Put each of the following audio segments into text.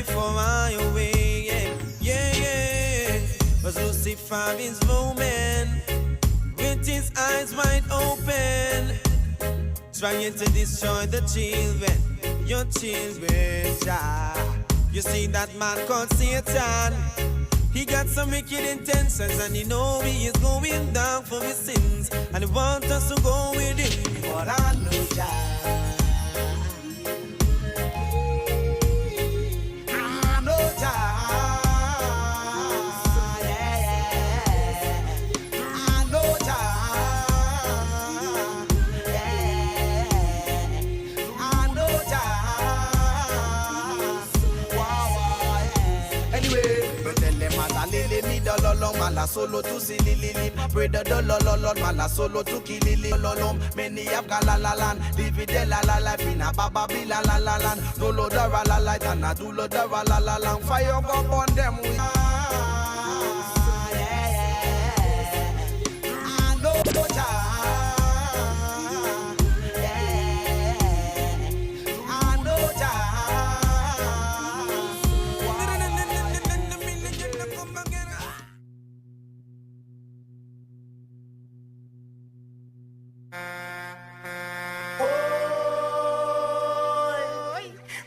before I away. Yeah. Cause Lucifer is roaming with his eyes wide open, trying to destroy the children, your children, Jah. You see that man called Satan, he got some wicked intentions, and he know he is going down for his sins, and he wants us to go with him. But I know Jah. Mala solo to silili, brother dolololol, mala solo to kilili lolom. Many have galalalan, live it la la life in a baba bila la la land. No loader la light and a do loader la la lang. Fire go on them. I know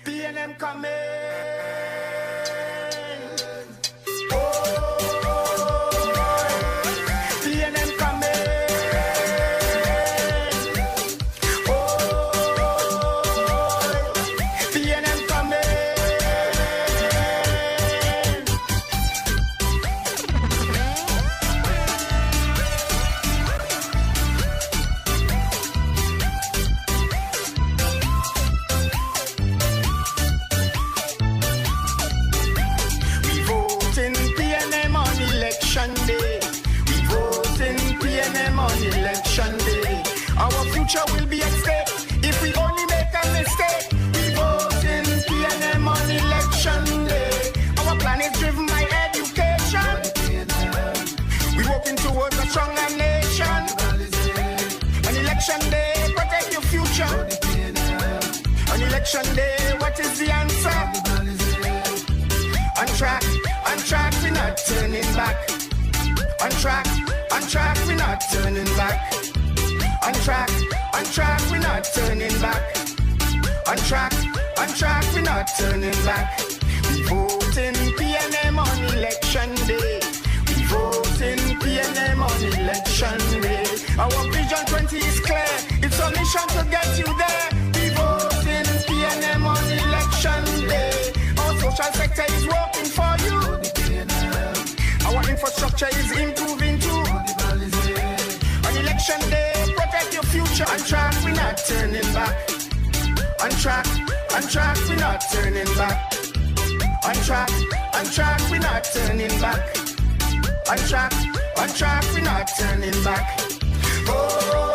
PNM coming. PNM coming. PNM coming. Our future will be at stake if we only make a mistake. We vote in PNM on election day. Our plan is driven by education. We working towards a stronger nation. On election day, protect your future. On election day, what is the answer? On track, we're not turning back. On track, we're not turning back. On track, we're not turning back. On track, we're not turning back. We vote in PNM on election day. We vote in PNM on election day. Our vision 20 is clear. It's a mission to get you there. We vote in PNM on election day. Our social sector is working for you. Our infrastructure is improving too. On election day, protect your future. On track, we're not turning back. On track, we're not turning back. On track, we're not turning back. On track, we're not turning back. Oh,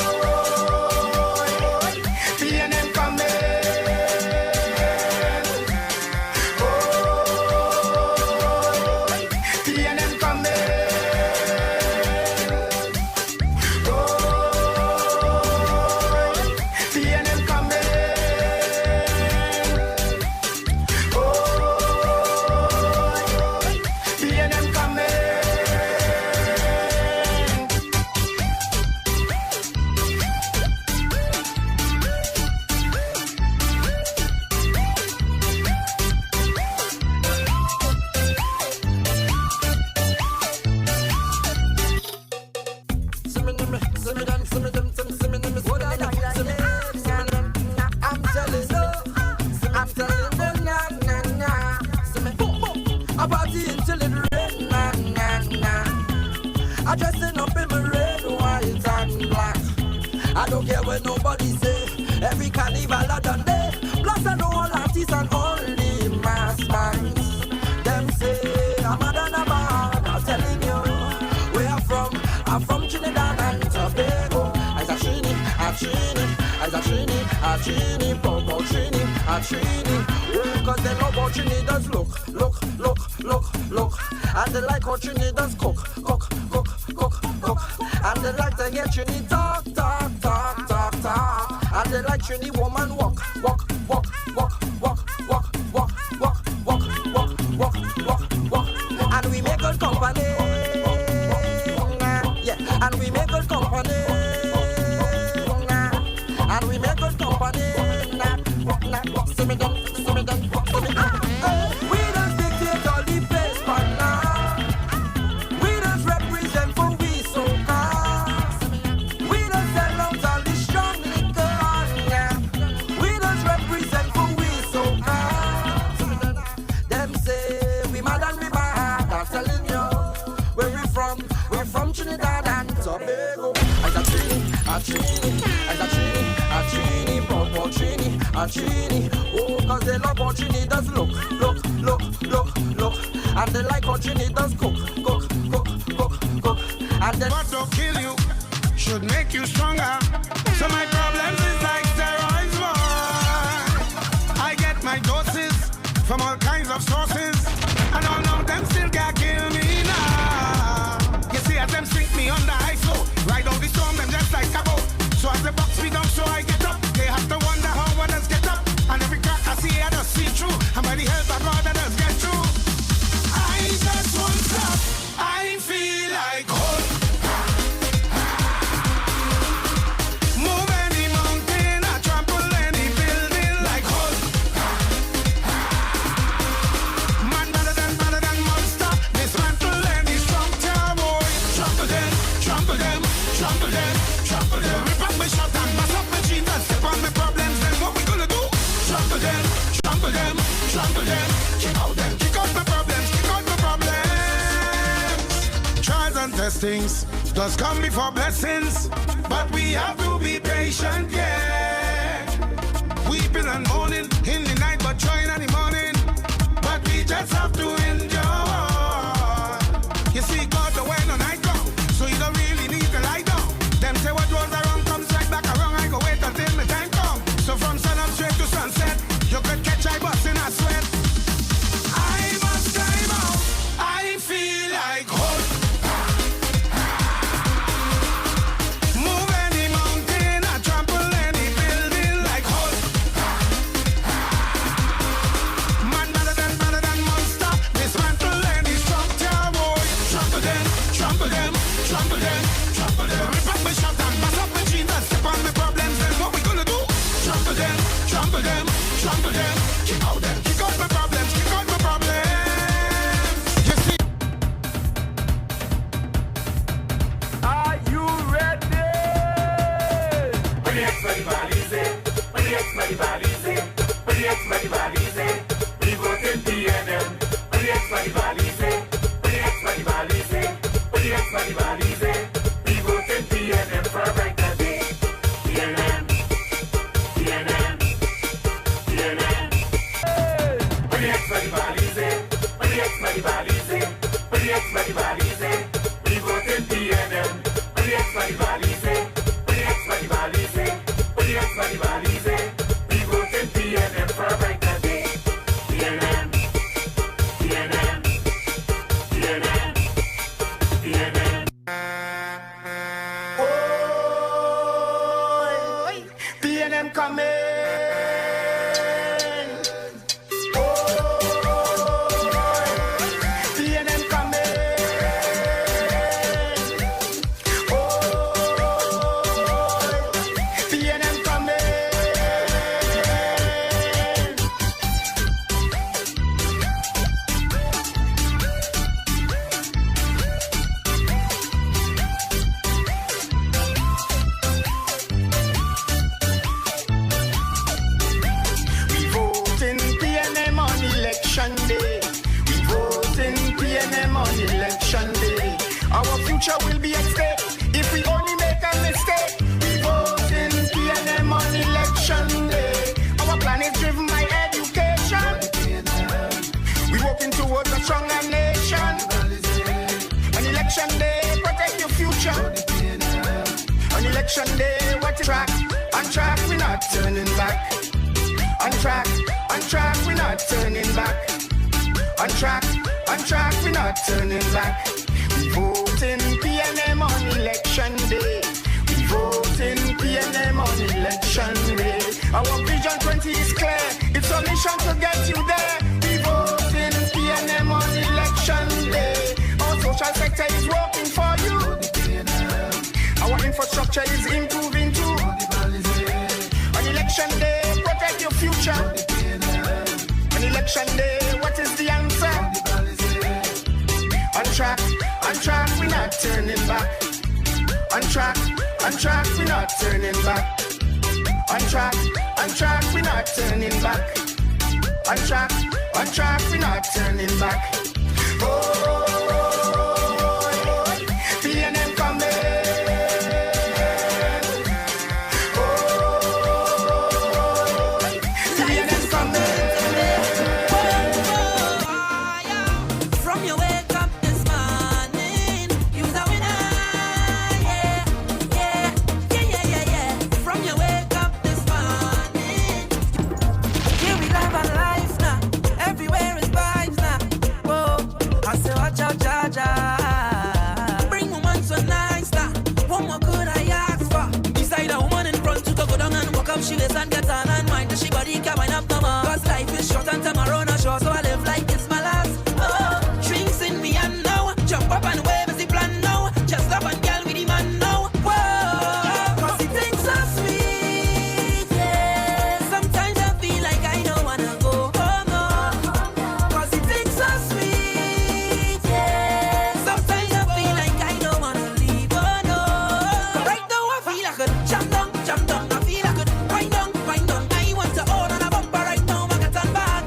PNM coming. Dressing up in my red, white and black. I don't care what nobody say. Every carnival I done day. Plus I know all artists and all the mass bands. Them say I'm a than a man. I'm telling you where I'm from Trinidad and Tobago. As a Trini, Bobo Trini, cause they know about Trini does look. And they like how Trini does cook. And they like to hear Trini talk. And they like Trini woman walk. a Trini. Oh, cause they love how Trini does look. And they like how Trini does cook. And then what don't kill you should make you stronger. So my problems is like steroids, boy. I get my doses from all kinds of sources, and all of them still can't kill me now. You see, as them sink me under ice, so ride out the storm, them just like a boat. So as the box me down, so I get up. They have to wonder how others get up. And every crack I see, I just see through. And by the help of God, I just get through. I just won't stop. I feel like hope. Move any mountain, I trample any building like hope. Man better than monster. Dismantle any strong tower, boy. Trample them. Rip up my shot and mass up my jeans and step on my problems. Then what we gonna do? Trample them. Kick out my problems. Trials and testings does come before blessings, but we have to be patient, yeah. Weeping and mourning in the night, but joy in the morning. But we just have to endure. You see, God, the way no night come, so you don't really need to lie down. Them say what goes around comes right back around. I go wait until my time come. So from sun up straight to sunset, you could catch I bust in a sweat. I must climb out. I feel like hope. Move any mountain, I trample any building like hope. Man better than monster. Dismantle any strong tower, boy. Trample them. Rip up my shot and mass up my jeans and step on my problems. Then what we gonna do? Trample them. Kick out my problems. You see? are you ready? When the ex-money valise, we vote in PNM. When the ex-money valise, we vote in PNM for a brighter day. PNM. When the ex-money valise, we vote in PNM. When the ex-money valise, we vote in PNM for a brighter day. PNM. Oh, PNM coming. PNM coming. PNM coming. We vote in PNM on election day. Our future will be at stake if we only make a mistake. We vote in PNM on election day. Our plan is driven by education. We working towards a stronger nation. On election day, protect your future. On election day, what is track? On track, we're not turning back. On track, we're not turning back. On track, we're not turning back. We vote in PNM on election day. We vote in PNM on election day. Our vision 20 is clear. It's a mission to get you there. We vote in PNM on election day. Our social sector is working for you. Our infrastructure is improving too. On election day, protect your future. On election day, what is the answer? On track, we're not turning back. On track, we're not turning back. On track, we're not turning back. On track, we're not turning back. Oh, PNM coming. and tomorrow no sure, so I live like it's my last. Oh, drinks in me and now, jump up and wave as the plan now. Just love and girl with the man now. Whoa, cause he thinks so sweet, yeah. Sometimes I feel like I don't wanna go home, no. Cause he thinks so sweet, yeah. Sometimes I feel like I don't wanna leave, oh no. But right now I feel I could jump down. I feel I could wind down. I want to own on a bumper right now. I got on bad,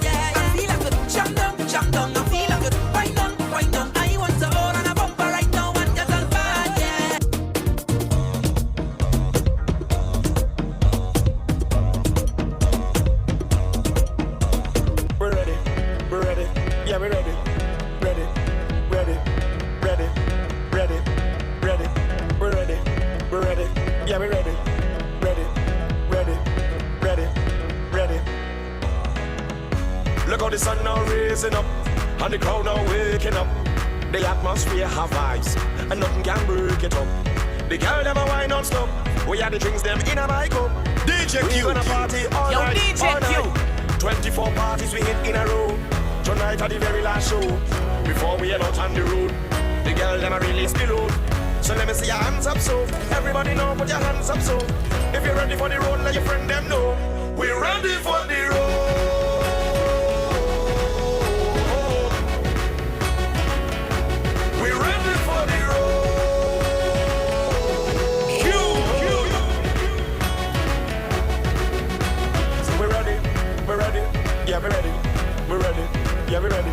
yeah. I feel I could jump down. I feel I could wind down. I want to own on a bumper right now and get on bad, yeah. We're ready, yeah, we're ready, we're ready, yeah, we're ready, ready. Look how the sun now raising up, and the crowd now waking up. The atmosphere have vibes, and nothing can break it up. The girl them a wine non-stop, we had the drinks them in a my cup. DJ Q, we gonna party all Yo, night, DJ all Q. night. 24 parties we hit in a row. Tonight at the very last show, before we head out on the road. The girl them a release the load. So let me see your hands up, so everybody know, put your hands up, so if you're ready for the road, let your friend them know. We're ready for the road. We're ready for the road. So we're ready, yeah, we're ready, yeah, we're ready.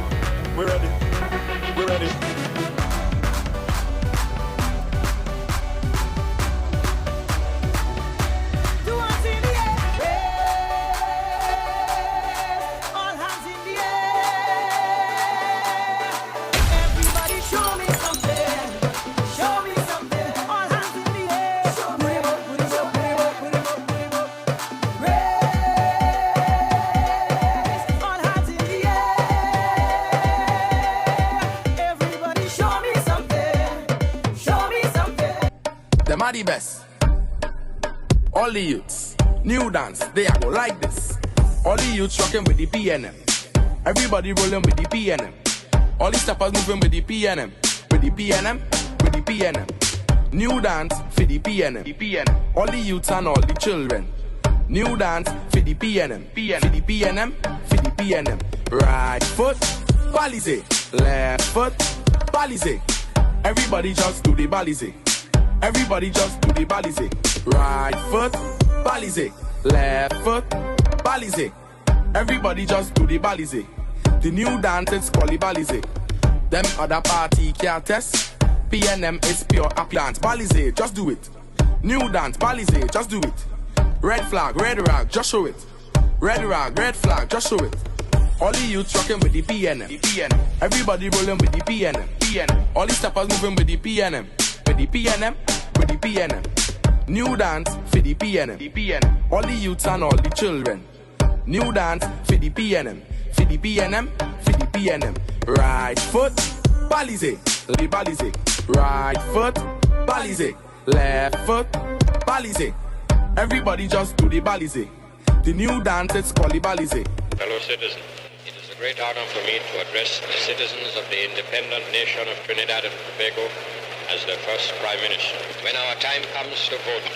Them are the best. All the youths, new dance, they are go like this. All the youths rocking with the PNM. Everybody rolling with the PNM. All the steppers moving with the PNM. With the PNM, with the PNM. New dance for the PNM. The PNM. All the youths and all the children. New dance for the PNM. For the PNM, for the PNM. Right foot, balize. Left foot, balize. Everybody just do the balize. Everybody just do the balize. Right foot, balize. Left foot, balize. Everybody just do the balize. The new dance is called the balize. Them other party can't test. PNM is pure appliance. Balize, just do it. New dance, balize, just do it. Red flag, red rag, just show it. Red rag, red flag, just show it. All the youths rocking with the PNM. The PNM. Everybody rolling with the PNM. PNM. All the steppers moving with the PNM. With the PNM, with the PNM. New dance for the PNM. The PNM. All the youths and all the children. New dance for the PNM. For the PNM, for the PNM. Right foot, balize, the balize. Right foot, balize. Left foot, balize. Everybody just do the balize. The new dance is called the balize. Fellow citizens, it is a great honor for me to address the citizens of the independent nation of Trinidad and Tobago as their first Prime Minister. When our time comes to vote,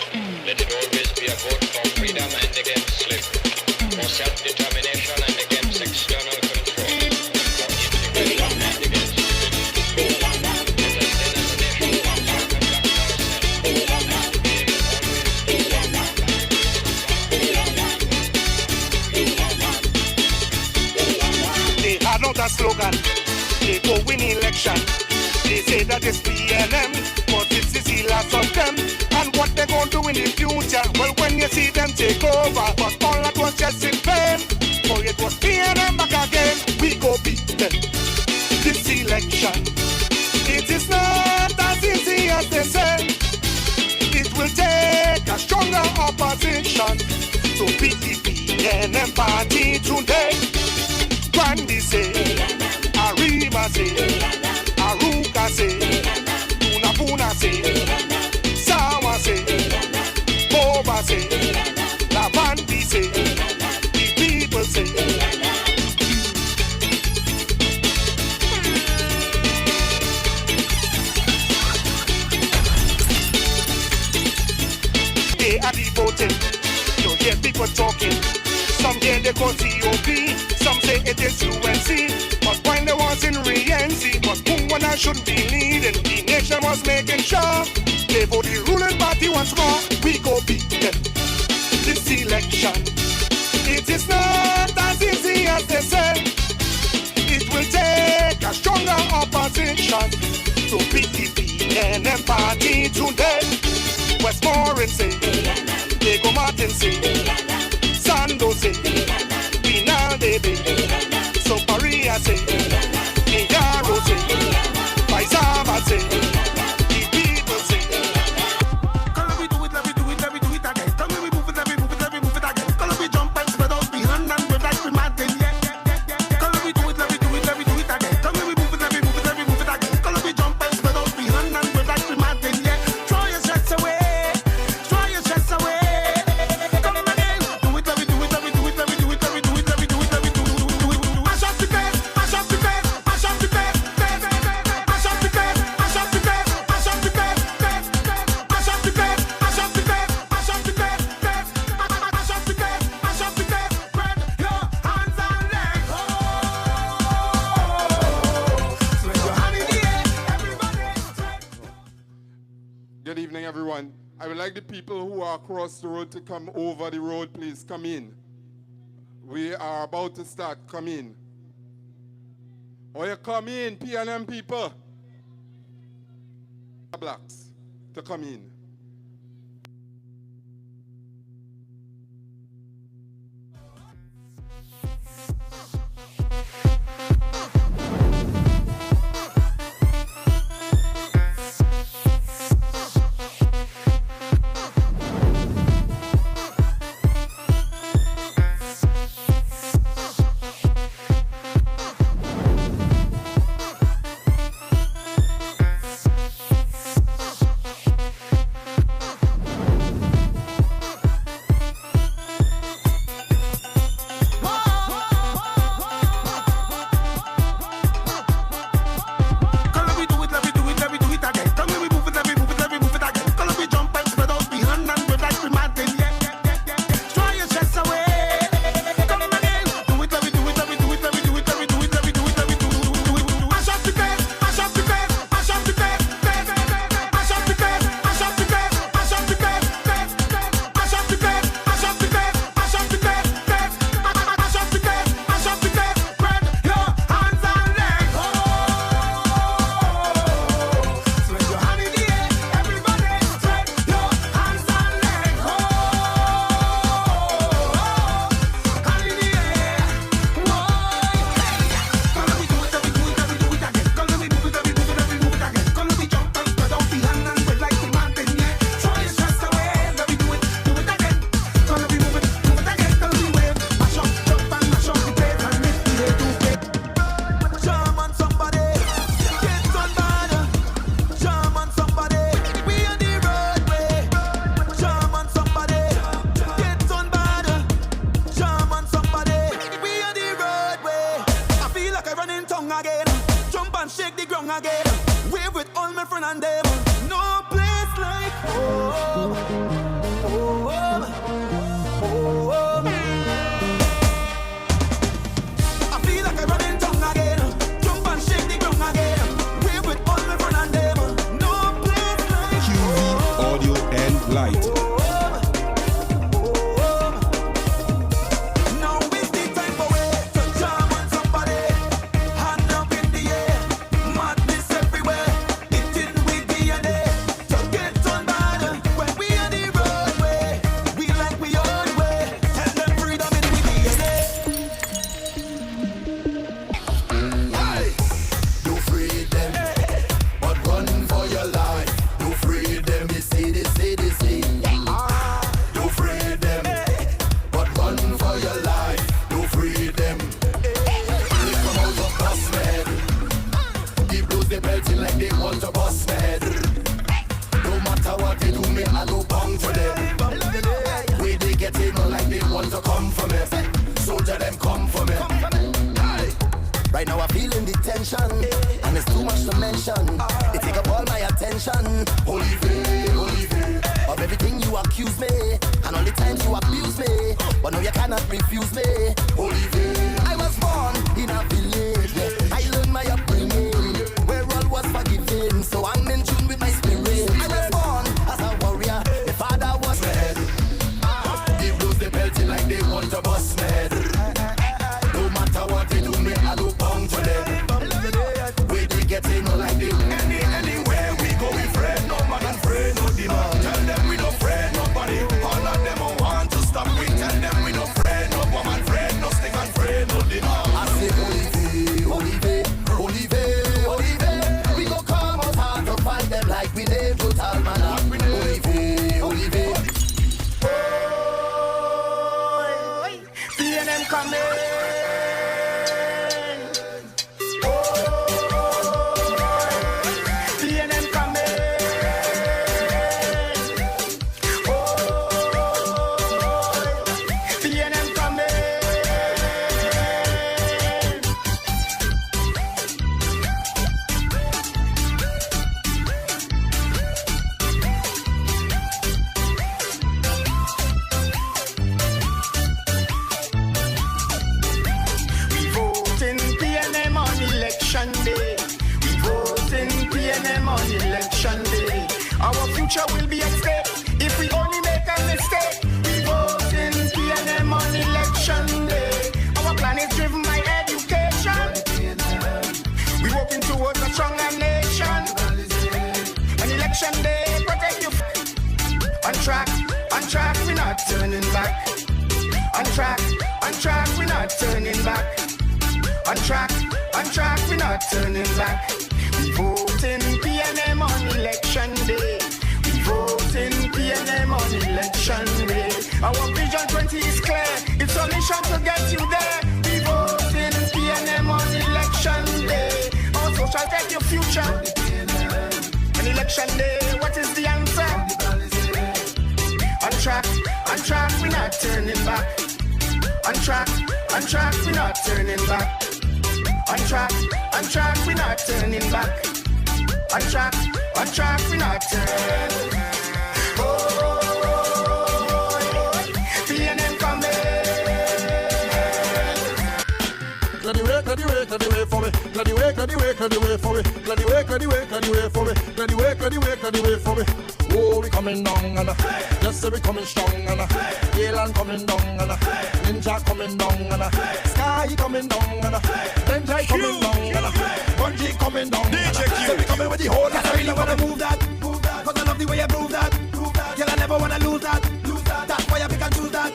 let it always be a vote for freedom and against slavery, for self-determination and against external control, for integration and against division. Let us then as a nation conduct ourselves. They had not a slogan, they go win election. They say that it's PNM, but it's the last of them. And what they gonna do in the future? Well, when you see them take over, but all that was just in vain. For it was PNM back again. We go beat them this election. It is not as easy as they say. It will take a stronger opposition to beat the PNM party today. Grande say, Arriba say, Aruka say, Puna say, Sawa say, Boba say, Lavandi say, the people say, they call TOP. Some say it is UNC, but while they was in re-NC, but who and I shouldn't be leading. The nation was making sure they vote the ruling party once more. We go beat them this election. It is not as easy as they say. It will take a stronger opposition to beat the PNM party today. Westmoreland say, Diego Martin say, Sando say, Pinalde say, Soparia say, Miyaro say, Paisaba say, the people say. Can we do it, let me do it, let me do it again. Can we move it, let me move it, let me move it again. Can we jump and spread out behind and wave like we Martin, yeah. Can we do it, let me do it, let me do it again. Can we move it, let me move it, let me move it again. Can we jump and spread out behind and wave like we Martin, yeah. Throw your stress away. Good evening, everyone. I would like the people who are across the road to come over the road, please. Come in. We are about to start. Come in. Oh, you come in, PNM people. Blacks to come in. Holy faith, of everything you accuse me. And all the times you abuse me, but now you cannot refuse me. Olivier, I was born in a village. I learned my upbringing, where all was forgiven. So I'm in tune with my spirit. I was born as a warrior. My father was red. They blows the pelty like they want to bust mad. No matter what they do, me I look bound to them. Where they get in like they anywhere we go, we friend. No man and friend, no demand. Tell them we no friend, nobody. All of them all want to stop. We tell them we no friend, no woman friend, no stick and friend, no demand. I say Olivier, Olivier, Olivier. We go come out hard to fight them like we did brutal man. Olivier, Olivier. PNM coming. PNM coming. PNM coming. We vote in PNM on election day. We vote in PNM on election day. Our future will be at stake if we only make a mistake. We vote in PNM on election day. Our plan is driven by education. We working towards a stronger nation. On election day, protect your on track, we're not turning back. On track, we're not turning back. On track, we're not turning back. We vote in PNM on election day. We vote in PNM on election day. Our vision 20 is clear. It's our mission to get you there. We vote in PNM on election day. Our social take your future. On election day, what is the answer? On track, we're not turning back. On track, we're not turning back. On track, we're not turning back. On track, we're not turning. Oh, PNM coming. Clear the way for me. Clear the way for me. Clear the way for me. Clear the way for me. Oh, we coming down and yes, we coming strong and Yale coming down and Ninja coming down and Sky coming down and Benjai coming down and Bungie coming down. So we coming with the whole. Cause I really wanna move that. Cause I love the way you prove that. Girl, I never wanna lose that. That's why I pick and choose that.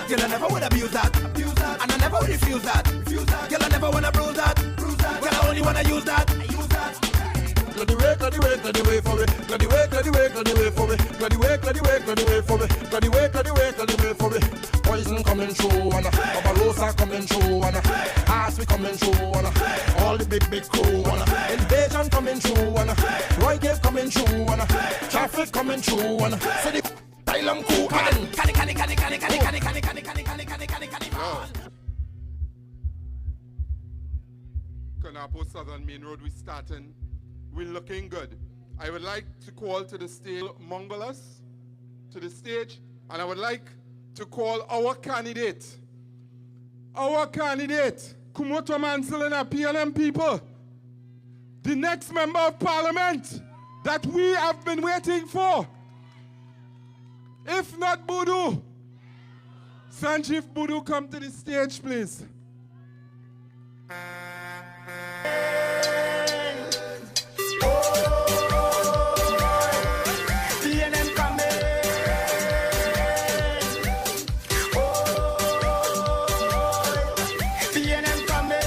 Girl, I never wanna abuse that. And I never refuse that. Girl, I never wanna bruise that. Girl, I only wanna use that. Clear the way for me. Clear the way for me. Clear the way for me. Clear the way for me. Poison coming through and Barbarossa coming through and Ass we coming through and all the big crew and Invasion coming through and Roy Gave coming through and Traffic coming through and so the Thailand crew and Canny. Cunapo Southern Main Road, we starting. We're looking good. I would like to call to the stage Mongolas to the stage, and I would like to call our candidate, Cumuto Manzanilla PNM people, the next member of parliament that we have been waiting for. If not Boodhu, Sanjiv Boodhu, come to the stage, please. PNM coming. PNM coming.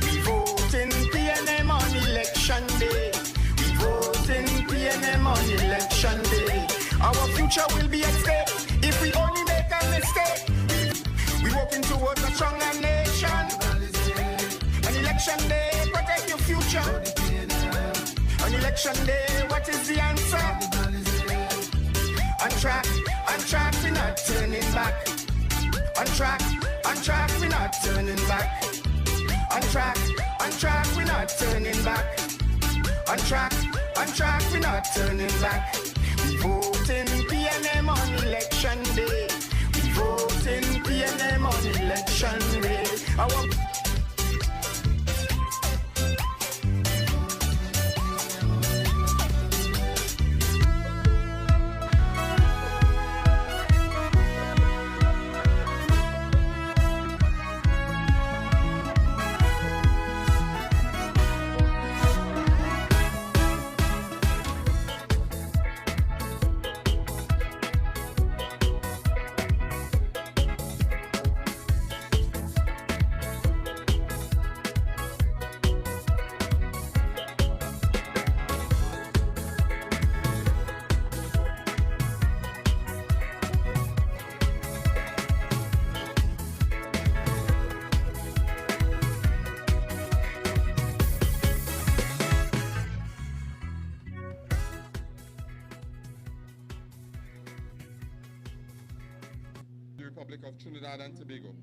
We vote in PNM on election day. We vote in PNM on election day. Our future will be at stake if we only make a mistake. We working towards a stronger nation. On election day, protect your future. On election day, what is the answer? on track, we're not turning back. On track, we're not turning back. On track, we're not turning back. On track, we're not turning back. We vote in PNM on election day. We vote in PNM on election day. Republic of Trinidad and Tobago.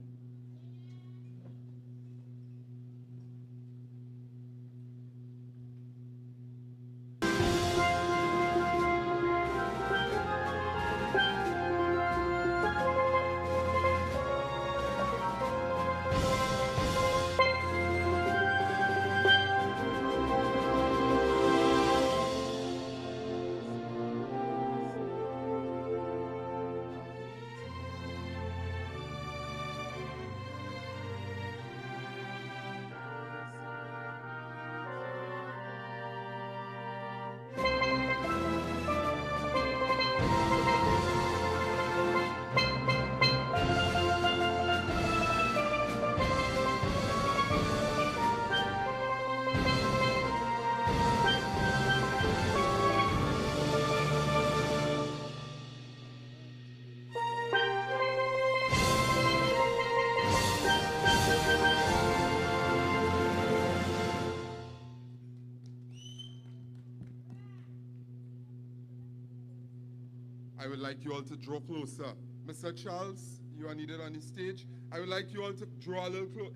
I would like you all to draw closer. Mr. Charles, you are needed on the stage. I would like you all to draw a little closer.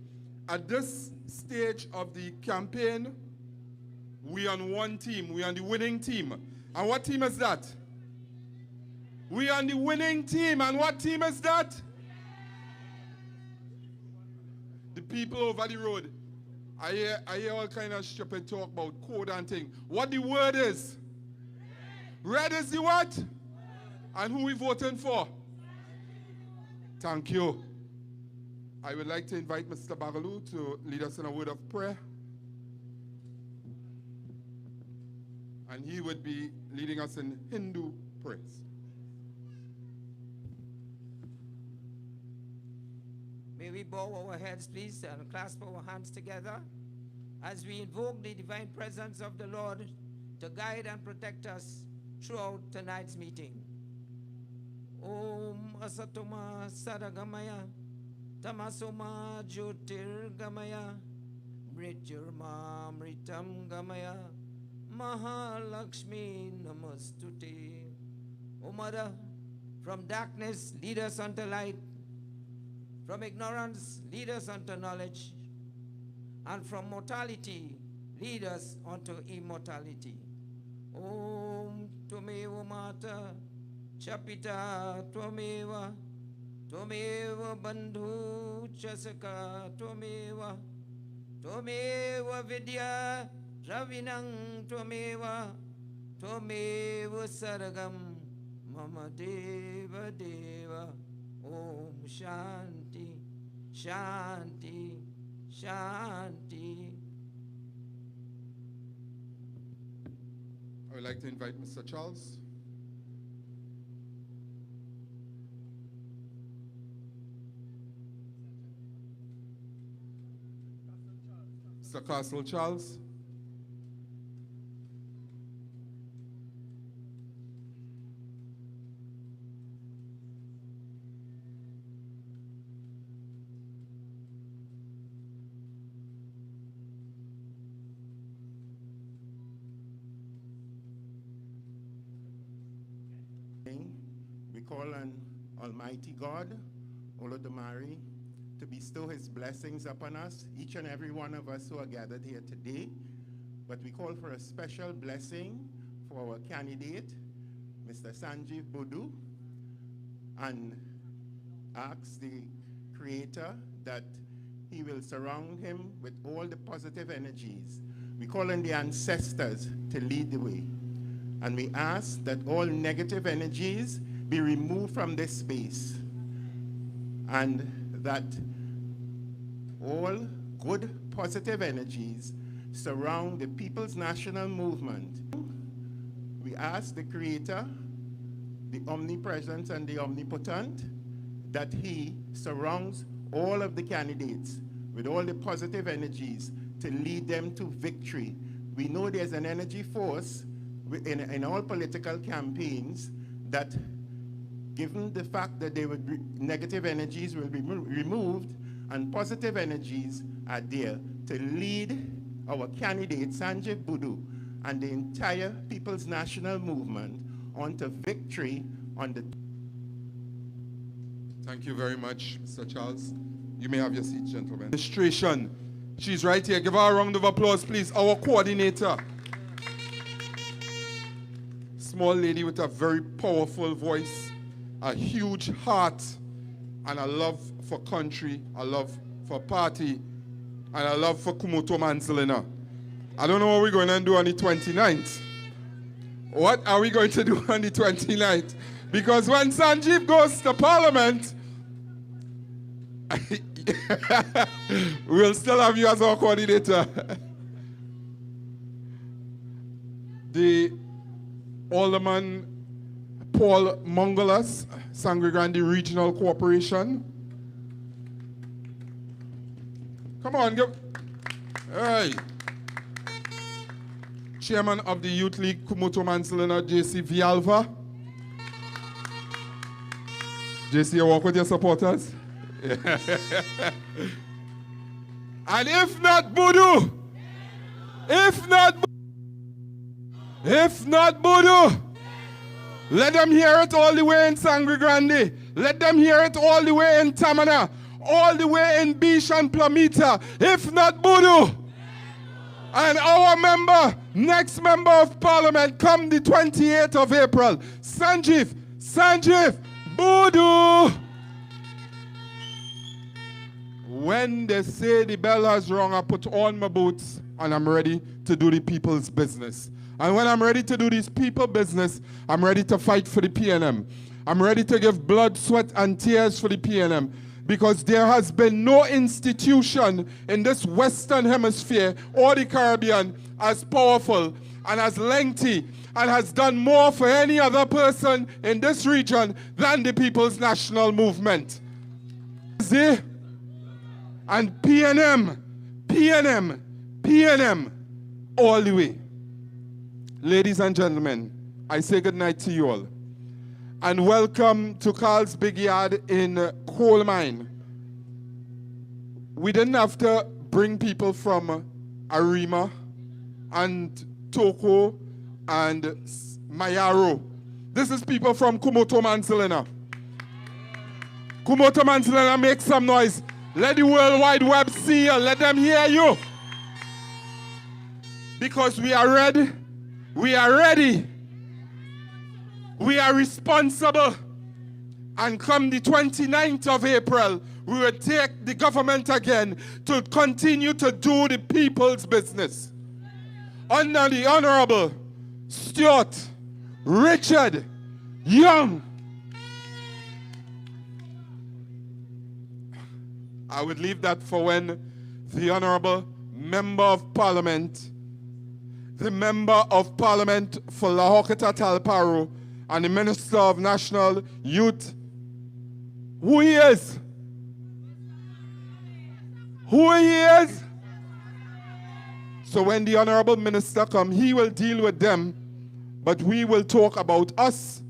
At this stage of the campaign, we on one team. We on the winning team. And what team is that? We on the winning team. And what team is that? The people over the road. I hear all kind of stupid talk about code and thing. What the word is? Red is the what? And who we voting for? Thank you. I would like to invite Mr. Bagalu to lead us in a word of prayer. And he would be leading us in Hindu praise. May we bow our heads, please, and clasp our hands together as we invoke the divine presence of the Lord to guide and protect us throughout tonight's meeting. Om Asatoma Sadagamaya Tamasoma Jyotirgamaya Mrityurma Mritam Gamaya Mahalakshmi Namastute. O Mother, from darkness lead us unto light, from ignorance lead us unto knowledge, and from mortality lead us unto immortality. Om Tumeva Mata Chapita Twameva, Twameva Bandhu Chasaka Twameva, Twameva Vidya Ravinang Twameva, Twameva Saragam Mama Deva Deva. Om Shanti, Shanti, Shanti. I would like to invite Mr. Charles. Mr. Castle Charles. Almighty God, Olodumare, to bestow his blessings upon us, each and every one of us who are gathered here today. But we call for a special blessing for our candidate, Mr. Sanjiv Boodhu, and ask the Creator that he will surround him with all the positive energies. We call on the ancestors to lead the way. And we ask that all negative energies be removed from this space, and that all good positive energies surround the People's National Movement. We ask the Creator, the Omnipresent and the Omnipotent, that he surrounds all of the candidates with all the positive energies to lead them to victory. We know there's an energy force in all political campaigns that, given the fact that negative energies will be removed and positive energies are there to lead our candidate, Sanjiv Boodhu, and the entire People's National Movement onto victory on the... Thank you very much, Mr. Charles. You may have your seat, gentlemen. Administration. She's right here. Give her a round of applause, please. Our coordinator. Small lady with a very powerful voice, a huge heart, and a love for country, a love for party, and a love for Cumuto, Manzanilla. I don't know what we're going to do on the 29th. What are we going to do on the 29th? Because when Sanjiv goes to Parliament, we'll still have you as our coordinator. The Alderman Paul Mongolas, Sangre Grande Regional Corporation. Come on, give. Hey. Chairman of the Youth League, Cumuto Manzanilla, JC Vialva. JC, you walk with your supporters? And if not Boodhu, if not Boodhu, let them hear it all the way in Sangre Grande. Let them hear it all the way in Tamana, all the way in Bish and Plamita. If not Boodhu. And our member, next member of Parliament, come the 28th of April, Sanjiv Boodhu. When they say the bell has rung, I put on my boots and I'm ready to do the people's business. And when I'm ready to do this people business, I'm ready to fight for the PNM. I'm ready to give blood, sweat, and tears for the PNM. Because there has been no institution in this Western Hemisphere or the Caribbean as powerful and as lengthy and has done more for any other person in this region than the People's National Movement. See? And PNM, all the way. Ladies and gentlemen, I say good night to you all. And welcome to Carl's Big Yard in Coalmine. We didn't have to bring people from Arima and Toko and Mayaro. This is people from Cumuto Manzanilla. Cumuto Manzanilla, make some noise. Let the World Wide Web see you. Let them hear you. Because we are ready. We are ready. We are responsible. And come the 29th of April, we will take the government again to continue to do the people's business. Under the Honorable Stuart Richard Young. I would leave that for when the Honorable Member of Parliament, the Member of Parliament for La Hoketa Talparo, and the Minister of National Youth, who he is. So when the Honorable Minister comes, he will deal with them, but we will talk about us,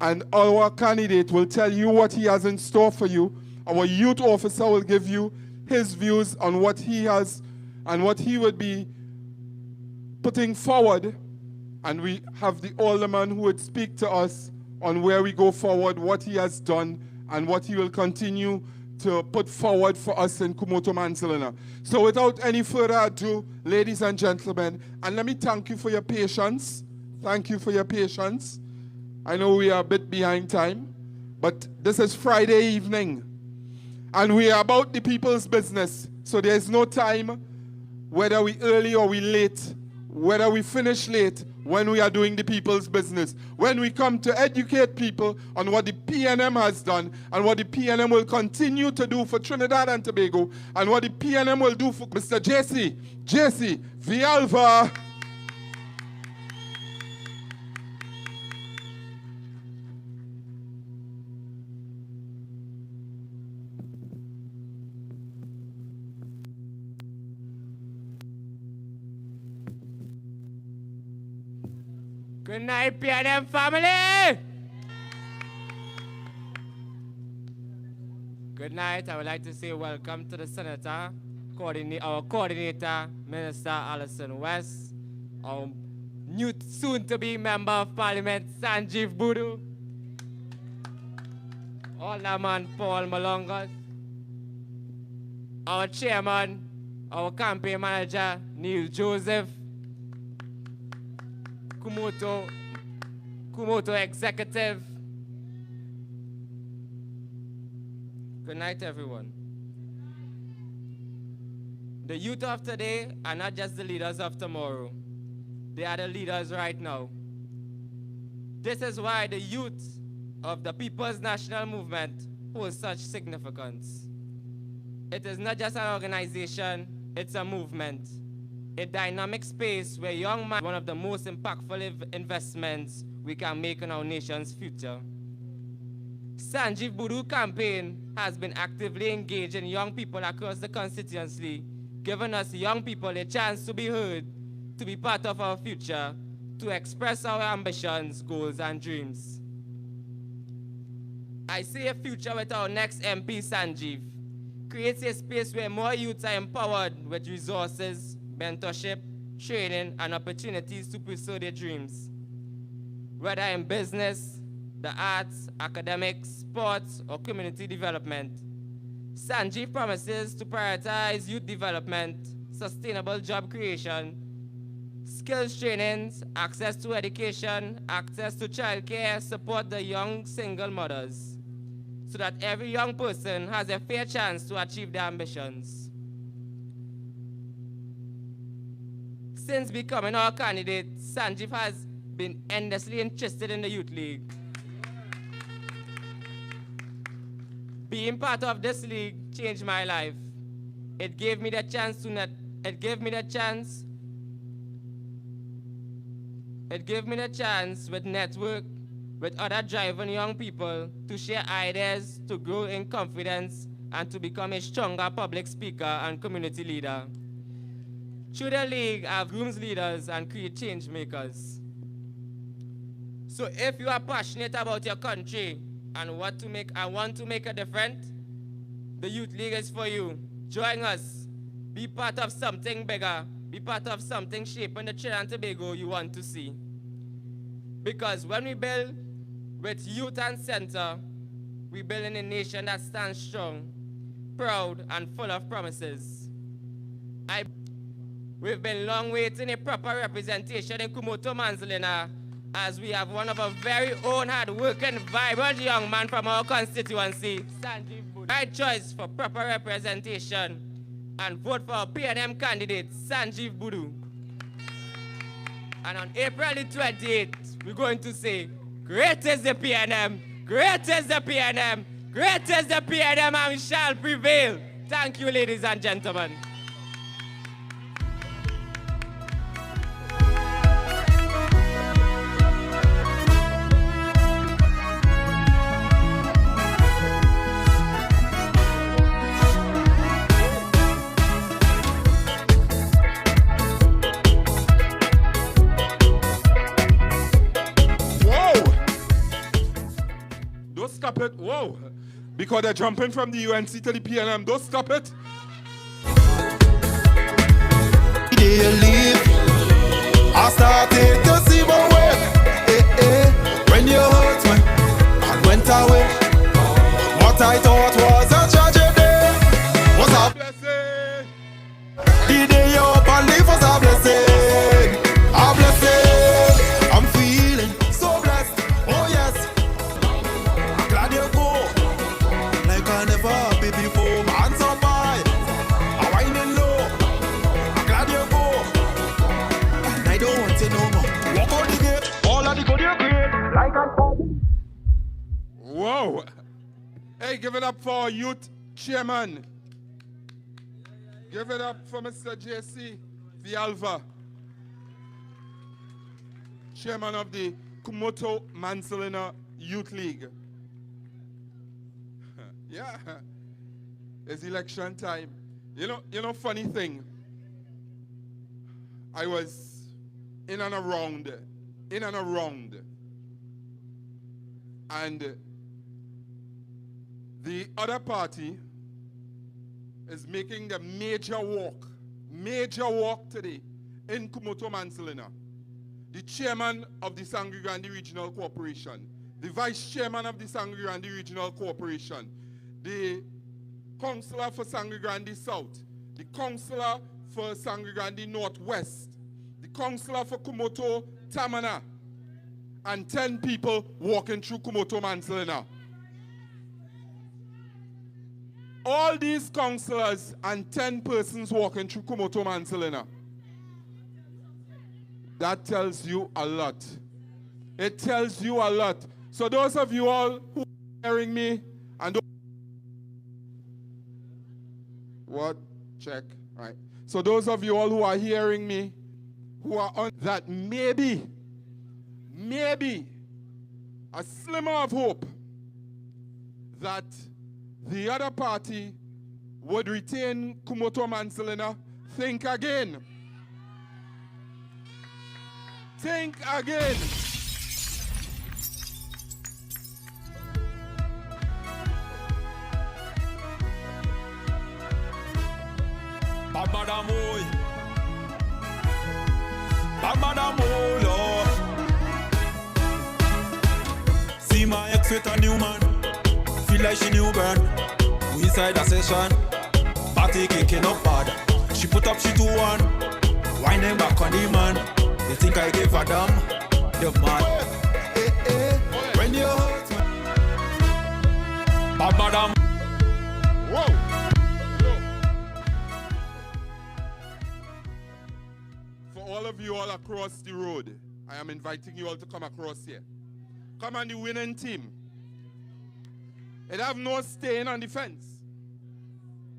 and our candidate will tell you what he has in store for you. Our youth officer will give you his views on what he has and what he would be putting forward. And we have the alderman who would speak to us on where we go forward, what he has done, and what he will continue to put forward for us in Cumuto, Manzanilla. So without any further ado, ladies and gentlemen, and let me thank you for your patience. Thank you for your patience. I know we are a bit behind time, but this is Friday evening, and we are about the people's business. So there is no time, whether we early or we late, whether we finish late, when we are doing the people's business. When we come to educate people on what the PNM has done and what the PNM will continue to do for Trinidad and Tobago and what the PNM will do for Mr. JC Villalva. Good night, PNM family! Good night. I would like to say welcome to the Senator, our coordinator, Minister Alison West, our new soon-to-be Member of Parliament, Sanjiv Boodhu, Alderman Paul Malongas, our Chairman, our Campaign Manager, Neil Joseph, Cumuto Executive. Good night, everyone. The youth of today are not just the leaders of tomorrow. They are the leaders right now. This is why the youth of the People's National Movement holds such significance. It is not just an organization, it's a movement. A dynamic space where young men are one of the most impactful investments we can make in our nation's future. Sanjiv Boodhu campaign has been actively engaging young people across the constituency, giving us young people a chance to be heard, to be part of our future, to express our ambitions, goals, and dreams. I see a future with our next MP, Sanjiv. Creates a space where more youths are empowered with resources, mentorship, training, and opportunities to pursue their dreams. Whether in business, the arts, academics, sports, or community development. Sanjiv promises to prioritize youth development, sustainable job creation, skills trainings, access to education, access to childcare, support the young single mothers, so that every young person has a fair chance to achieve their ambitions. Since becoming our candidate, Sanjiv has been endlessly interested in the Youth League. Being part of this league changed my life. It gave me the chance with network with other driven young people to share ideas, to grow in confidence, and to become a stronger public speaker and community leader. Through the league, I've groomed leaders and create change makers. So if you are passionate about your country and want to make a difference, the Youth League is for you. Join us. Be part of something bigger. Be part of something shaping the Trinidad and Tobago you want to see. Because when we build with youth and center, we build in a nation that stands strong, proud, and full of promises. We've been long waiting a proper representation in Cumuto, Manzanilla, as we have one of our very own hard-working, vibrant young man from our constituency, Sanjiv Boodhu. Right choice for proper representation, and vote for our PNM candidate, Sanjiv Boodhu. And on April the 28th, we're going to say, great is the PNM, great is the PNM, great is the PNM, and we shall prevail. Thank you, ladies and gentlemen. Stop it. Whoa. Because they're jumping from the UNC to the PNM. Don't stop it. They leave. I started to see my way. When you hurt me, I thought was a tragedy was a blessing. The day you up and live was a blessing. A blessing. I'm feeling so blessed. Oh yes. I'm glad you go. Like I never happy before. My hands up high. I'm winding low. I'm glad you go. And I don't want to no more. Walk on the gate. All of the good you create. Like I Whoa. Hey, give it up for our youth chairman. Give it up for Mr. JC Vialva, chairman of the Cumuto Manzanilla Youth League. Yeah, it's election time. You know, funny thing. I was in and around, and the other party is making the major walk today in Cumuto Manzanilla. The chairman of the Sangre Grande Regional Corporation, the vice chairman of the Sangre Grande Regional Corporation, the councillor for Sangre Grande South, the councillor for Sangre Grande Northwest, the councillor for Cumuto Tamana, and 10 people walking through Cumuto Manzanilla. All these councillors and 10 persons walking through Cumuto Manzanilla. That tells you a lot. It tells you a lot. So those of you all who are hearing me and what? Check. All right. So those of you all who are hearing me, who are on that maybe a slimmer of hope that the other party would retain Cumuto Manzanilla, think again. Think again. See my ex with a new man. Feel like she new burn. We inside a session. Party kicking up bad. She put up she 2-1. Winding back on the man. They think I gave a damn. The man. When you hurt me. Bad madam. Whoa. For all of you all across the road, I am inviting you all to come across here. Come on the winning team. It have no stain on the fence.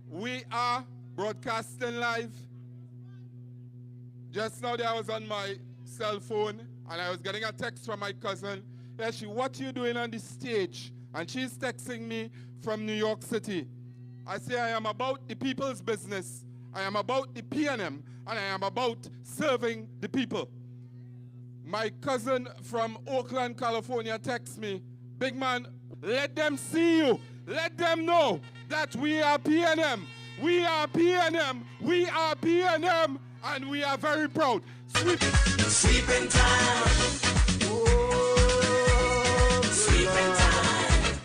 We are broadcasting live. Just now I was on my cell phone and I was getting a text from my cousin. Yeah, what you doing on the stage? And she's texting me from New York City. I say I am about the people's business. I am about the PNM and I am about serving the people. My cousin from Oakland, California texts me, big man, let them see you. Let them know that we are PNM. We are PNM. We are PNM. And we are very proud. Sweeping time. Oh, sweeping time.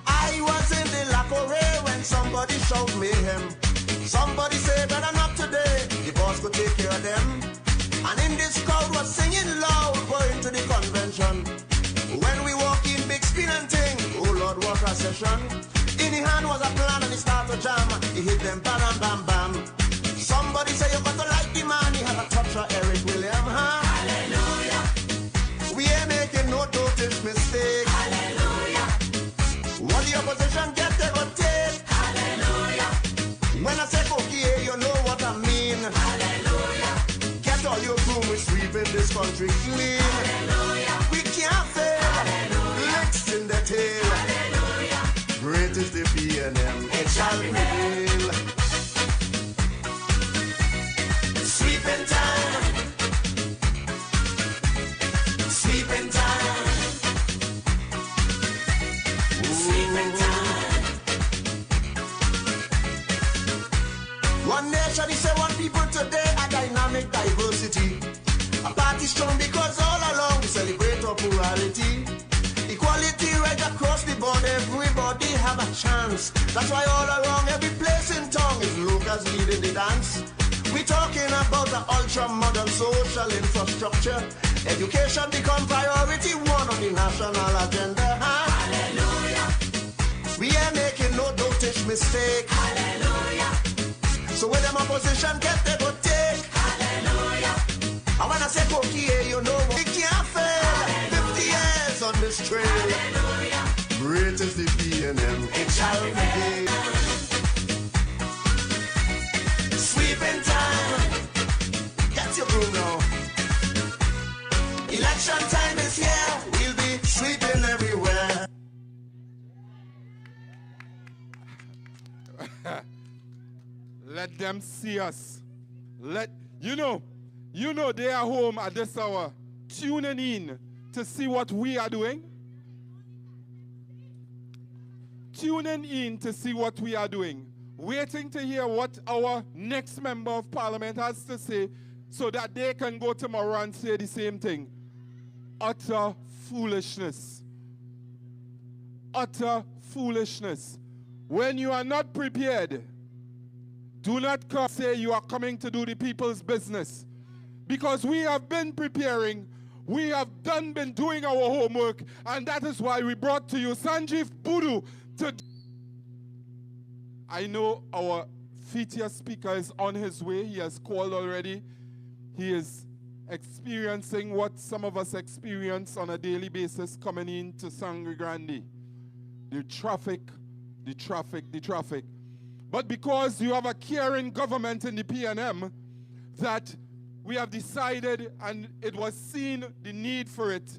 I was in the Lacore when somebody showed me him. Somebody said, better not today. The boss could take care of them. And in this crowd was singing loud, going to the convention. When we walk in, big spin and ting, oh Lord, what a session. In the hand was a plan and he started to jam. He hit them bam, bam, bam. Somebody say you got to like the man, he had a touch of Eric William, huh? Hallelujah. We ain't making no dotish mistake. Hallelujah. What the opposition get, they go take. Hallelujah. When I say okay, you know what I mean. Hallelujah. Get all your broom, we sweeping this country clean. Hallelujah. We can't fail. Hallelujah. Licks in the tail. Hallelujah. Great is the PNM, it shall prevail. Sweeping time. Sweeping time. Sweeping time. One nation is one people today, a dynamic diversity. A party strong because all along we celebrate our plurality. Equality everybody have a chance. That's why all around every place in town is Lucas leading the dance. We talking about the ultra-modern social infrastructure. Education become priority one on the national agenda. Hallelujah. We ain't making no dotish mistake. Hallelujah. So when them opposition get they go take. Hallelujah. And when I say cookie, you know we can't fail. 50 years on this trail. Hallelujah. Great is the PNM. It shall be. Sweeping time. Get your broom now. Election time is here. We'll be sweeping everywhere. Let them see us. You know they are home at this hour, tuning in to see what we are doing. Tuning in to see what we are doing. Waiting to hear what our next member of parliament has to say so that they can go tomorrow and say the same thing. Utter foolishness. Utter foolishness. When you are not prepared, do not come say you are coming to do the people's business. Because we have been preparing, we have been doing our homework, and that is why we brought to you Sanjiv Boodhu to... I know our feature speaker is on his way. He has called already. He is experiencing what some of us experience on a daily basis coming into Sangre Grande. The traffic. But because you have a caring government in the PNM, that we have decided, and it was seen the need for it,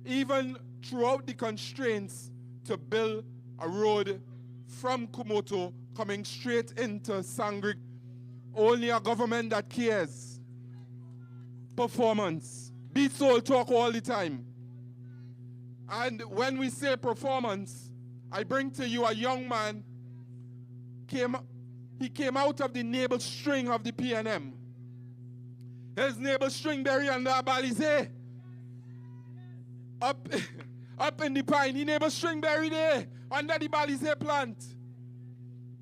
even throughout the constraints, to build a road from Cumuto coming straight into Sangre. Only a government that cares. Performance. Beat soul talk all the time. And when we say performance, I bring to you a young man. He came out of the navel string of the PNM. His navel string buried under a balize. Up in the pine, he navel string buried there under the balize plant.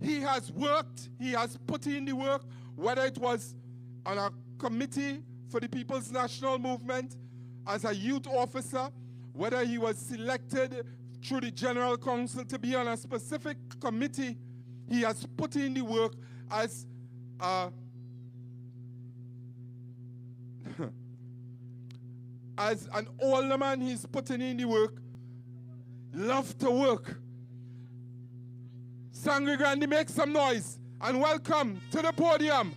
He has worked, he has put in the work, whether it was on a committee for the People's National Movement as a youth officer, whether he was selected through the General Council to be on a specific committee. He has put in the work as as an older man. He's putting in the work. Love to work. Sangre Grande, make some noise and welcome to the podium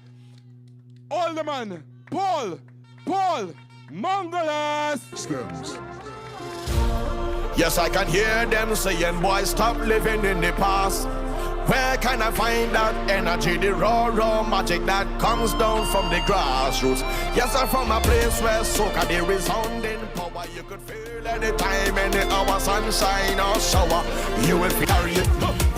older man Paul Mongolas. Stems. Yes, I can hear them saying, boys, stop living in the past. Where can I find that energy, the raw magic that comes down from the grassroots? Yes, I'm from a place where soca, the resounding power. You could feel any time, any hour, sunshine or shower. You will carry it.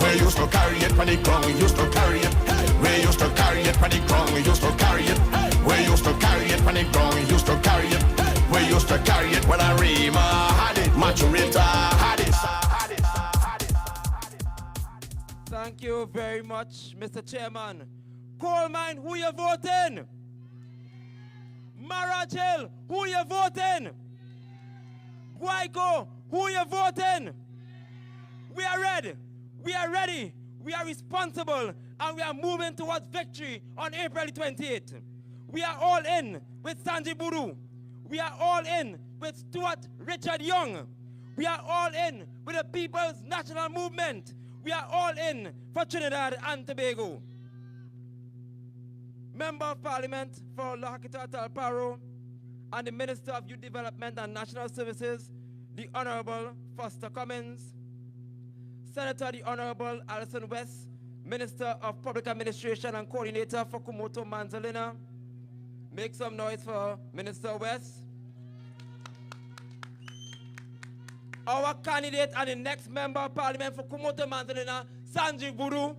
We used to carry it when the ground, we used to carry it. We used to carry it when the ground, we used to carry it. We used to carry it when the ground, we used to carry it. We used to carry it when a Rima had it, Maturita had it. Thank you very much, Mr. Chairman. Coalmine, who you voting? Marachel, who you voting? Guayco, who you voting? We are ready. We are ready. We are responsible, and we are moving towards victory on April 28th. We are all in with Sanjiv Boodhu. We are all in with Stuart Richard Young. We are all in with the People's National Movement. We are all in for Trinidad and Tobago. Member of Parliament for Lahakita Talparo and the Minister of Youth Development and National Services, the Honorable Foster Cummings. Senator the Honorable Alison West, Minister of Public Administration and Coordinator for Cumuto Manzanilla. Make some noise for Minister West. Our candidate and the next member of Parliament for Cumuto Manzanilla, Sanjiv Boodhu.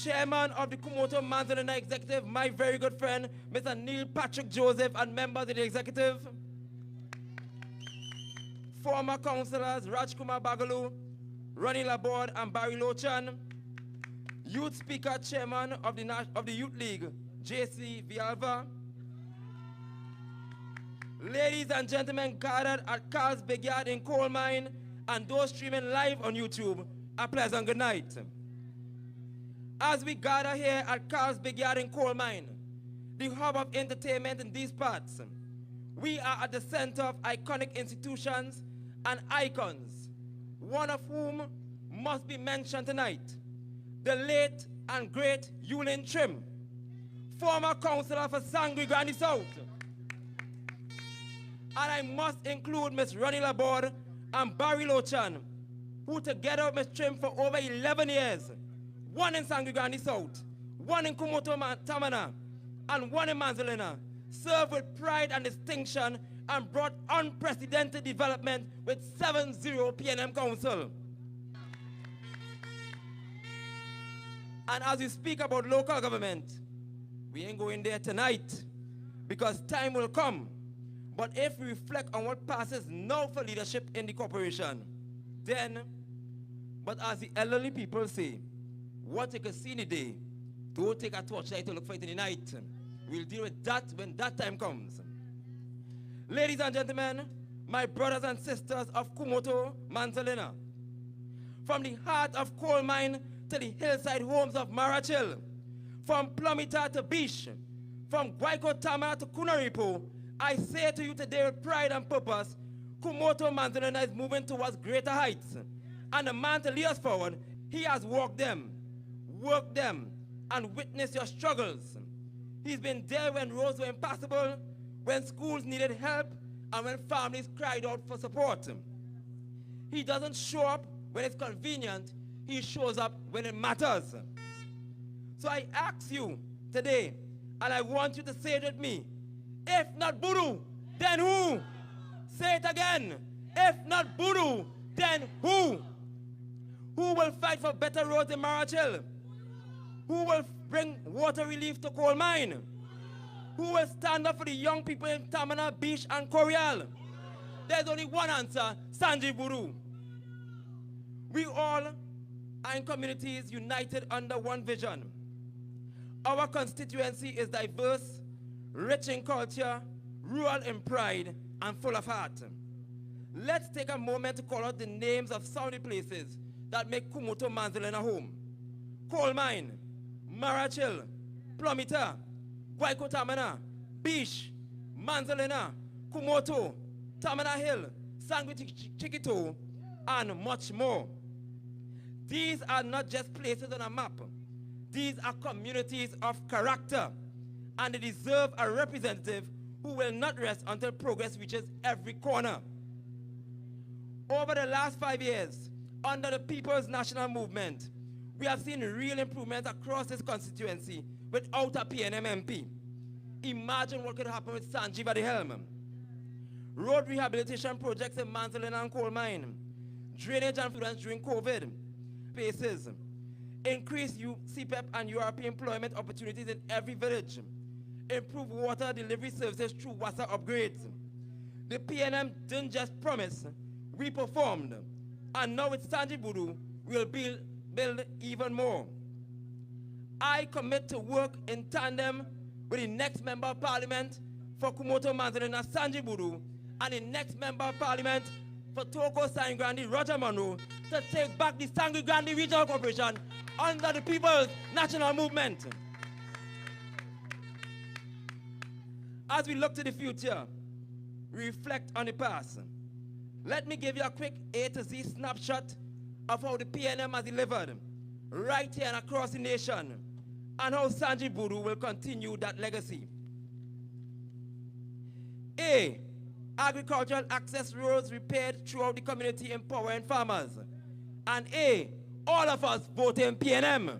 Chairman of the Cumuto Manzanilla Executive, my very good friend, Mr. Neil Patrick Joseph, and members of the executive. former councillors Rajkumar Bagalu, Ronnie Laborde, and Barry Lochan, Youth Speaker Chairman of the Youth League, J.C. Vialva, ladies and gentlemen gathered at Carl's Big Yard in Coalmine, and those streaming live on YouTube, a pleasant good night. As we gather here at Carl's Big Yard in Coalmine, the hub of entertainment in these parts, we are at the center of iconic institutions and icons, one of whom must be mentioned tonight, the late and great Yulin Trim, former councillor for Sangre Grande South. And I must include Miss Ronnie Laborde and Barry Lochan, who together with Miss Trim for over 11 years, one in Sangre Grande South, one in Cumuto, Tamana, and one in Manzanilla, served with pride and distinction and brought unprecedented development with 7-0 PNM Council. And as we speak about local government, we ain't going there tonight because time will come. But if we reflect on what passes now for leadership in the corporation, then, but as the elderly people say, what you can see in the day, don't take a torchlight to look for it in the night. We'll deal with that when that time comes. Ladies and gentlemen, my brothers and sisters of Cumuto, Manzanilla, from the heart of Coalmine to the hillside homes of Marachil, from Plumita to Bish, from Guaycotama to Cunapo, I say to you today with pride and purpose, Cumuto Manzanilla is moving towards greater heights. And the man to lead us forward, he has walked them, worked them, and witnessed your struggles. He's been there when roads were impassable, when schools needed help, and when families cried out for support. He doesn't show up when it's convenient, he shows up when it matters. So I ask you today, and I want you to say it with me, if not Boodhu, then who? Say it again. If not Boodhu, then who? Who will fight for better roads in Marachil? Who will bring water relief to Coalmine? Who will stand up for the young people in Tamana, Bish, and Corial? There's only one answer, Sanjiv Boodhu. We all are in communities united under one vision. Our constituency is diverse, rich in culture, rural in pride, and full of heart. Let's take a moment to call out the names of some of the places that make Cumuto Manzanilla home. Coalmine, Marachil, Plumita, Guaycotamana, Bish, Manzanilla, Cumuto, Tamana Hill, Sangre Chiquito, and much more. These are not just places on a map. These are communities of character, and they deserve a representative who will not rest until progress reaches every corner. Over the last 5 years, under the People's National Movement, we have seen real improvements across this constituency without a PNM MP. Imagine what could happen with Sanjiv at the helm. Road rehabilitation projects in Manzanilla and Coalmine, drainage and fluence during COVID, spaces, increase CPEP and URP employment opportunities in every village, improve water delivery services through water upgrades. The PNM didn't just promise, we performed. And now with Sanjiv Boodhu, we'll build even more. I commit to work in tandem with the next Member of Parliament for Cumuto Manzanilla, Sanjiv Boodhu, and the next Member of Parliament for Togo Sangre Grande, Roger Monroe, to take back the Sangre Grande Regional Corporation under the People's National Movement. As we look to the future, we reflect on the past. Let me give you a quick A to Z snapshot of how the PNM has delivered right here and across the nation, and how Sanjiv Boodhu will continue that legacy. A, agricultural access roads repaired throughout the community, empowering farmers. And A, all of us voting PNM.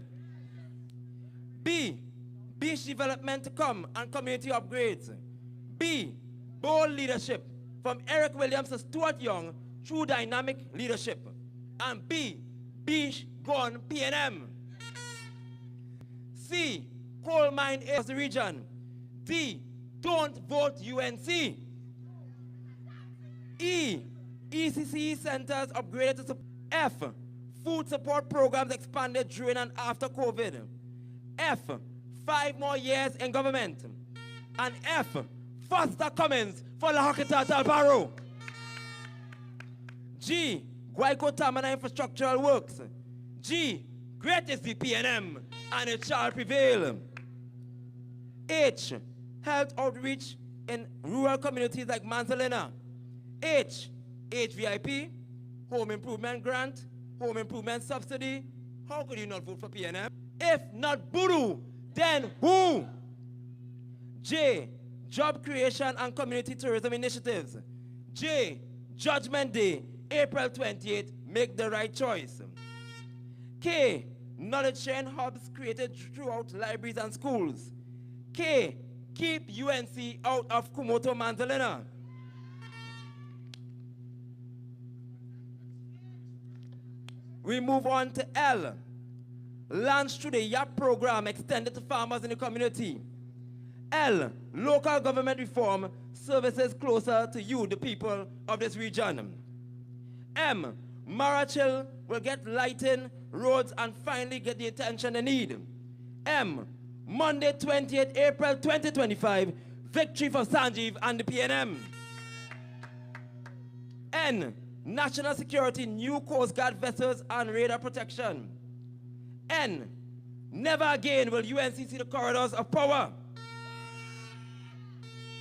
B, beach development to come and community upgrades. B, bold leadership from Eric Williams to Stuart Young through dynamic leadership. And B, beach gone PNM. C, coal mine is the region. D, don't vote UNC. E, ECC centers upgraded to F. Food support programs expanded during and after COVID. F. 5 more years in government. And F. Foster Cummings for La Hocketa Barrow. G. Guayco Tamana infrastructural works. G. Great is the PNM and it shall prevail. H. Health outreach in rural communities like Manzanilla. H. HVIP, Home Improvement Grant, Home Improvement Subsidy. How could you not vote for PNM? If not Boodhu, then who? J. Job creation and community tourism initiatives. J. Judgment Day, April 28th, make the right choice. K. Knowledge sharing hubs created throughout libraries and schools. K. Keep UNC out of Cumuto, Manzanilla. We move on to L. Launched through the YAP program extended to farmers in the community. L. Local government reform, services closer to you, the people of this region. M. Marachil will get lighting, roads, and finally get the attention they need. M. Monday, 28th April 2025, victory for Sanjiv and the PNM. N. National security, new Coast Guard vessels and radar protection. N. Never again will UNC see the corridors of power.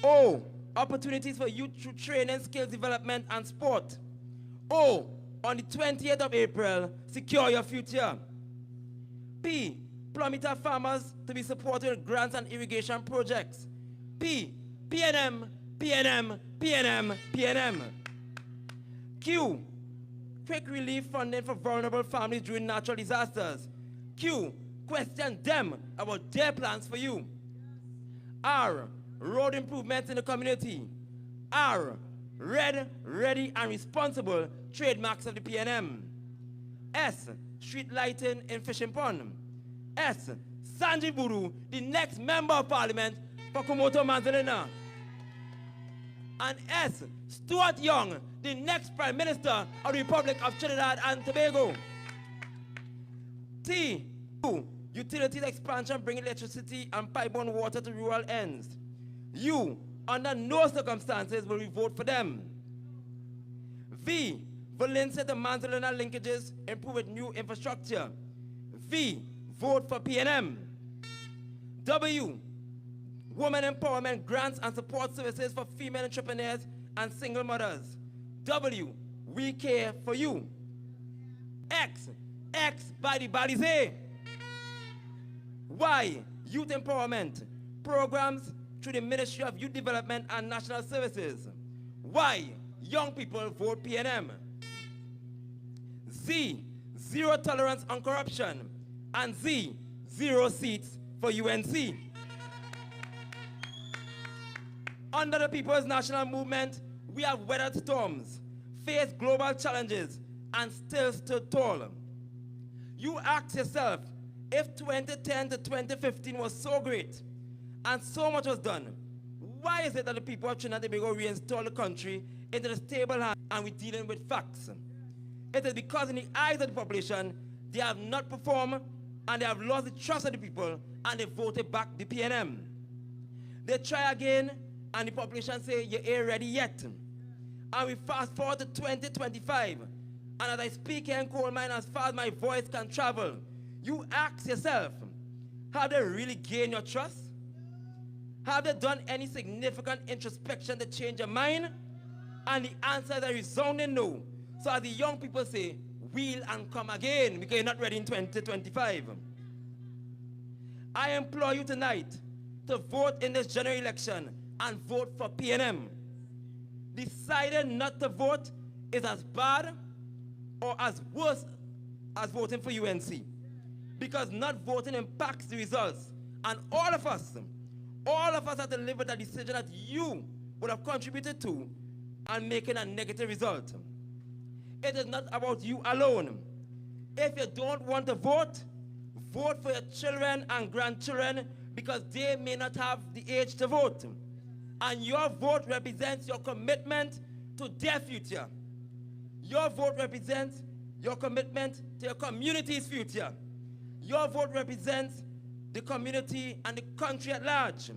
O. Opportunities for youth through training, skills development, and sport. O. On the 28th of April, secure your future. P. Plummeter farmers to be supported with grants and irrigation projects. P. PNM, PNM, PNM, PNM. Q. Quick relief funding for vulnerable families during natural disasters. Q. Question them about their plans for you. R. Road improvements in the community. R. Red, ready, and responsible trademarks of the PNM. S. Street lighting in Fishing Pond. S. Sanjiv Boodhu, the next member of parliament for Cumuto, Manzanilla. And S. Stuart Young, the next Prime Minister of the Republic of Trinidad and Tobago. T. Utilities expansion bringing electricity and pipe-borne water to rural ends. U. Under no circumstances will we vote for them. V. Valencia to Manzanilla linkages improve with new infrastructure. V. Vote for PNM. W. Women empowerment grants and support services for female entrepreneurs and single mothers. W. We care for you. X. X by the Balize. Y. Youth empowerment programs through the Ministry of Youth Development and National Services. Y. Young people vote PNM. Z. Zero tolerance on corruption. And Z. 0 seats for UNC. Under the People's National Movement, we have weathered storms, faced global challenges, and still stood tall. You ask yourself, if 2010 to 2015 was so great, and so much was done, why is it that the people of Trinidad and Tobago reinstalled the country into the stable hand and we're dealing with facts? It is because in the eyes of the population, they have not performed and they have lost the trust of the people and they voted back the PNM. They try again and the population say, you ain't ready yet. And we fast forward to 2025. And as I speak here in Coalmine, as far as my voice can travel, you ask yourself, have they really gained your trust? Have they done any significant introspection to change your mind? And the answer is a resounding no. So as the young people say, wheel and come again, because you're not ready in 2025. I implore you tonight to vote in this general election and vote for PNM. Deciding not to vote is as bad or as worse as voting for UNC. Because not voting impacts the results. And all of us have to live with a decision that you would have contributed to and making a negative result. It is not about you alone. If you don't want to vote, vote for your children and grandchildren because they may not have the age to vote. And your vote represents your commitment to their future. Your vote represents your commitment to your community's future. Your vote represents the community and the country at large.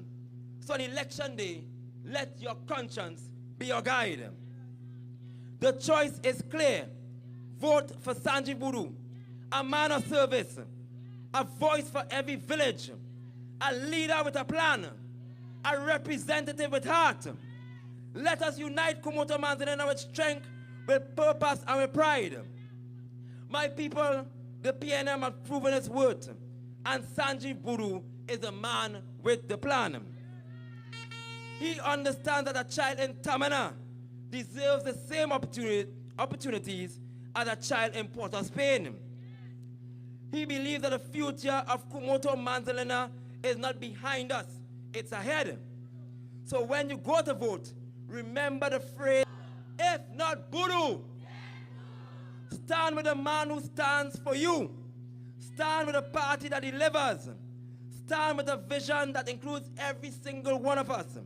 So on election day, let your conscience be your guide. The choice is clear. Vote for Sanjiv Boodhu, a man of service, a voice for every village, a leader with a plan, a representative with heart. Let us unite Cumuto Manzanilla with strength, with purpose, and with pride. My people, the PNM has proven its worth, and Sanjiv Boodhu is a man with the plan. He understands that a child in Tamana deserves the same opportunities as a child in Port of Spain. He believes that the future of Cumuto Manzanilla is not behind us, it's ahead. So when you go to vote, remember the phrase, if not Boodhu. Stand with a man who stands for you. Stand with a party that delivers. Stand with a vision that includes every single one of us.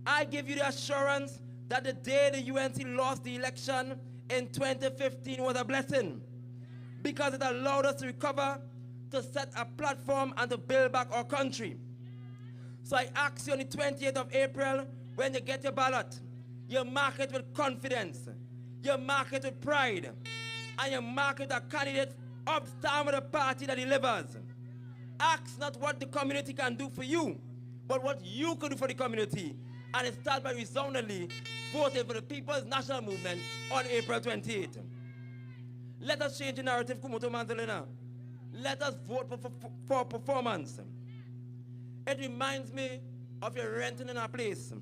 I give you the assurance that the day the UNC lost the election in 2015 was a blessing, because it allowed us to recover, to set a platform, and to build back our country. So I ask you on the 28th of April, when you get your ballot, you mark it with confidence, you mark it with pride, and you mark it a candidate stand with a party that delivers. Ask not what the community can do for you, but what you can do for the community. And it starts by resoundingly voting for the People's National Movement on April 28th. Let us change the narrative, Cumuto Manzanilla. Let us vote for performance. It reminds me of you renting in a place,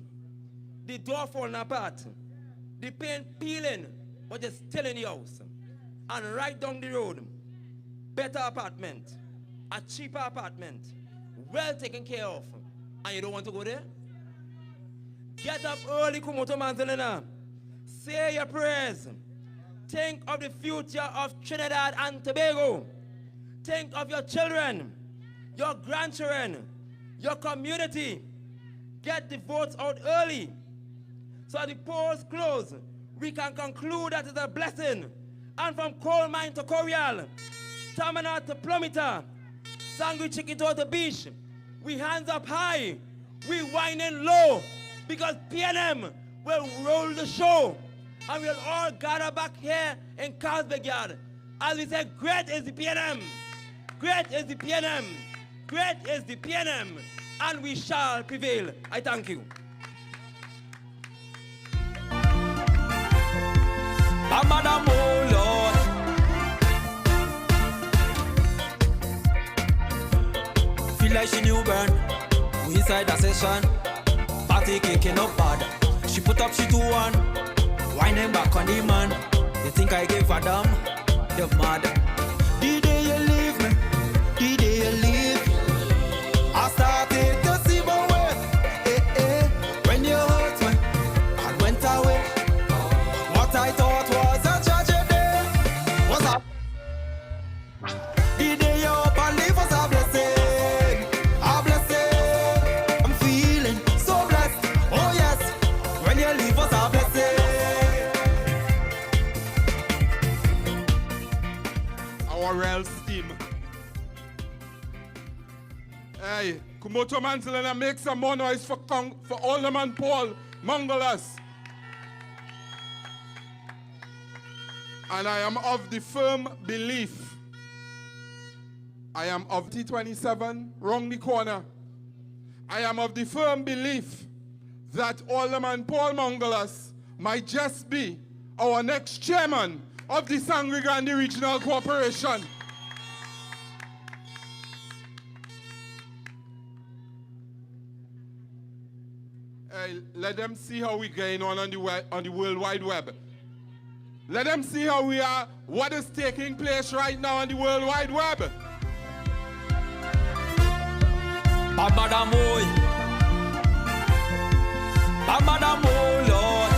the door falling apart, the paint peeling, but you're still in the house. And right down the road, better apartment, a cheaper apartment, well taken care of, and you don't want to go there? Get up early, Cumuto Manzanilla. Say your prayers. Think of the future of Trinidad and Tobago. Think of your children, your grandchildren, your community. Get the votes out early, so at the polls close, we can conclude that it's a blessing. And from Coalmine to Corial, Tamana to Plumita, Sangre Grande to Beach, we hands up high, we whining low, because PNM will roll the show. And we'll all gather back here in Carlsberg Yard as we say, great is the PNM, great is the PNM, great is the PNM, and we shall prevail. I thank you. Madam, oh Lord, feel like she new burn. We inside the session, party kicking up bad. She put up, she 2-1, whining back on the man. You think I gave a damn? You're mad. The day you leave me, the day you leave, I started to see my way. When you hurt me and went away, what I thought was a tragedy was a. The day you up and leave was a blessing, a blessing. I'm feeling so blessed, oh yes. When you leave was a blessing. Our real steam. Hey, Cumuto Manzanilla, make some more noise for Alderman Paul Mongolas. And I am of the firm belief, I am of T27, round the corner. I am of the firm belief that Alderman Paul Mongolas might just be our next chairman of the Sangre Grande Regional Corporation. Let them see how we're going on the World Wide Web. Let them see how we are, what is taking place right now on the World Wide Web. Babadamoy, Babadamoy, Lord.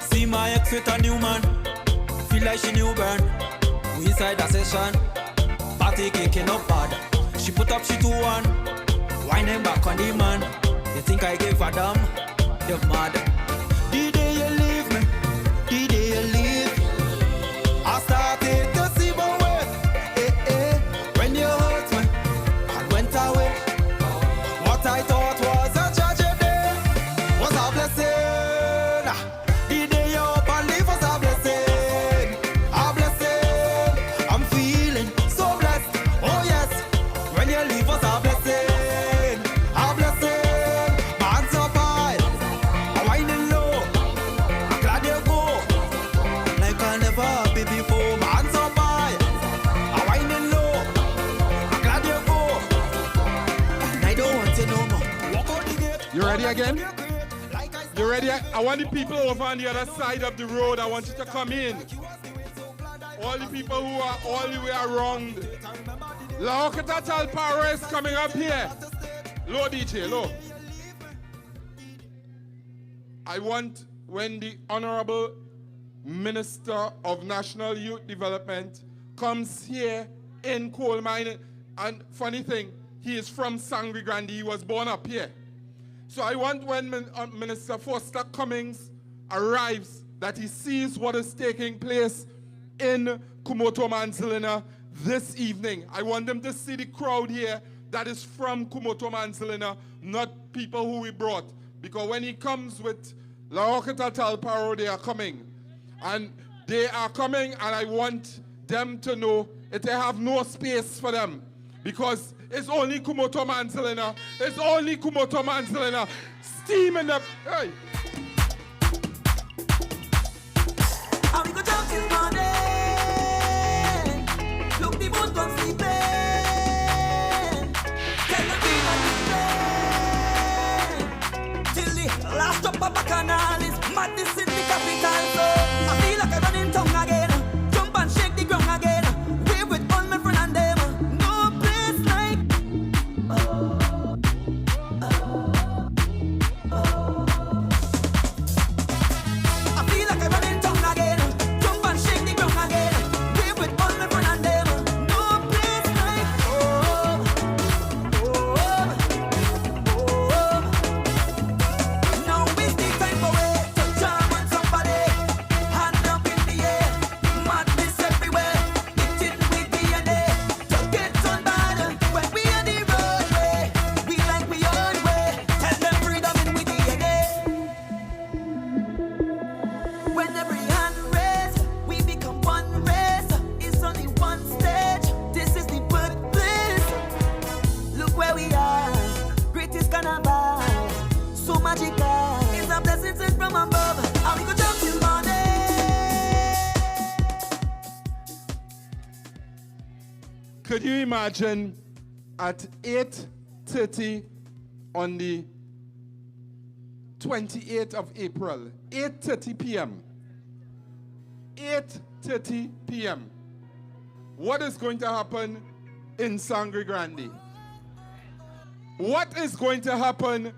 See my ex with a new man, feel like she new burn. We inside the session, party kicking up bad. She put up, she 2-1, whining back on the man. You think I gave a damn? You're mad. The day you happy before. My hands up high, I'm whining low. I'm glad you go. And I don't want it no more. Walk out the gate. You ready again? You ready? I want the people over on the other side of the road. I want you to come in. All the people who are all the way around. La Okata Power is coming up here. Low DJ, low. I want when the Honorable Minister of National Youth Development comes here in Coalmine, and funny thing, he is from Sangre Grande. He was born up here. So I want when Minister Foster Cummings arrives that he sees what is taking place in Cumuto, Manzanilla this evening. I want them to see the crowd here that is from Cumuto, Manzanilla, not people who we brought. Because when he comes with La Okata Talparo, they are coming. And they are coming, and I want them to know that they have no space for them. Because it's only Cumuto, Manzanilla. It's only Cumuto, Manzanilla. Steam in the... Hey! And we go jump till morning. Look, the boat don't sleep. Tell them we not sleep. Till the last drop of bacchanal is madness in the capital. So I feel like I run in tongue again. Jump and shake the ground again. Wave with all my friends and them. No place like I feel like I run in tongue again. Jump and shake the ground again. Wave with all my friends and them. No place like Now is the time for it to jam on somebody. Hand up in the air. Madness everywhere. Itching with DNA. To get on bad. When we on the roadway. We like we own way. Tell them freedom in with DNA. When every hand raised, we become one race. It's only one stage. This is the birthplace. Look where we are. Greatest carnival. So magical. It's a blessing sent from above. And we go jump till morning. Could you imagine at 8:30 on the 28th of April, 8:30 p.m., 8:30 p.m., what is going to happen in Sangre Grande? What is going to happen?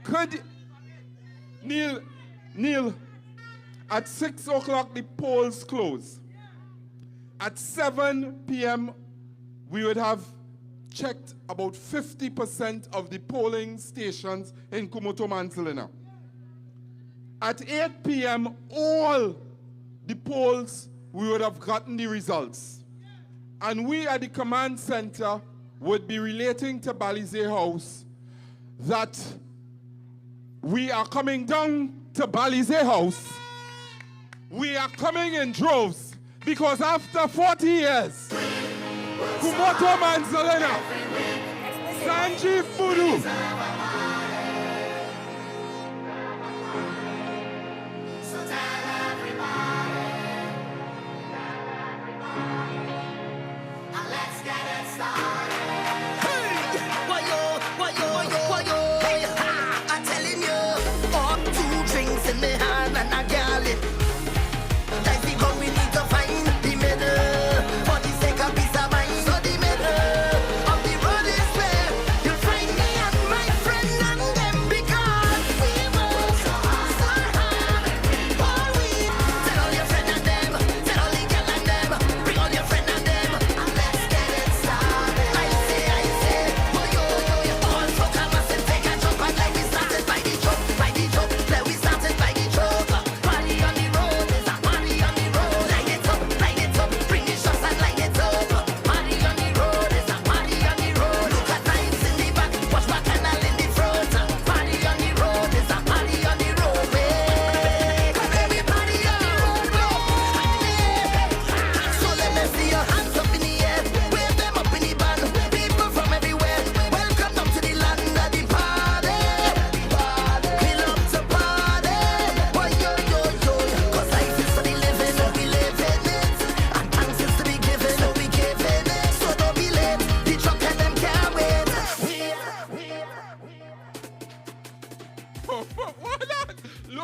Could Neil, at 6 o'clock the polls close. At 7 p.m. we would have checked about 50% of the polling stations in Cumuto, Manzanilla. At 8 p.m. all the polls, we would have gotten the results. And we at the command center would be relating to Balize House that we are coming down to Balize House. We are coming in droves because after 40 years, Cumuto, Manzanilla, Sanjiv Boodhu, So the middle of the road is where you'll find me and my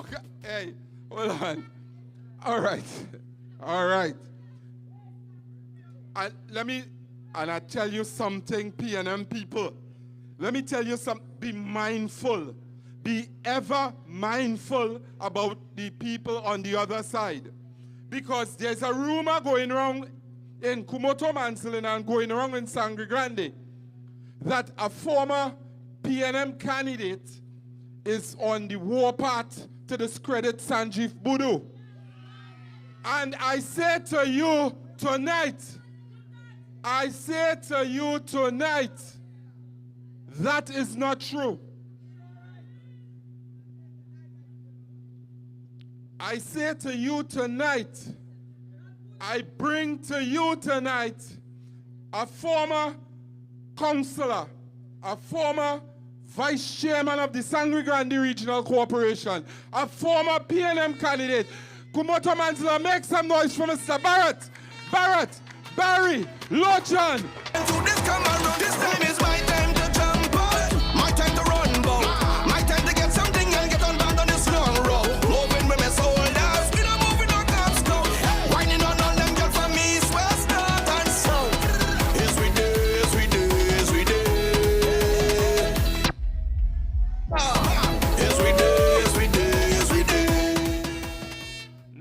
Okay. Hey, hold on. All right. All right. And I tell you something, PNM people. Let me tell you something. Be mindful. Be ever mindful about the people on the other side. Because there's a rumor going around in Cumuto, Manzanilla, and going around in Sangre Grande that a former PNM candidate is on the warpath to discredit Sanjiv Boodhu. And I say to you tonight, that is not true. I say to you tonight, I bring to you tonight a former councillor, a former vice chairman of the Sangre Grande Regional Corporation, a former PNM candidate. Cumuto Manzanilla, make some noise for Mr. Barry Lochan. This time is my time to jump out, my time to run bout, my time to get something and get on bound on this long road. Moving with my soldiers, we don't move with no cops go. Whining on all them girls from east, west, north and south. Yes we do, yes we do, yes we do. Yes we do, yes we do, yes we do.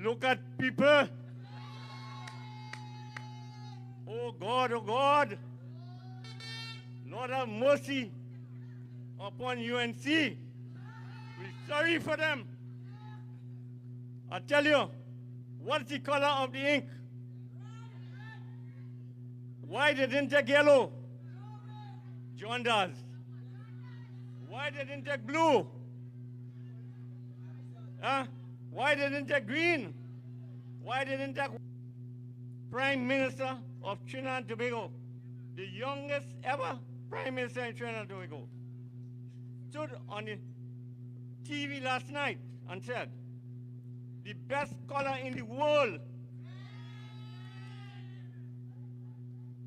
Look at people. Oh God, Lord have mercy upon UNC. We're sorry for them. I tell you, what's the color of the ink? Why they didn't take yellow? John does. Why they didn't take blue? Huh? Why they didn't take green? Why they didn't take Prime Minister of Trinidad and Tobago, the youngest ever Prime Minister in Trinidad and Tobago, stood on the TV last night and said, the best color in the world.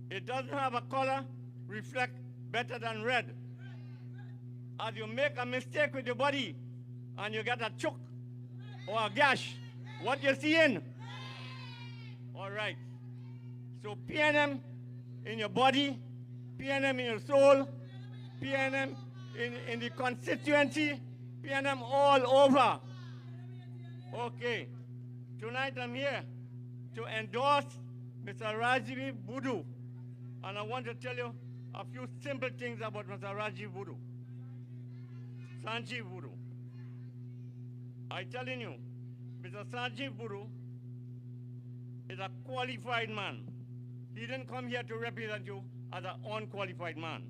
It doesn't have a color reflect better than red. As you make a mistake with your body and you get a choke or a gash, what you seeing? All right. So PNM in your body, PNM in your soul, PNM in the constituency, PNM all over. Okay, tonight I'm here to endorse Mr. Sanjiv Boodhu, and I want to tell you a few simple things about Mr. Sanjiv Boodhu. Sanjiv Boodhu. I'm telling you, Mr. Sanjiv Boodhu is a qualified man. He didn't come here to represent you as an unqualified man.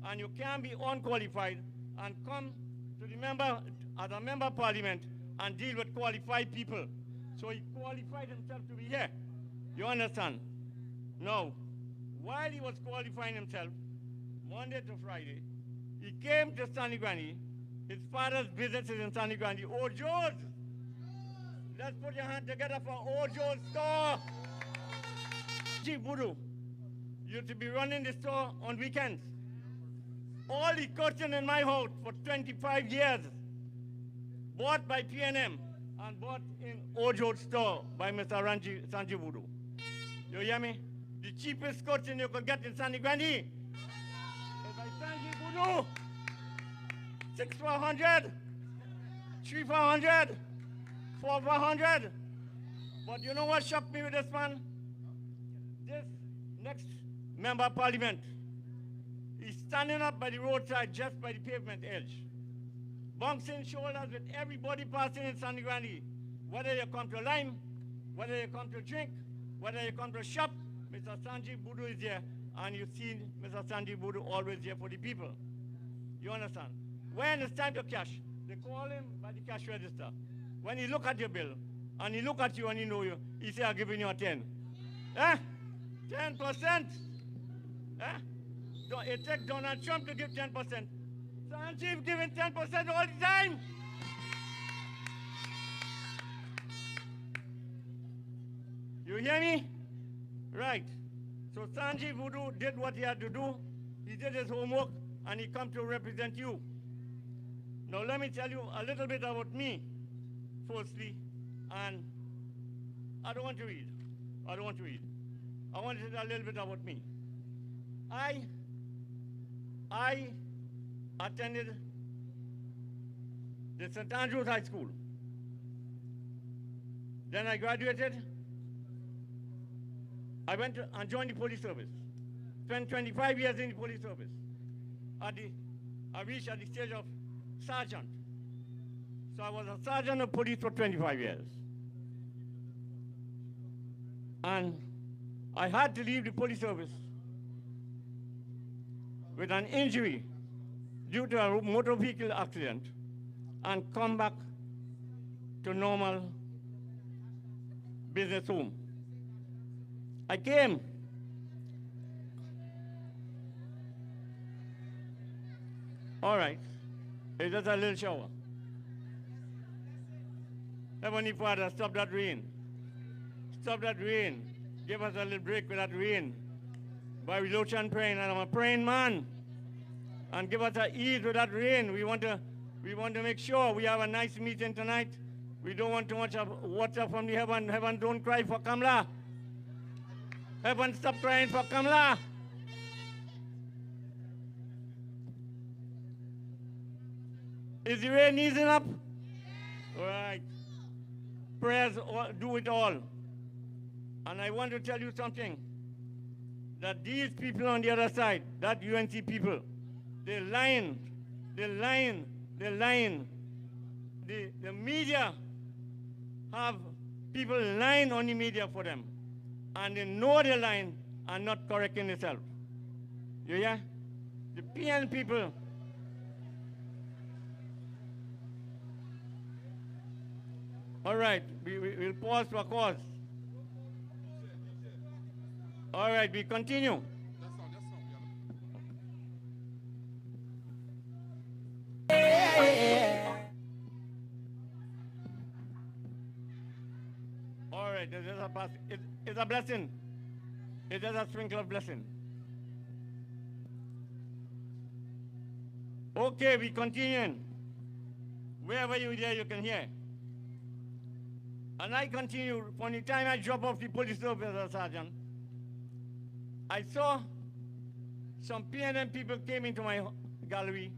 And you can't be unqualified and come to the member as a member of parliament and deal with qualified people. So he qualified himself to be here. You understand? Now, while he was qualifying himself, Monday to Friday, he came to Sangre Grande. His father's business is in Sangre Grande. Ojo's. Let's put your hand together for Ojo's store. Sanjiv Boodhu used to be running the store on weekends. All the curtain in my house for 25 years, bought by PNM and bought in Ojo's store by Mr. Sanjiv Boodhu. You hear me? The cheapest curtain you could get in Sangre Grande is by Sanjiv Boodhu. 6 for 100, 3 for 100, 4 for 100. But you know what shocked me with this man? This next member of parliament, he's standing up by the roadside just by the pavement edge, bouncing shoulders with everybody passing in Sangre Grande. Whether you come to Lime, whether you come to drink, whether you come to shop, Mr. Sanjiv Boodhu is here, and you see Mr. Sanjiv Boodhu always here for the people. You understand? When it's time to cash, they call him by the cash register. When he look at your bill, and he look at you and he know you, he say, I'm giving you a 10. 10%? It takes Donald Trump to give 10%. Sanjiv giving 10% all the time. You hear me? Right. So Sanjiv Boodhu did what he had to do. He did his homework and he come to represent you. Now let me tell you a little bit about me. firstly, and I don't want to read. I don't want to read. I want to tell a little bit about me. I attended the St. Andrews High School. Then I graduated. I went and joined the police service. Spent 25 years in the police service. I reached at the stage of sergeant. So I was a sergeant of police for 25 years. And I had to leave the police service with an injury due to a motor vehicle accident and come back to normal business home. I came. All right, it's just a little shower. Heavenly Father, stop that rain. Stop that rain. Give us a little break with that rain. By Luchan praying, and I'm a praying man. And give us an ease with that rain. We want to make sure we have a nice meeting tonight. We don't want too much of water from the heaven. Heaven, don't cry for Kamla. Heaven, stop crying for Kamla. Is the rain easing up? All right. Prayers do it all. And I want to tell you something. That these people on the other side, that UNC people, they're lying. They're lying. They're lying. The media have people lying on the media for them. And they know they're lying and not correcting themselves. You hear? The PN people. All right, we'll pause for cause. All right, we continue. All right, this is a pass. It's a blessing. It is a sprinkle of blessing. Okay, we continuing. Wherever you're there, you can hear. And I continue. From the time I drop off the police service as a sergeant, I saw some PNM people came into my gallery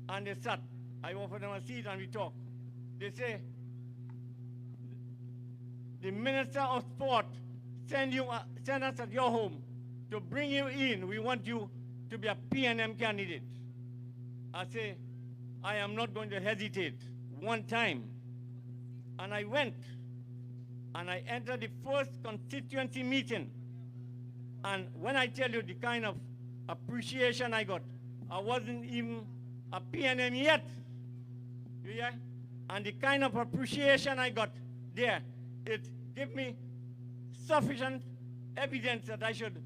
and they sat. I offered them a seat and we talked. They say, the Minister of Sport send us at your home to bring you in. We want you to be a PNM candidate. I say, I am not going to hesitate one time. And I went and I entered the first constituency meeting. And when I tell you the kind of appreciation I got, I wasn't even a PNM yet. You hear? And the kind of appreciation I got there, it gave me sufficient evidence that I should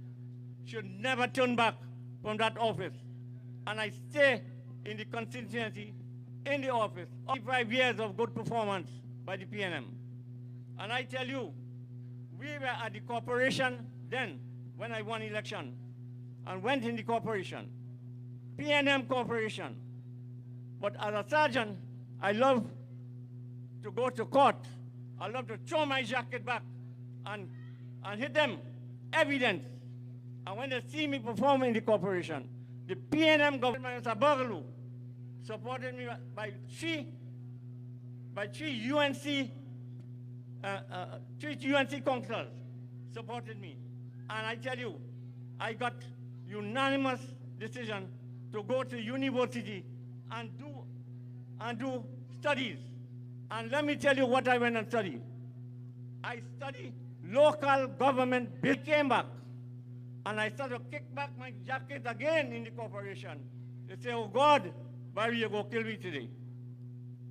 never turn back from that office. And I stay in the constituency, in the office, 5 years of good performance by the PNM. And I tell you, we were at the corporation then, when I won election, and went in the corporation, PNM corporation. But as a sergeant, I love to go to court. I love to throw my jacket back and hit them, evidence. And when they see me perform in the corporation, the PNM government, Mr. Boodhu, supported me by three UNC councillors supported me. And I tell you, I got unanimous decision to go to university and do studies. And let me tell you what I went and studied. I studied local government bill. Came back, and I started to kick back my jacket again in the corporation. They say, oh God, why will you go kill me today?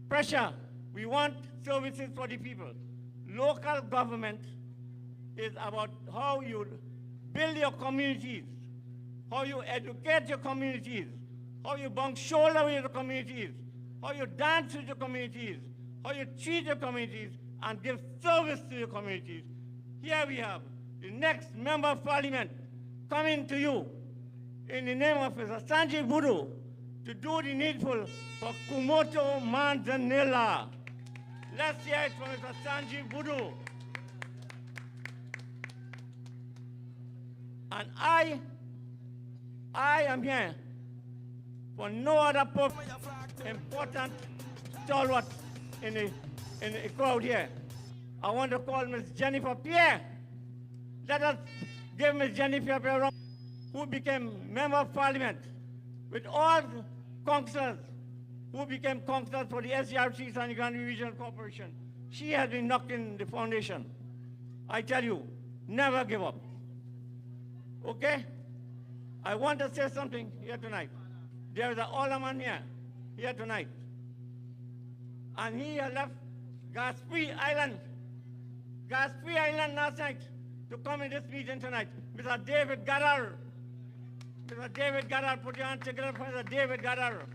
Pressure. We want services for the people. Local government is about how you build your communities, how you educate your communities, how you bump shoulder with your communities, how you dance with your communities, how you treat your communities and give service to your communities. Here we have the next member of parliament coming to you in the name of Mr. Sanjiv Boodhu to do the needful for Cumuto, Manzanilla. Let's hear it from Mr. Sanjiv Boodhu. And I am here for no other purpose important stalwart in the crowd here. I want to call Ms. Jennifer Pierre. Let us give Ms. Jennifer Pierre a round, who became Member of Parliament with all councillors who became councillors for the SGRC Sangre Grande Regional Corporation. She has been knocking the foundation. I tell you, never give up. Okay? I want to say something here tonight. There is an alderman here tonight. And he left Gas-Free Island last night to come in this meeting tonight. Mr. David Gaddar. Mr. David Gaddar, put your hands together for Mr. David Gaddar.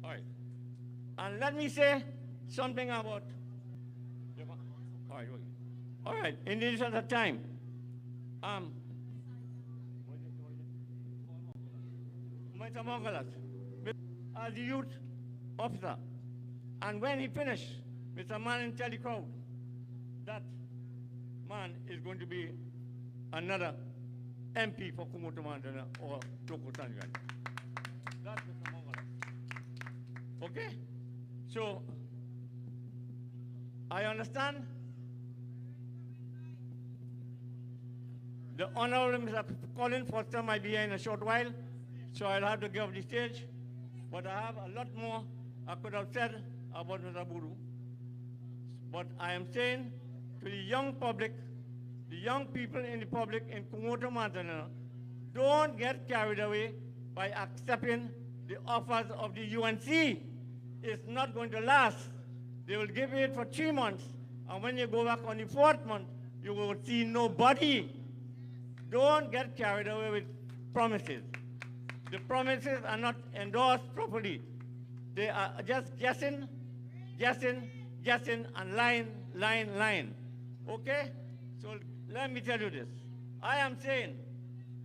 All right. And let me say something about... All right, in this other time, Mr. Mongolas, as the youth officer, and when he finished, Mr. Manning tell the crowd, that man is going to be another MP for Cumuto Manzanilla or Toko Sangre Grande. That's Mr. Mongolas. Okay? So, I understand the Honorable Mr. Colin Foster might be here in a short while, so I'll have to give up the stage. But I have a lot more I could have said about Mr. Boodhu. But I am saying to the young public, the young people in the public in Cumuto Manzanilla, don't get carried away by accepting the offers of the UNC. It's not going to last. They will give it for 3 months, and when you go back on the 4th month, you will see nobody. Don't get carried away with promises. The promises are not endorsed properly. They are just guessing, and lying. Okay? So let me tell you this. I am saying,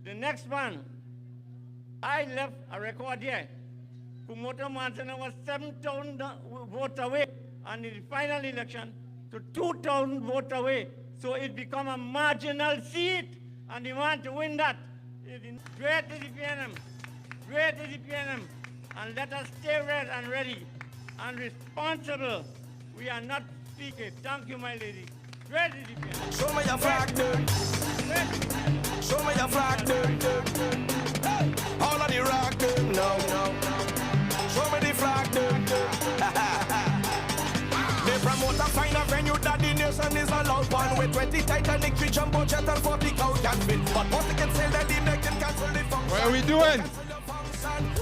the next one, I left a record here. Cumuto Manzanilla was 7,000 votes away, and in the final election, to 2,000 votes away. So it become a marginal seat. And they want to win that. Great is the PNM. Great is the PNM. And let us stay red and ready and responsible. We are not speaking. Thank you, my lady. Great is the PNM. Show me your flag, dude. Show me your flag, dude. All of the rock, dude. No. Show me the flag, dude. They promote and find a venue that the nation is allowed. One with 20 Titanic, 3 jumbo jet and 40 cow can fit. But once they can sell that, they can cancel the function. What are we doing?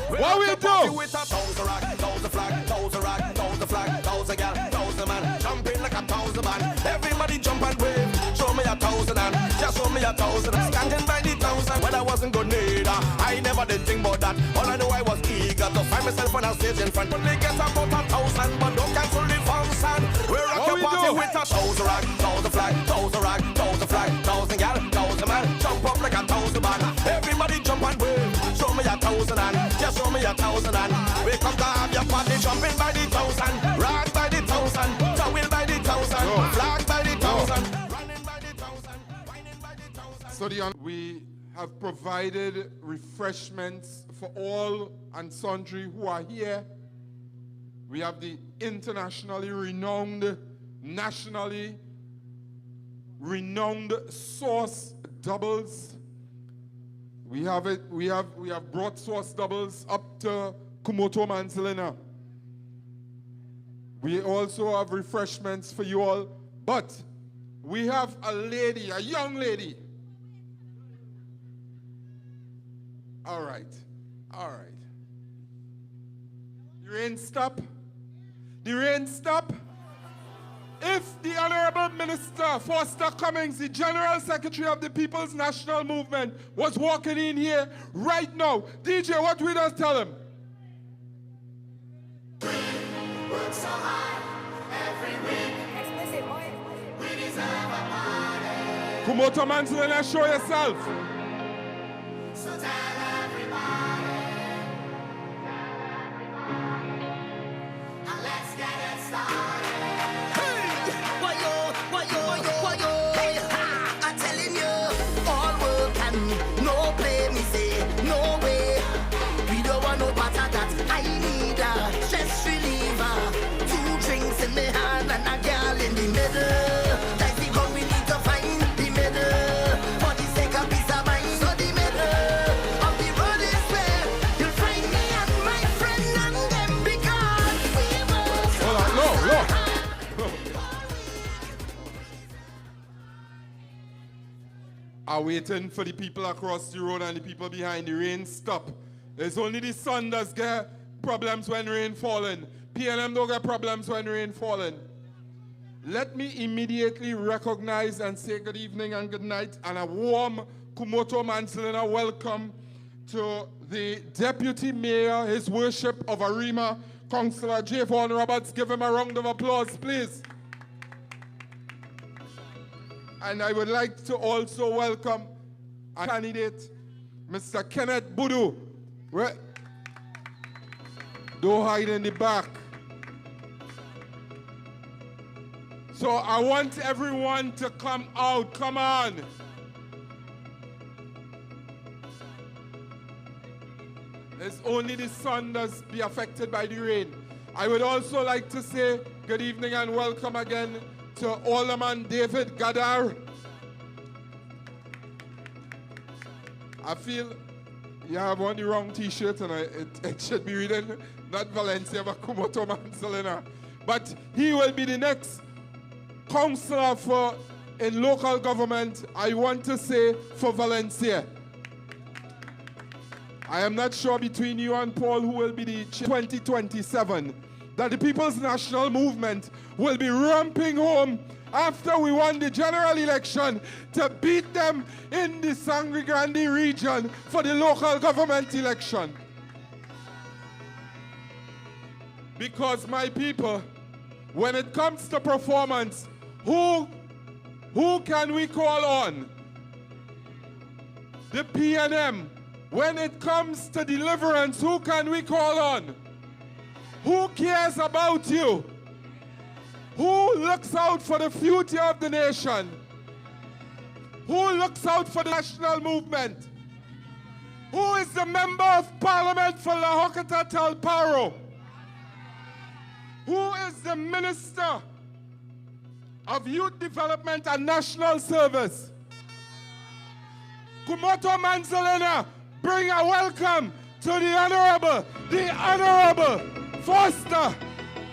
What we do? With a 1,000 rock, 1,000 flag, 1,000 rock, 1,000 flag, 1,000 gal, 1,000 man, jumping like a 1,000 man. Everybody jump and wave. Show me a 1,000 and just show me a 1,000. Standing by the 1,000 when I wasn't good neither. I never did think about that. All I know I was eager to find myself on a stage in front. But they get about 1,000, but don't cancel the function. We're rock a party with a 1,000 rock, 1,000 flag, 1,000 rock, 1,000 flag, 1,000 gal, 1,000 man, jump up like a 1,000 man. Everybody jump and wave. Show me a 1,000 and just show me a 1,000 and we come to have your party jumping by the 1,000, rock by the 1,000, towel by the 1,000, flag by the 1,000, running by the 1,000, whining by the 1,000. So we have provided refreshments for all and sundry who are here. We have the internationally renowned, nationally renowned sauce doubles. We have brought sauce doubles up to Cumuto Manzanilla. We also have refreshments for you all, but we have a lady, a young lady. All right. The rain stop. The rain stop. If the Honorable Minister Foster Cummings, the General Secretary of the People's National Movement, was walking in here right now, DJ, what we just tell him? Work so hard every week. We deserve a party. Cumuto Manzanilla, show yourself. So tell everybody. are waiting for the people across the road and the people behind. The rain stop. It's only the sun that's get problems when rain falling. PNM don't get problems when rain falling. Let me immediately recognize and say good evening and good night and a warm Cumuto Manzanilla welcome to the Deputy Mayor, His Worship of Arima, Councillor Javon Roberts. Give him a round of applause, please. And I would like to also welcome a candidate, Mr. Kenneth Boodhu. Don't hide in the back. So I want everyone to come out. Come on. It's only the sun that's be affected by the rain. I would also like to say good evening and welcome again to Alderman David Gadar. I feel you have on the wrong t-shirt and it should be reading not Valencia but Cumuto Manzanilla. But he will be the next councillor in local government, I want to say, for Valencia. I am not sure between you and Paul who will be the 2027, that the People's National Movement will be ramping home after we won the general election to beat them in the Sangre Grande region for the local government election. Because my people, when it comes to performance, who can we call on? The PNM. When it comes to deliverance, who can we call on? Who cares about you? Who looks out for the future of the nation? Who looks out for the national movement? Who is the member of parliament for La Hocata Talparo? Who is the minister of Youth Development and National Service? Cumuto Manzanilla, bring a welcome to the Honorable Foster.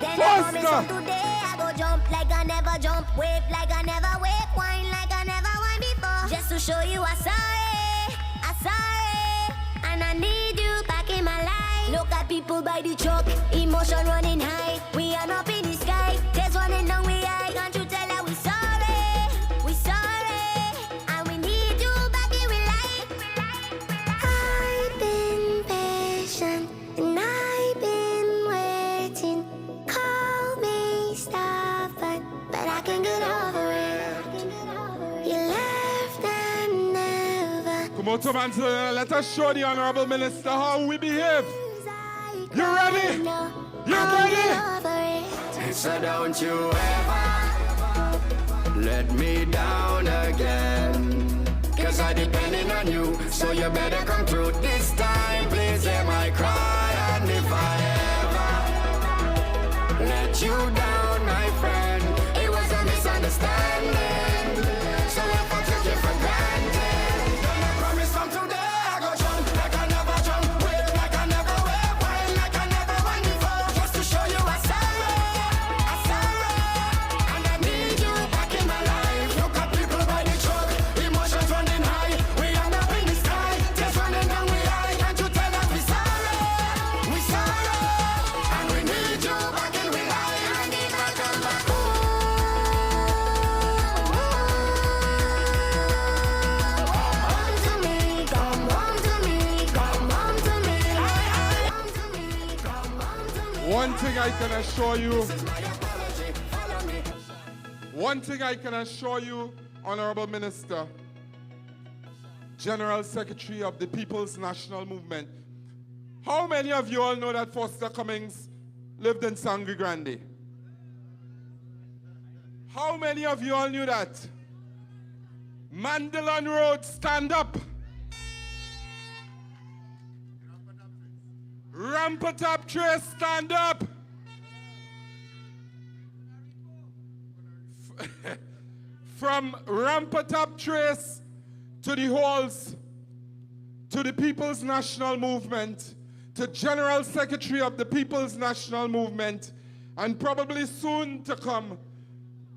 Foster. Today I go jump like I never jump, wave like I never wave, whine like I never whine before. Just to show you I saw it, and I need you back in my life. Look at people by the truck, emotion running high. We are up in the sky, there's one and down we high. Can't you tell that we sorry, and we need you back in my life. I've been patient and I've been waiting. Call me stubborn, but I can get over it. You left and never. Cumuto Manzanilla, let us show the Honorable Minister how we behave. You ready? You ready? So don't you ever let me down again, 'cause I depending on you, so you better come through this time. Please hear my cry, and if I ever let you down, my friend, it was a misunderstanding, so if I took you for granted, then I promise from today I go jump like I never jump, wave like I never wave, whine like I never whine before, just to show you I'm sorry, and I need you back in my life. Look at people by the truck, emotions running high. We end up in the sky, tears running down we high. Can't you tell that we sorry, and we need you back in my life. I need my come back. Come home to me, come home to me, come home to me. One thing I can assure you, Honorable Minister, General Secretary of the People's National Movement. How many of you all know that Foster Cummings lived in Sangre Grande? How many of you all knew that? Mandalon Road, stand up. Rampatop Trace, stand up. From Rampatop Trace to the halls, to the People's National Movement, to General Secretary of the People's National Movement, and probably soon to come,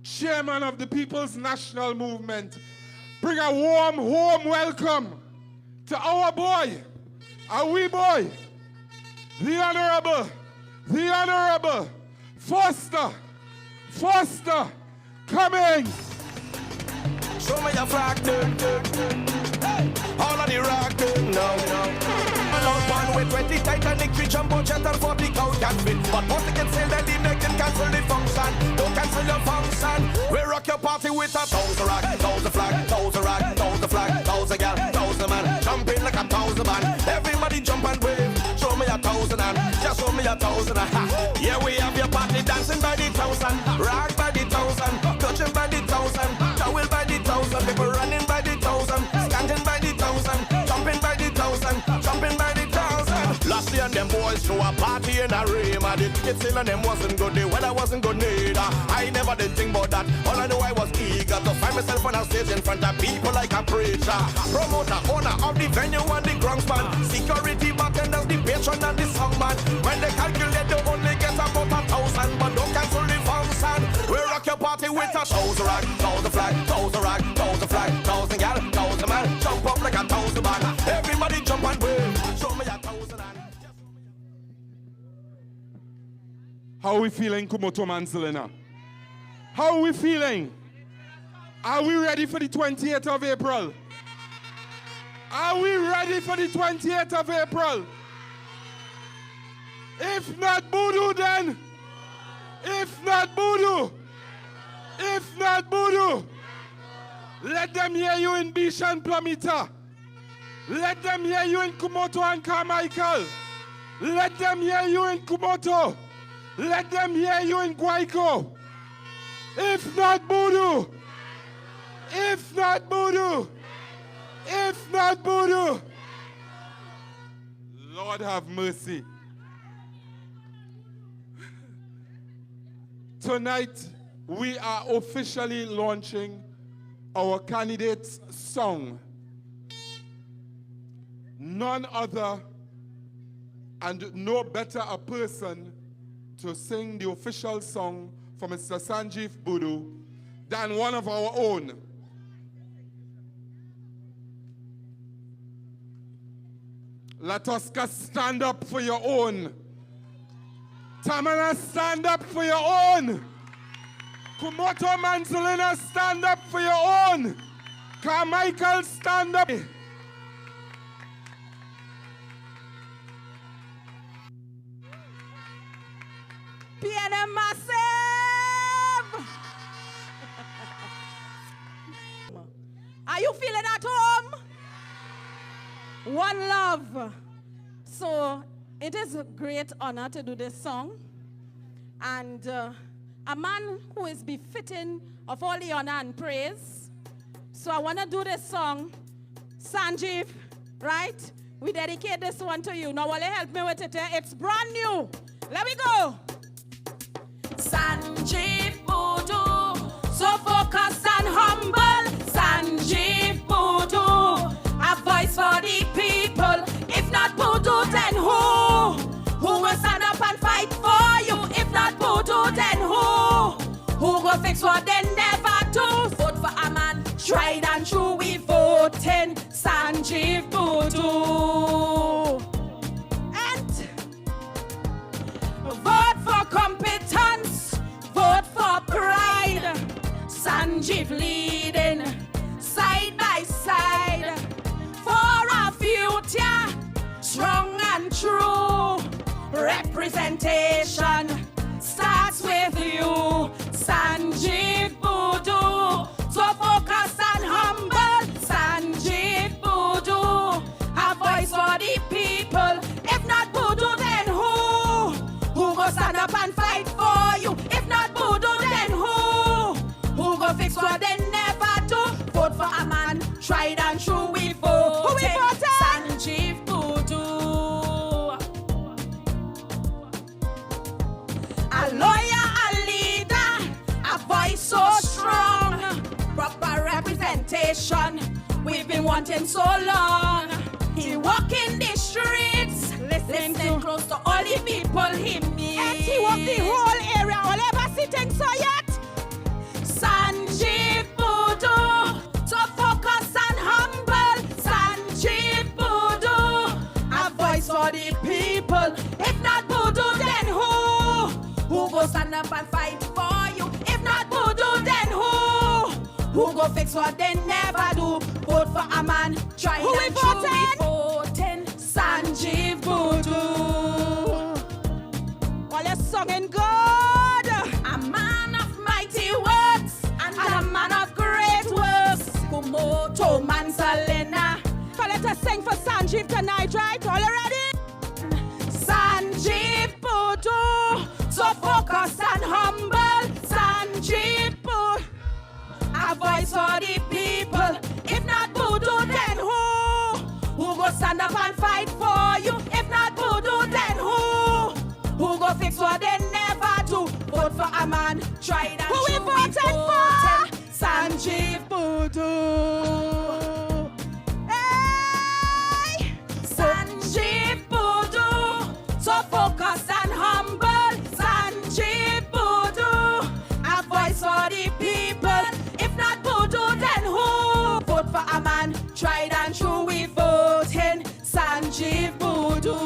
Chairman of the People's National Movement, bring a warm welcome to our boy, our wee boy, the Honorable Foster Cummings. Show me your flag, hey, all of the rock, no. Alone one with 20 Titanic, 3 jumbo jet and 40 cow can fit. But once they can sail, then they can cancel the function. Don't cancel your function. We rock your party with 1,000 rock, 1,000 flag, 1,000 rock, 1,000 flag, 1,000 gal, 1,000 man. Jumping like 1,000 man. Everybody jump and wave. Show me 1,000 and just show me 1,000 and yeah, we have your party dancing by the 1,000, rock by the 1,000, touching by the 1,000, towel by the 1,000, people running by the 1,000, standing by the 1,000, jumping by the 1,000, jumping by the 1,000. Last year them boys threw a party in a room, and the tickets in and them wasn't good, the weather wasn't good neither. I never did think about that. All I know I was eager to find myself on a stage in front of people like a preacher. Promoter, owner of the venue and the groundsman, security bartenders, the patron and the songman. When they calculate, they only get about 1,000, but don't cancel the function. We rock your party with 1,000 rock, 1,000 flag, 1,000 rock, 1,000 flag, 1,000 gal, 1,000 man. Jump up like 1,000 man. Everybody jump and wave. Show me 1,000 and how are we feeling, Cumuto Manzanilla? How are we feeling? Are we ready for the 28th of April? Are we ready for the 28th of April? If not Boodhu, then? If not Boodhu? If not Boodhu? Let them hear you in Bishan Plumita. Let them hear you in Cumuto and Carmichael. Let them hear you in Cumuto. Let them hear you in Guayco. If not Boodhu, if not Boodhu, if not Boodhu, Lord have mercy. Tonight, we are officially launching our candidate's song. None other and no better a person to sing the official song for Mr. Sanjiv Boodhu than one of our own. Let us stand up for your own. Tamana, stand up for your own. Cumuto Manzanilla, stand up for your own. Carmichael, stand up. PNM massive! Are you feeling at home? One love. So it is a great honor to do this song. And a man who is befitting of all the honor and praise. So I want to do this song. Sanjiv, right? We dedicate this one to you. Now will you help me with it? It's brand new. Let me go. Sanjiv Boodhu, so focused and humble. Sanjiv Boodhu, a voice for the people. If not Boodhu, then who? Who will stand up and fight for you? If not Boodhu, then who? Who will fix what they never do? Vote for a man, tried and true. We voting Sanjiv Boodhu. And vote for competence, vote for pride. Sanjiv leading side by side for a future strong and true. Representation starts with you, Sanjiv Boodhu. So focused and humble, Sanjiv Boodhu, a voice for the people. If not Boodhu, then who? Who go stand up and fight for you? If not Boodhu, then who? Who go fix what they never do? Vote for a man, tried and true. We vote. Who we vote? Sanjiv Boodhu. A lawyer, a leader, a voice so strong. Proper representation, we've been wanting so long. He walk in the streets, listening close to all the people he meets. And he walk the whole area, all ever sitting so yet. Sanjiv Boodhu, so focus go stand up and fight for you? If not Boodhu, then who? Who go fix what they never do? Vote for a man, try Who and we voting? Sanjiv Boodhu. Well, you're singing good. A man of mighty words and a man of great works. Cumuto, Manzanilla. So let us sing for Sanjiv tonight, right? All ready? Sanjiv Boodhu, so focused and humble. Sanjiv Boodhu, a voice for the people. If not Boodhu, then who? Who go stand up and fight for you? If not Boodhu, then who? Who go fix what they never do? Vote for a man, try that. Who we voted for? Sanjiv Boodhu. Hey! Sanjiv Boodhu, so focused and humble. Sanjiv Boodhu, a voice for the people. If not Boodhu, then who? Vote for a man, tried and true, we voting Sanjiv Boodhu.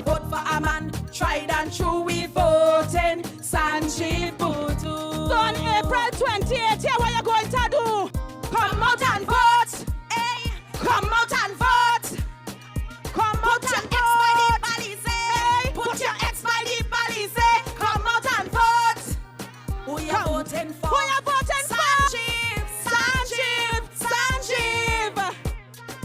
Vote for a man, tried and true, we voting Sanjiv Boodhu. So on April 28th, here what you going to do? Come out and vote. Hey, come out and vote. Come out and vote. Hey, put your ex by the Balize. Come out and vote. Who you voting for? Who you voting Sanjiv, Sanjiv, Sanjiv.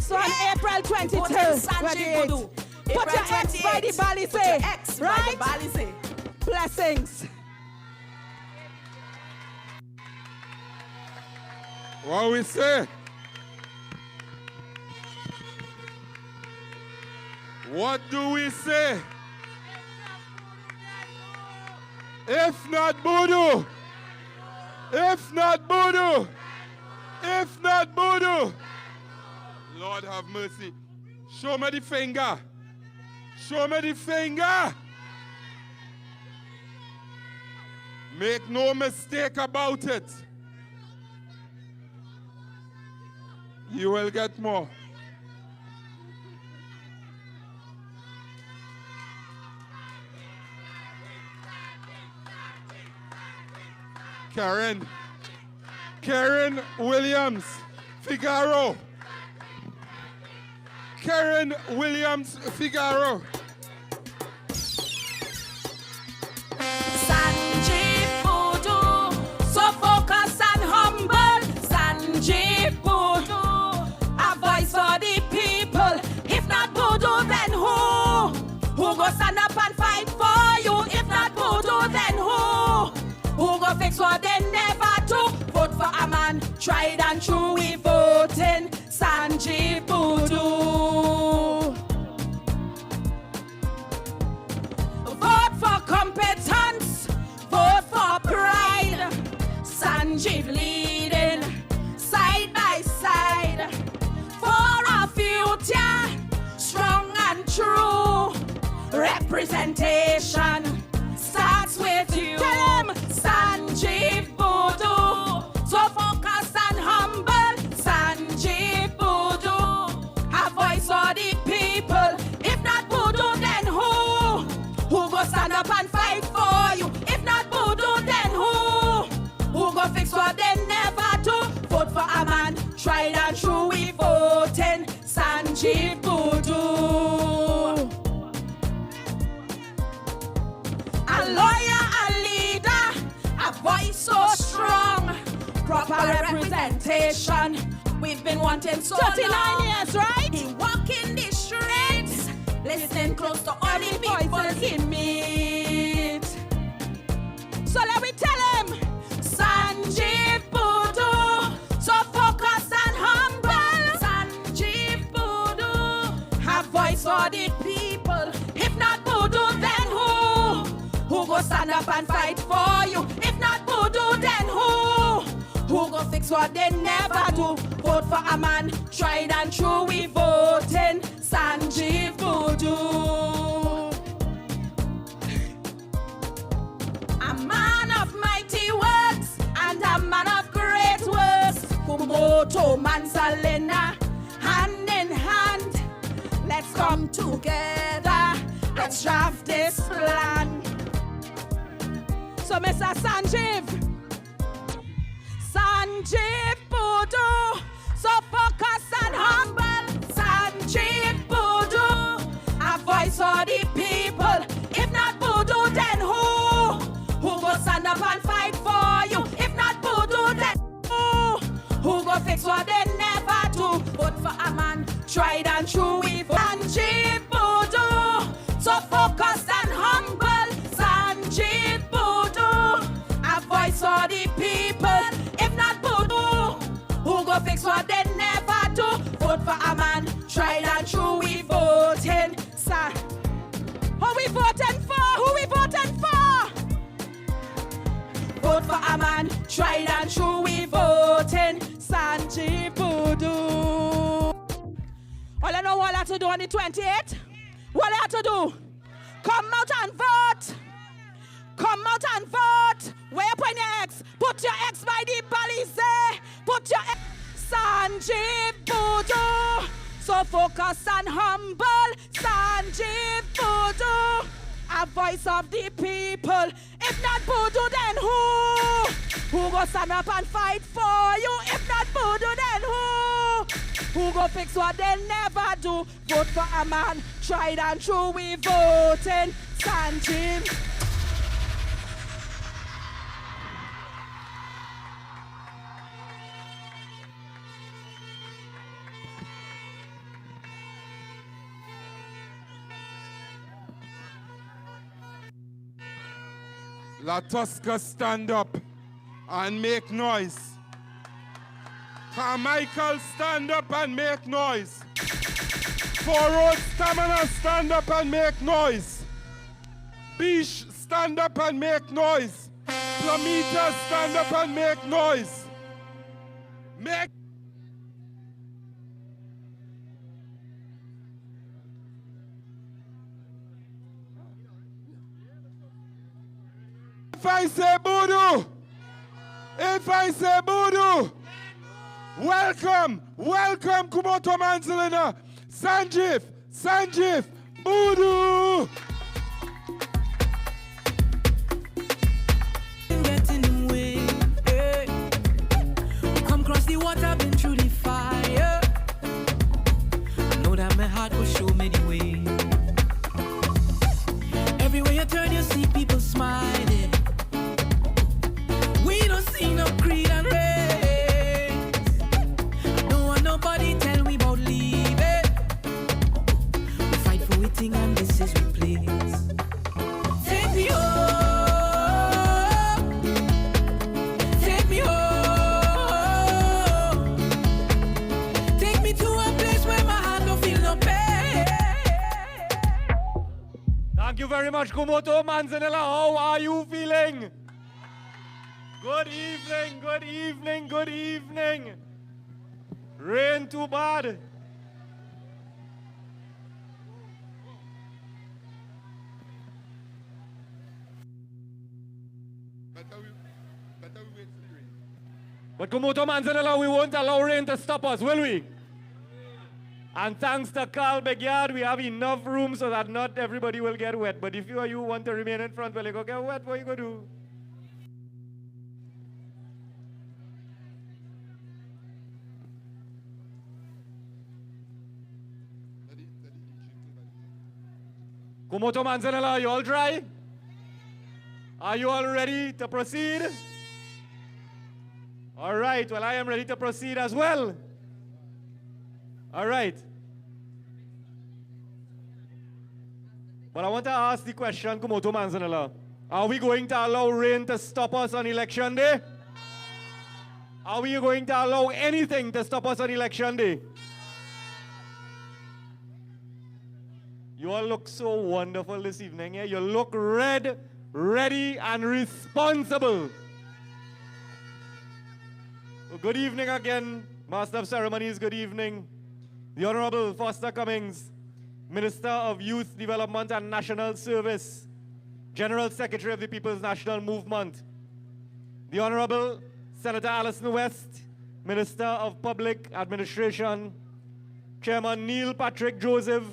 So on April 23rd, Sanjiv Boodhu. Put your ex by the Balize. Put your ex by right? the Balize. Blessings. What we say? What do we say? If not Boodhu, if not Boodhu, if not Boodhu, Lord have mercy. Show me the finger. Show me the finger. Make no mistake about it. You will get more. Karen Williams Figaro. Karen Williams Figaro. Sanjiv Boodhu, so focused and humble. Sanjiv Boodhu, a voice for the people. If not Boodhu, then who? Who go stand up and fight for you? If not Boodhu, then who? Who go fix what they never do? Vote for a man, tried and true, we voting Sanjiv Boodhu. Vote for competence, vote for pride. Sanjiv leading side by side for a future strong and true. Representation starts with you. Tell him. Sanjiv Boodhu, so focused and humble. Sanjiv Boodhu, a voice for the people. If not Boodhu, then who? Who go stand up and fight for you? If not Boodhu, then who? Who go fix what they never do? Vote for a man, tried and true, we voting Sanjiv Boodhu. A lawyer, a leader, a voice so strong, proper representation. We've been wanting so 39 long. years, right? He walk in the streets, listen close to all the people he meet. So let me tell him. Sanjiv Boodhu, so focused and humble. Sanjiv Boodhu, have voice for the people. If not Boodhu, then who? Who go stand up and fight for you? If not Boodhu, then who? Who go fix what they never do? Vote for a man, tried and true, we voting Sanjiv Boodhu. A man of mighty works and a man of great works. Cumuto, Manzanilla, hand in hand. Let's come together Let's draft this plan. So Mr. Sanjiv Boodhu, so focused and humble. Sanjiv Boodhu, a voice for the people. If not Boodhu, then who? Who go stand up and fight for you? If not Boodhu, then who go fix what they never do? Vote for a man, tried and true. We Sanjiv Boodhu, so focused and humble. Sanjiv Boodhu, a voice for the people. If not Boodhu, who go fix what they never do? Vote for a man, tried and true. We voting. Who we voting for? Who we voting for? Vote for a man, tried and true. We voting. Sanjiv Boodhu. All I know what I have to do on the 28th? What I have to do? Come out and vote. Come out and vote. Where upon your X? Put your X by the Balize. Put your X. Sanjiv Boodhu, so focused and humble. Sanjiv Boodhu, a voice of the people. If not Boodhu, then who? Who go stand up and fight for you? If not Boodhu, then who? Who go fix what they never do? Vote for a man, tried and true. We voting Sanjiv. La Tosca, stand up and make noise. Carmichael, stand up and make noise. Four Road Stamina, stand up and make noise. Bish, stand up and make noise. Flamita, stand up and make noise. Make If I say Boodhu, welcome Cumuto Manzanilla, Sanjiv Boodhu. Getting away, come cross the water, been through the fire. I know that my heart will show me the way. Everywhere you turn, you see people smiling. We don't see no creed and race. I don't want nobody tell me about leaving. We fight for waiting and this is we place. Take me home. Take me home. Take me to a place where my heart don't feel no pain. Thank you very much, Cumuto Manzanilla. How are you feeling? Good evening, good evening, good evening. Rain too bad. But Cumuto Manzanilla, we won't allow rain to stop us, will we? And thanks to Carl Backyard, we have enough room so that not everybody will get wet. But if you or you want to remain in front, well, you go get wet, what you go do? Cumuto Manzanilla, are you all dry? Are you all ready to proceed? All right, well, I am ready to proceed as well. All right. But I want to ask the question, Cumuto Manzanilla. Are we going to allow rain to stop us on election day? Are we going to allow anything to stop us on election day? You all look so wonderful this evening. Yeah? You look red, ready, and responsible. Well, good evening again, Master of Ceremonies. Good evening. The Honorable Foster Cummings, Minister of Youth Development and National Service, General Secretary of the People's National Movement. The Honorable Senator Alison West, Minister of Public Administration, Chairman Neil Patrick Joseph,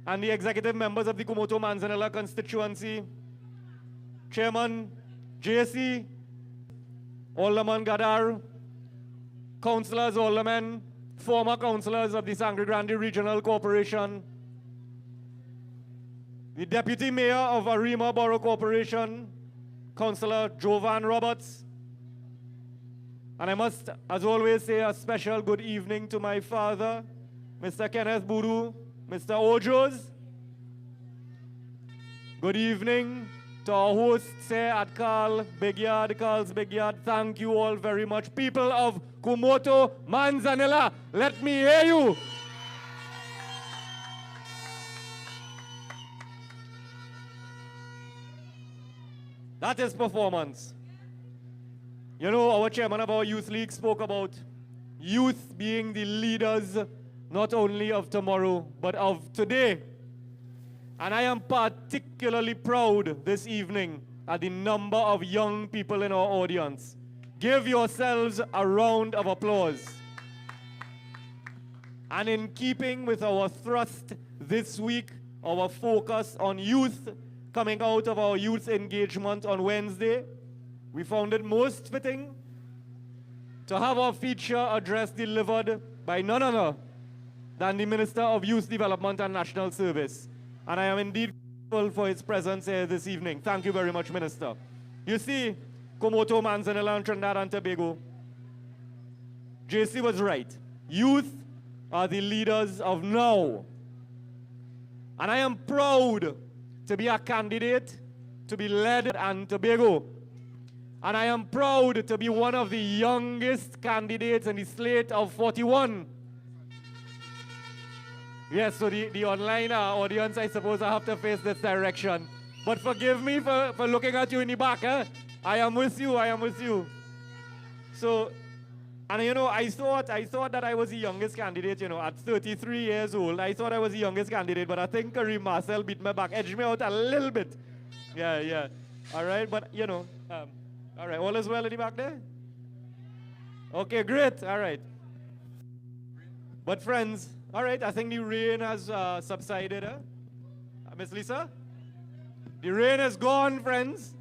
and the executive members of the Cumuto Manzanilla constituency, Chairman JC, Alderman Gadar, councillors, aldermen, former councillors of the Sangre Grande Regional Corporation, the Deputy Mayor of Arima Borough Corporation, Councillor Jovan Roberts. And I must, as always, say a special good evening to my father, Mr. Kenneth Boodhu, Mr. Ojos. Good evening to our hosts here at Carl's Big Yard. Thank you all very much. People of Cumuto, Manzanilla, let me hear you. That is performance. You know, our chairman of our youth league spoke about youth being the leaders not only of tomorrow, but of today. And I am particularly proud this evening at the number of young people in our audience. Give yourselves a round of applause. And in keeping with our thrust this week, our focus on youth, coming out of our youth engagement on Wednesday, we found it most fitting to have our feature address delivered by none other than the Minister of Youth Development and National Service. And I am indeed grateful for his presence here this evening. Thank you very much, Minister. You see, Cumuto, Manzanilla, and Trinidad and Tobago, JC was right. Youth are the leaders of now. And I am proud to be a candidate to be led in Tobago. And I am proud to be one of the youngest candidates in the slate of 41. Yes, so the online audience, I suppose I have to face this direction. But forgive me for looking at you in the back. Eh? I am with you. So, and you know, I thought that I was the youngest candidate, you know, at 33 years old. I thought I was the youngest candidate, but I think Kareem Marcel beat me back, edged me out a little bit. Yeah. All right, but you know, all right, all is well in the back there? Okay, great, all right. But friends, all right, I think the rain has subsided. Miss Lisa? The rain is gone, friends.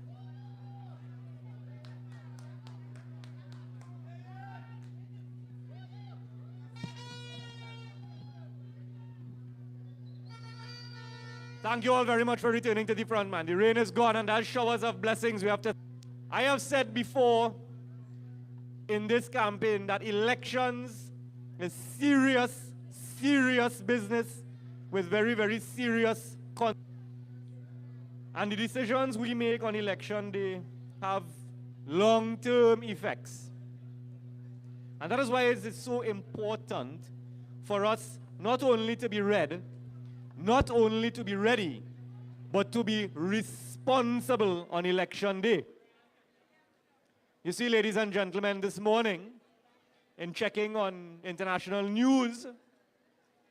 Thank you all very much for returning to the front, man. The rain is gone, and there's showers of blessings we have to... I have said before in this campaign that elections is serious business with very, very serious and the decisions we make on election day have long-term effects. And that is why it is so important for us not only to be ready, but to be responsible on election day. You see, ladies and gentlemen, this morning, in checking on international news,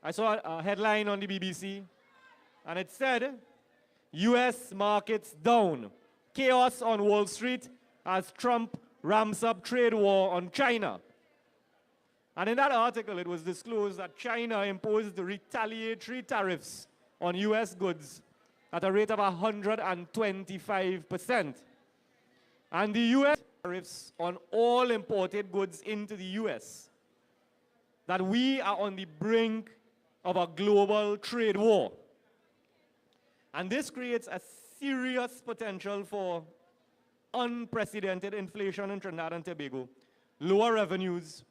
I saw a headline on the BBC, and it said, U.S. markets down. Chaos on Wall Street as Trump ramps up trade war on China. And in that article, it was disclosed that China imposed retaliatory tariffs on U.S. goods at a rate of 125%. And the U.S. tariffs on all imported goods into the U.S. That we are on the brink of a global trade war. And this creates a serious potential for unprecedented inflation in Trinidad and Tobago, lower revenues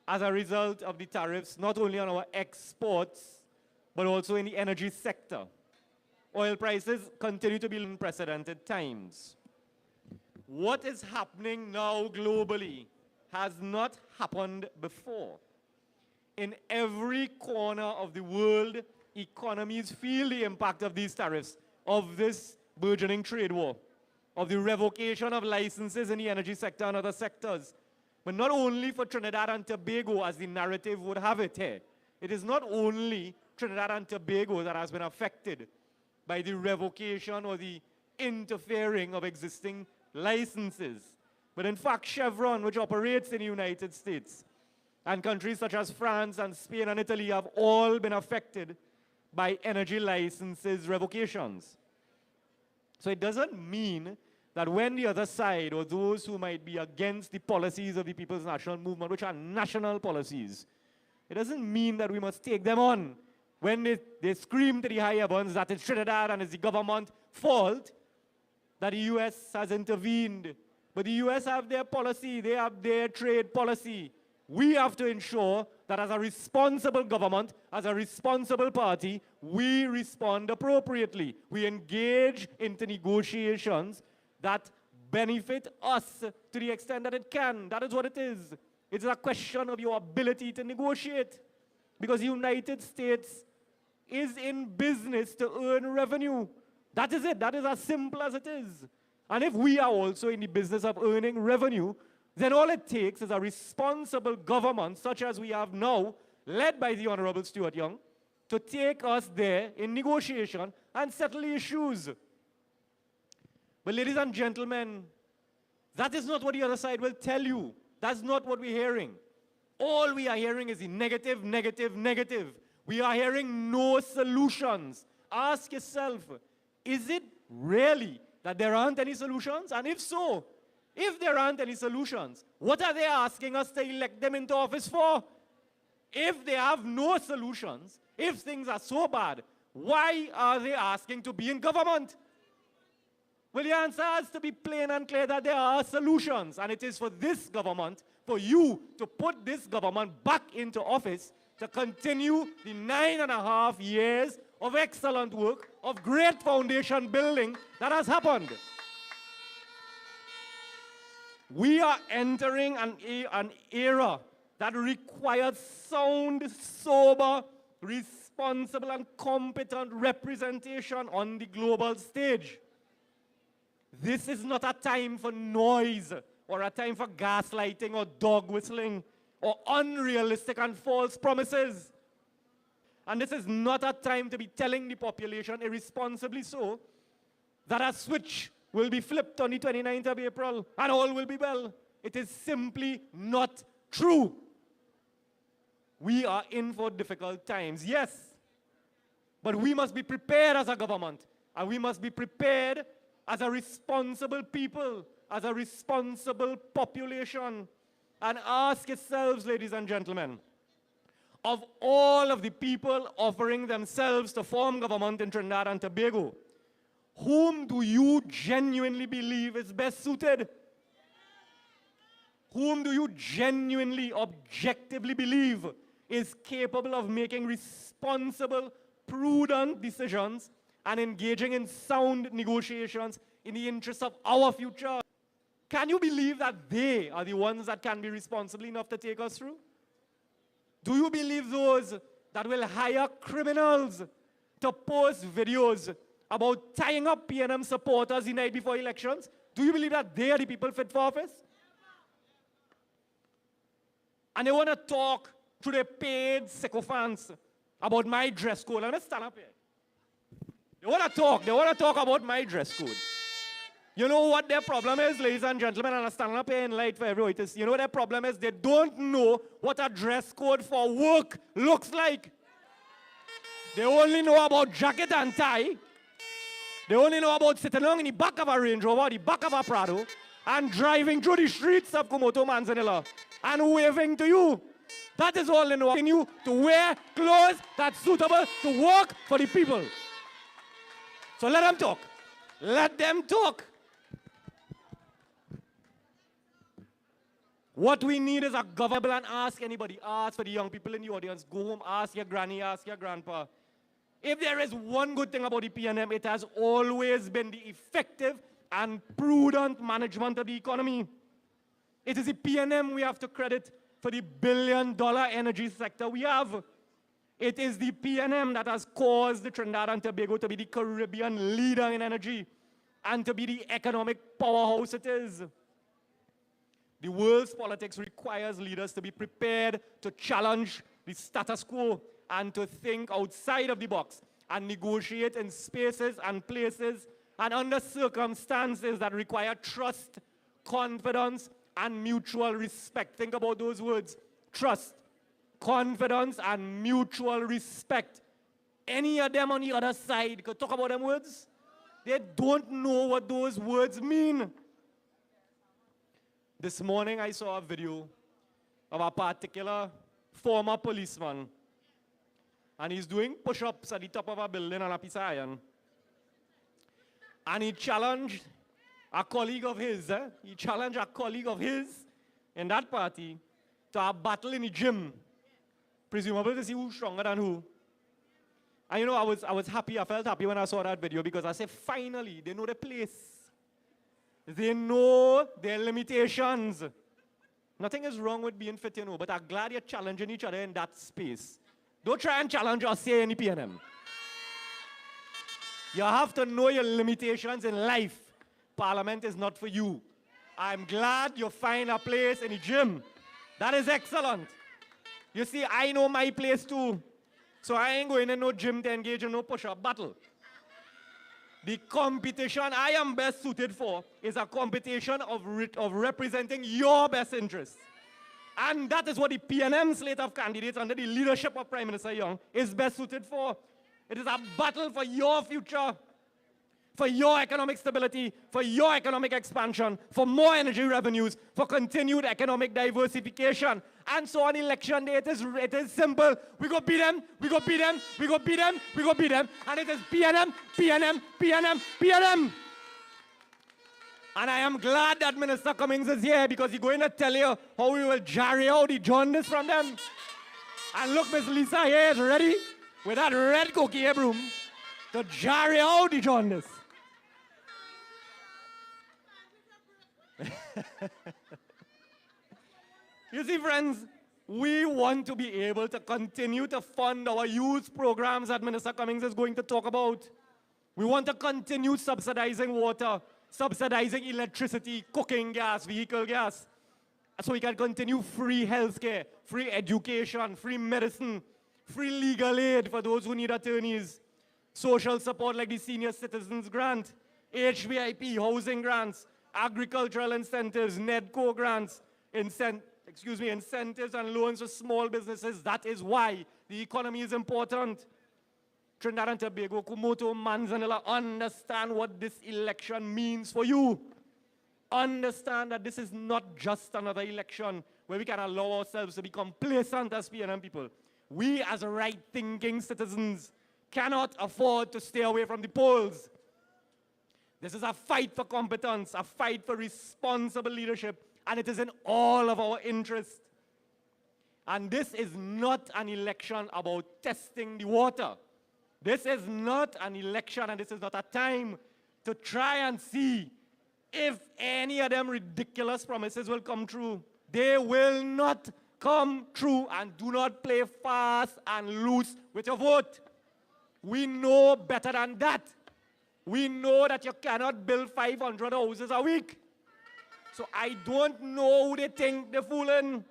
as a result of the tariffs, not only on our exports, but also in the energy sector. Oil prices continue to be in unprecedented times. What is happening now globally has not happened before. In every corner of the world, economies feel the impact of these tariffs, of this burgeoning trade war, of the revocation of licenses in the energy sector and other sectors. But not only for Trinidad and Tobago, as the narrative would have it here. It is not only Trinidad and Tobago that has been affected by the revocation or the interfering of existing licenses. But in fact, Chevron, which operates in the United States, and countries such as France and Spain and Italy have all been affected by energy licenses revocations. So it doesn't mean that when the other side, or those who might be against the policies of the People's National Movement, which are national policies, it doesn't mean that we must take them on. When they scream to the high heavens that it's Trinidad and it's the government's fault that the US has intervened. But the US have their policy, they have their trade policy. We have to ensure that as a responsible government, as a responsible party, we respond appropriately. We engage into negotiations that benefit us to the extent that it can. That is what it is. It's a question of your ability to negotiate. Because the United States is in business to earn revenue. That is it. That is as simple as it is. And if we are also in the business of earning revenue, then all it takes is a responsible government, such as we have now, led by the Honorable Stuart Young, to take us there in negotiation and settle the issues. But ladies and gentlemen, that is not what the other side will tell you. That's not what we're hearing. All we are hearing is the negative, negative, negative. We are hearing no solutions. Ask yourself, is it really that there aren't any solutions? And if so, if there aren't any solutions, what are they asking us to elect them into office for? If they have no solutions, if things are so bad, why are they asking to be in government? Well, the answer has to be plain and clear that there are solutions, and it is for this government, for you to put this government back into office to continue the 9.5 years of excellent work, of great foundation building that has happened. We are entering an era that requires sound, sober, responsible, and competent representation on the global stage. This is not a time for noise, or a time for gaslighting, or dog whistling, or unrealistic and false promises. And this is not a time to be telling the population, irresponsibly so, that a switch will be flipped on the 29th of April and all will be well. It is simply not true. We are in for difficult times, yes, but we must be prepared as a government, and we must be prepared as a responsible people, as a responsible population. And ask yourselves, ladies and gentlemen, of all of the people offering themselves to form government in Trinidad and Tobago, whom do you genuinely believe is best suited? Whom do you genuinely, objectively believe is capable of making responsible, prudent decisions and engaging in sound negotiations in the interest of our future? Can you believe that they are the ones that can be responsible enough to take us through? Do you believe those that will hire criminals to post videos about tying up PNM supporters the night before elections? Do you believe that they are the people fit for office? And they want to talk to their paid sycophants about my dress code. Let's stand up here. They want to talk about my dress code. You know what their problem is, ladies and gentlemen, and I'm standing up here in light for everyone. You know what their problem is? They don't know what a dress code for work looks like. They only know about jacket and tie. They only know about sitting along in the back of a Range Rover, the back of a Prado, and driving through the streets of Cumuto, Manzanilla, and waving to you. That is all they know. You to wear clothes that's suitable to work for the people. So let them talk. Let them talk. What we need is a government, and ask anybody, ask for the young people in the audience, go home, ask your granny, ask your grandpa. If there is one good thing about the PNM, it has always been the effective and prudent management of the economy. It is the PNM we have to credit for the billion-dollar energy sector we have. It is the PNM that has caused the Trinidad and Tobago to be the Caribbean leader in energy and to be the economic powerhouse it is. The world's politics requires leaders to be prepared to challenge the status quo and to think outside of the box and negotiate in spaces and places and under circumstances that require trust, confidence, and mutual respect. Think about those words: trust, confidence, and mutual respect. any of them on the other side could talk about them words. They don't know what those words mean. This morning I saw a video of a particular former policeman, and he's doing push-ups at the top of a building on a piece of iron. And he challenged a colleague of his, in that party to a battle in the gym, presumably to see who's stronger than who. And you know, I was happy, I felt happy when I saw that video, because I said, finally, they know the place. They know their limitations. Nothing is wrong with being fit, you know, but I'm glad you're challenging each other in that space. Don't try and challenge us here in the PNM. You have to know your limitations in life. Parliament is not for you. I'm glad you find a place in the gym. That is excellent. You see, I know my place too. So I ain't going in no gym to engage in no push-up battle. The competition I am best suited for is a competition of representing your best interests. And that is what the PNM slate of candidates under the leadership of Prime Minister Young is best suited for. It is a battle for your future, for your economic stability, for your economic expansion, for more energy revenues, for continued economic diversification. And so on election day, it is simple. We go beat them, we go beat them, we go beat them, we go beat them. And it is PNM, PNM, PNM, PNM. And I am glad that Minister Cummings is here, because he's going to tell you how we will jarry out the jaundice from them. And look, Miss Lisa here is ready with that red cookie broom to jarry out the jaundice. You see, friends, we want to be able to continue to fund our youth programs that Minister Cummings is going to talk about. We want to continue subsidizing water, subsidizing electricity, cooking gas, vehicle gas, so we can continue free healthcare, free education, free medicine, free legal aid for those who need attorneys, social support like the Senior Citizens Grant, HVIP, housing grants, agricultural incentives, NEDCO grants, incentives and loans for small businesses. That is why the economy is important. Trinidad and Tobago, Cumuto, Manzanilla, understand what this election means for you. Understand that this is not just another election where we can allow ourselves to be complacent as PNM people. We as right-thinking citizens cannot afford to stay away from the polls. This is a fight for competence, a fight for responsible leadership, and it is in all of our interest. And this is not an election about testing the water. This is not an election, and this is not a time to try and see if any of them ridiculous promises will come true. They will not come true, and do not play fast and loose with your vote. We know better than that. We know that you cannot build 500 houses a week. So I don't know who they think they're fooling,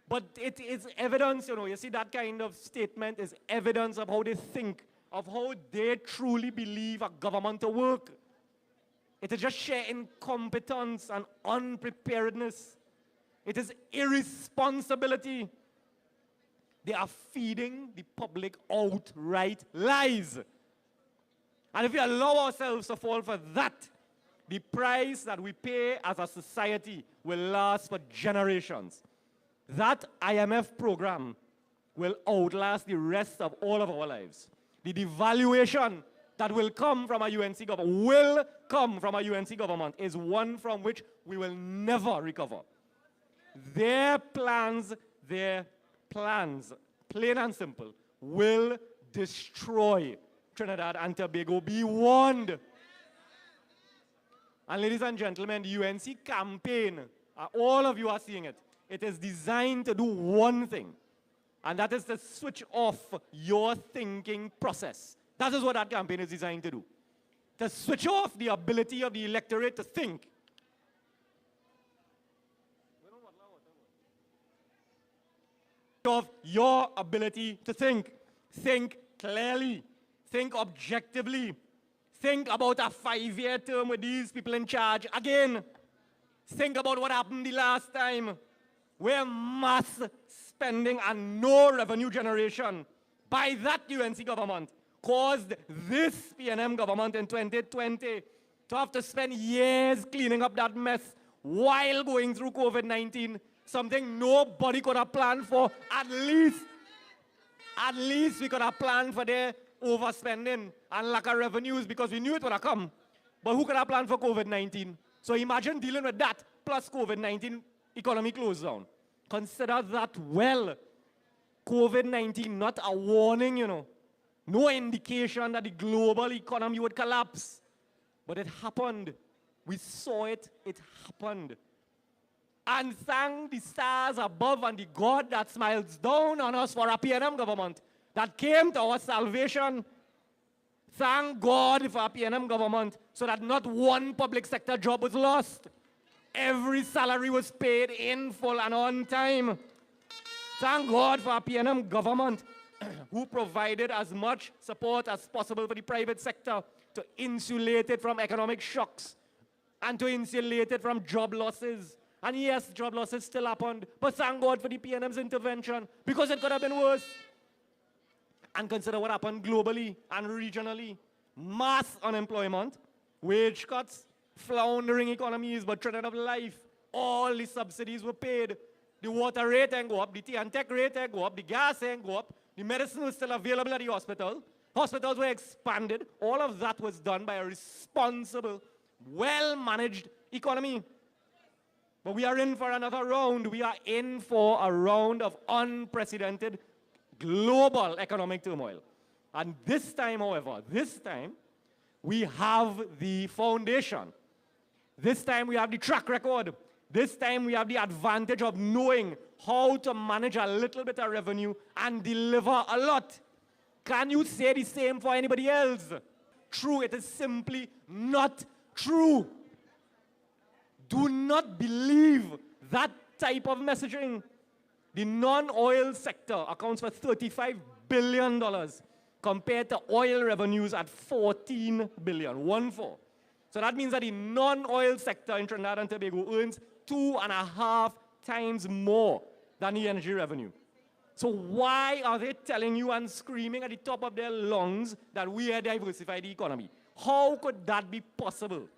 but it is evidence, you know, you see that kind of statement is evidence of how they think, of how they truly believe a government to work. It is just sheer incompetence and unpreparedness. It is irresponsibility. They are feeding the public outright lies. And if we allow ourselves to fall for that, the price that we pay as a society will last for generations. That IMF program will outlast the rest of all of our lives. The devaluation that will come from a UNC government, is one from which we will never recover. Their plans, plain and simple, will destroy Trinidad and Tobago. Be warned. And ladies and gentlemen, the UNC campaign, all of you are seeing it. It is designed to do one thing, and that is to switch off your thinking process. That is what that campaign is designed to do. To switch off the ability of the electorate to think. Of your ability to think. Think clearly. Think objectively. Think about a 5-year term with these people in charge again. Think about what happened the last time, where mass spending and no revenue generation by that UNC government caused this PNM government in 2020 to have to spend years cleaning up that mess while going through COVID-19, something nobody could have planned for. At least we could have planned for their overspending and lack of revenues because we knew it would have come. But who could have planned for COVID-19? So imagine dealing with that plus COVID-19, economy closed down. Consider that well. COVID-19, not a warning, you know. No indication that the global economy would collapse. But it happened. We saw it, it happened. And thank the stars above and the God that smiles down on us for a PNM government that came to our salvation. Thank God for a PNM government so that not one public sector job was lost. Every salary was paid in full and on time. Thank God for a PNM government who provided as much support as possible for the private sector to insulate it from economic shocks and to insulate it from job losses. And yes, job losses still happened, but thank God for the PNM's intervention because it could have been worse. And consider what happened globally and regionally. Mass unemployment, wage cuts, floundering economies, but treading of life. All the subsidies were paid. The water rate ain't go up, the tea and tech rate ain't go up, the gas ain't go up, the medicine was still available at the hospital. Hospitals were expanded. All of that was done by a responsible, well-managed economy. But we are in for another round. We are in for a round of unprecedented global economic turmoil. And this time, however, we have the foundation. This time we have the track record. This time we have the advantage of knowing how to manage a little bit of revenue and deliver a lot. Can you say the same for anybody else? True, it is simply not true. Do not believe that type of messaging. The non-oil sector accounts for $35 billion compared to oil revenues at $14 billion, 1-4. So that means that the non-oil sector in Trinidad and Tobago earns 2.5 times more than the energy revenue. So why are they telling you and screaming at the top of their lungs that we are diversifying the economy? How could that be possible?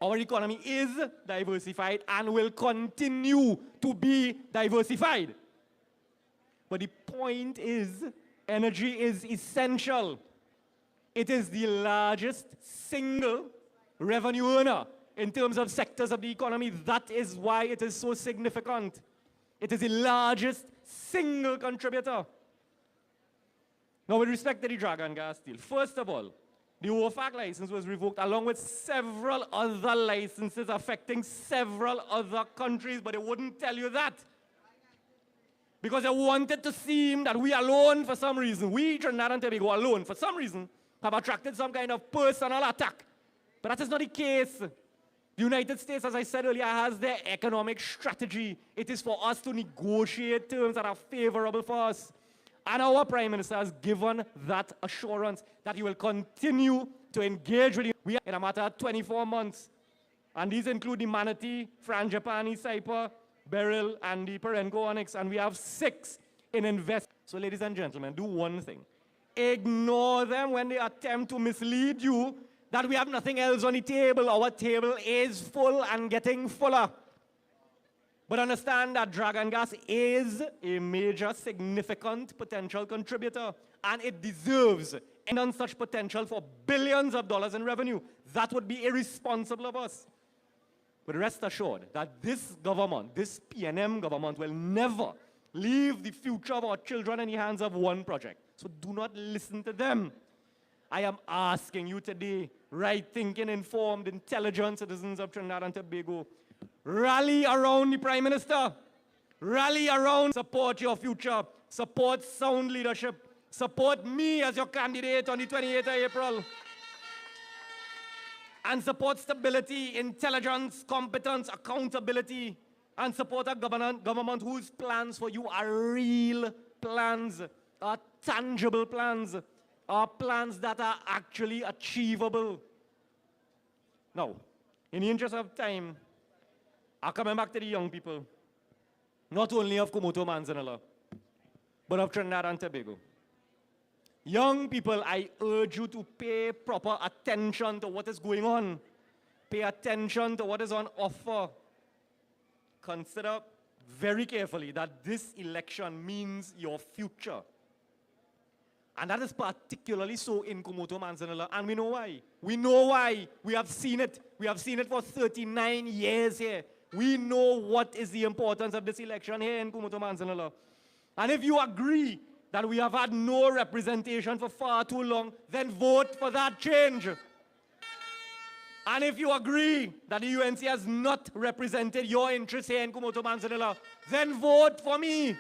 Our economy is diversified and will continue to be diversified. But the point is, energy is essential. It is the largest single revenue earner in terms of sectors of the economy. That is why it is so significant. It is the largest single contributor. Now, with respect to the Dragon gas deal, first of all, the OFAC license was revoked along with several other licenses affecting several other countries, but they wouldn't tell you that. Because they wanted to seem that we alone, for some reason, we Trinidad and Tobago alone, for some reason, have attracted some kind of personal attack. But that is not the case. The United States, as I said earlier, has their economic strategy. It is for us to negotiate terms that are favorable for us. And our Prime Minister has given that assurance that he will continue to engage with you. We are in a matter of 24 months. And these include the Manatee, Frangipani, Saipa, Beryl, and the Perenco Onyx. And we have 6 in invest. So ladies and gentlemen, do one thing. Ignore them when they attempt to mislead you that we have nothing else on the table. Our table is full and getting fuller. But understand that Dragon gas is a major, significant potential contributor, and it deserves and such potential for billions of dollars in revenue. That would be irresponsible of us. But rest assured that this government, this PNM government, will never leave the future of our children in the hands of one project. So do not listen to them. I am asking you today, right-thinking, informed, intelligent citizens of Trinidad and Tobago, rally around the Prime Minister. Rally around, support your future, support sound leadership, support me as your candidate on the 28th of April, and support stability, intelligence, competence, accountability, and support a government whose plans for you are real plans, are tangible plans, are plans that are actually achievable. Now, in the interest of time, I'm coming back to the young people, not only of Cumuto, Manzanilla, but of Trinidad and Tobago. Young people, I urge you to pay proper attention to what is going on. Pay attention to what is on offer. Consider very carefully that this election means your future. And that is particularly so in Cumuto, Manzanilla. And we know why. We know why. We have seen it. We have seen it for 39 years here. We know what is the importance of this election here in Cumuto, Manzanilla. And if you agree that we have had no representation for far too long, then vote for that change. And if you agree that the UNC has not represented your interests here in Cumuto, Manzanilla, then vote for me.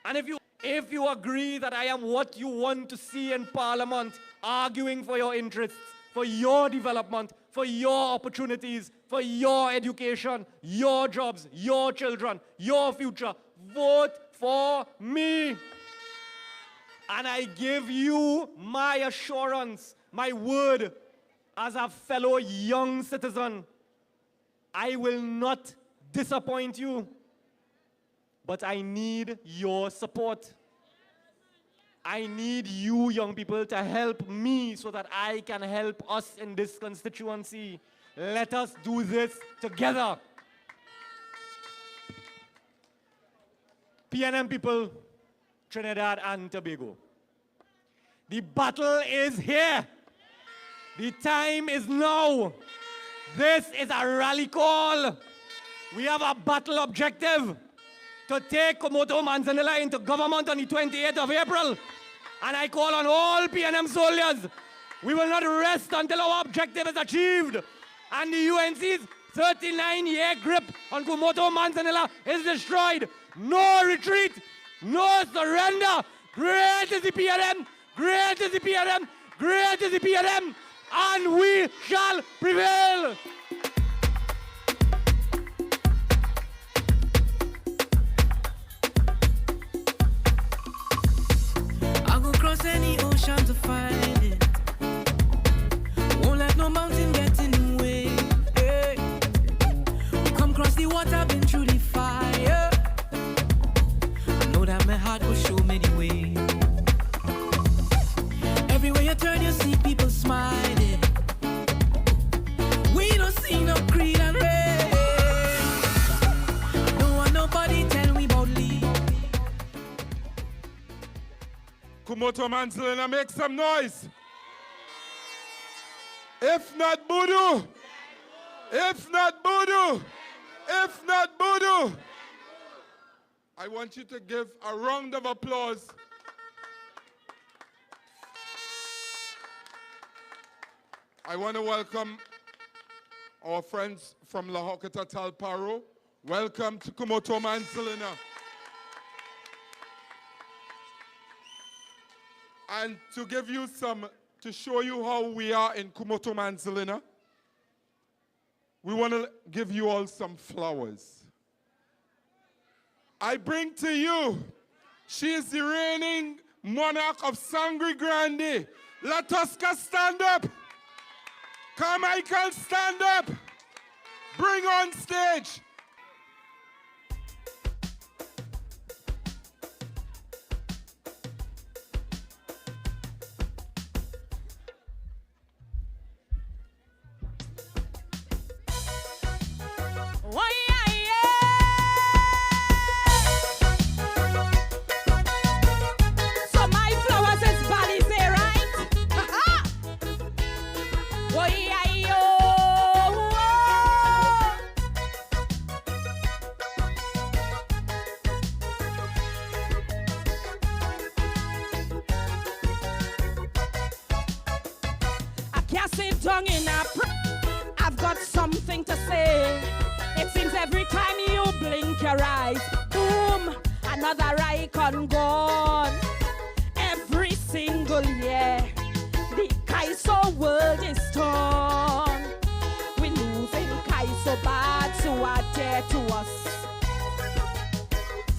And if you agree that I am what you want to see in Parliament, arguing for your interests, for your development, for your opportunities, for your education, your jobs, your children, your future, vote for me. And I give you my assurance, my word, as a fellow young citizen, I will not disappoint you, but I need your support. I need you young people to help me so that I can help us in this constituency. Let us do this together. PNM people, Trinidad and Tobago. The battle is here. The time is now. This is a rally call. We have a battle objective to take Cumuto, Manzanilla into government on the 28th of April. And I call on all PNM soldiers. We will not rest until our objective is achieved. And the UNC's 39-year grip on Cumuto, Manzanilla is destroyed. No retreat, no surrender. Great is the PNM, great is the PNM, great is the PNM, and we shall prevail. I'll go cross any ocean to find it. Won't let no mountain get in the way. Hey. Come cross the water, been through the fire. I know that my heart will show me the way. Everywhere you turn, you see people smiling. We don't see no creed and race. Don't want nobody tell me about leave. Cumuto, Manzanilla, make some noise. If not Boodhu, if not Boodhu, if not Boodhu. I want you to give a round of applause. I want to welcome our friends from La Hokata Talparo. Welcome to Cumuto, Manzanilla. And to give you to show you how we are in Cumuto, Manzanilla, we want to give you all some flowers. I bring to you, she is the reigning monarch of Sangre Grande. La Tosca, stand up. Carmichael, stand up. Bring on stage. I've got something to say. It seems every time you blink your eyes, boom, another icon gone. Every single year, the Kaiso world is torn. We're losing Kaiso bad, so are dear to us.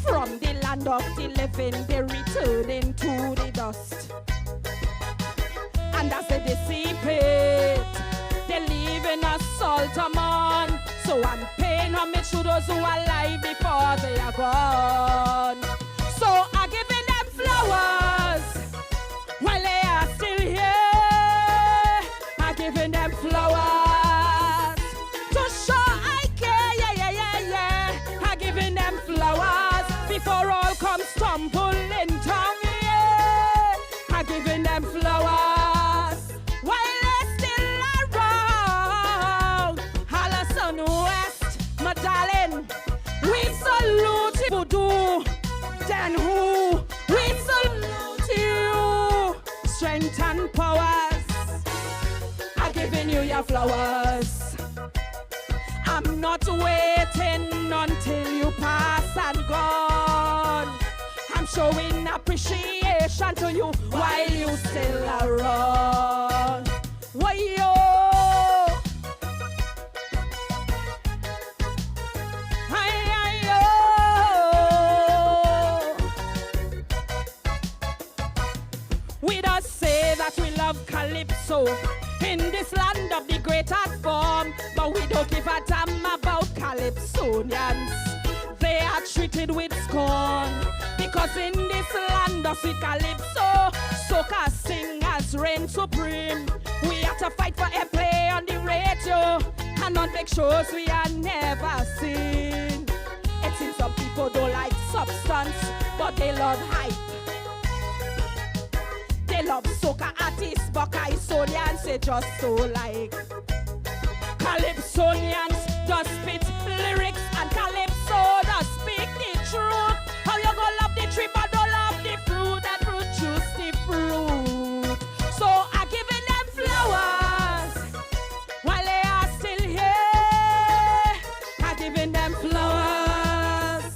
From the land of the living, they're returning to the dust. And as they dissipate, they leave in a Saltamon. So I'm paying homage to those who are alive before they are gone. So I'm giving them flowers. your flowers. I'm not waiting until you pass and gone. I'm showing appreciation to you while you still around. Why-yo? We just say that we love Calypso in this land of the great art form, but we don't give a damn about Calypsonians. They are treated with scorn because in this land of sweet Calypso, soca singers reign supreme. We have to fight for airplay on the radio and on big shows we are never seen. It seems some people don't like substance, but they love hype. They love soca artists, but Calypsonians they just so like. Calypsonians just spit lyrics and Calypso just speak the truth. How you gonna love the tree but don't love the fruit that produce the fruit? So I'm giving them flowers while they are still here. I'm giving them flowers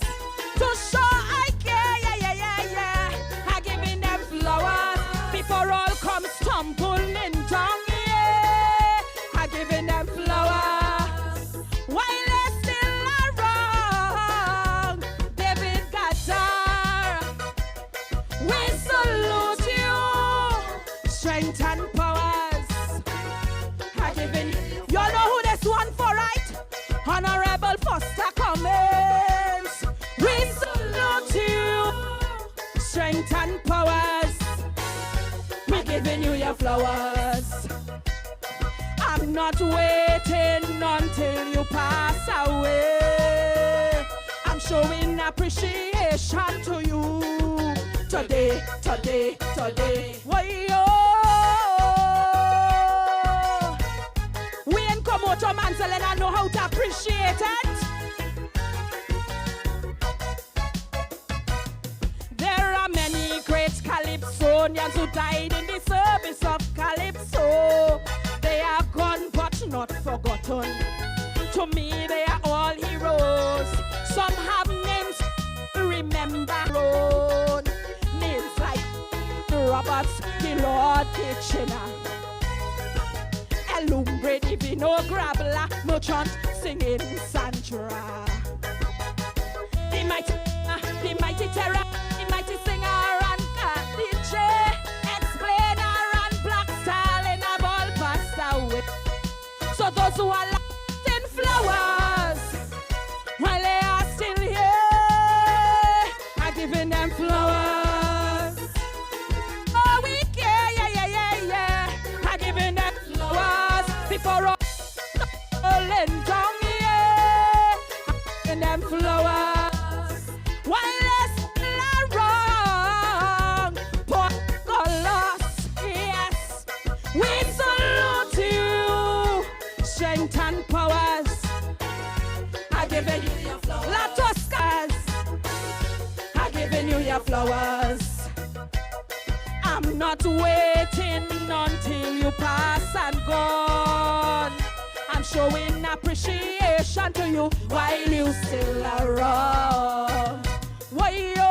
to show I care, yeah. I'm giving them flowers before all comes tumbling down, yeah. I'm giving them flowers while they're still around. David Gatar, we salute you, strength and powers. I'm giving you all know who this one for, right? Honorable Foster Cummings, we salute you, strength and powers. We're giving you your flowers. I'm not waiting until you pass away. I'm showing appreciation to you today. Why-yo? We in Cumuto, Manzanilla know how to appreciate it. There are many great Calypsonians who died in the service of Calypso. They are gone but not forgotten. To me they are all heroes. Some have names to remember. Names like Roberts, the Lord Kitchener, Elumbre, Divino, Grabla, Merchant, singing Sandra. The mighty terror, the mighty singer and cat DJ, explainer and black stallion have all passed away. So those who are lost in flowers, while they are still here, I'm giving them flowers. Oh, we care, yeah. I'm giving them flowers before all falling down, yeah. I'm giving them flowers. While they're still around, poor colors, yes. We salute you, strength and powers. I'm giving you your flowers. Latoscas, I'm giving you your flowers. I'm not waiting until you pass and gone. I'm showing appreciation to you while you still around. Why-yo?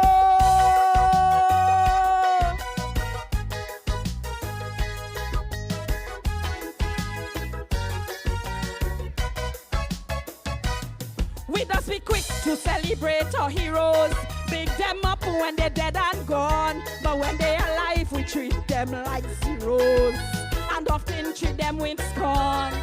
We just be quick to celebrate our heroes. Big them up when they're dead and gone. But when they're alive, we treat them like zeros. And often treat them with scorn.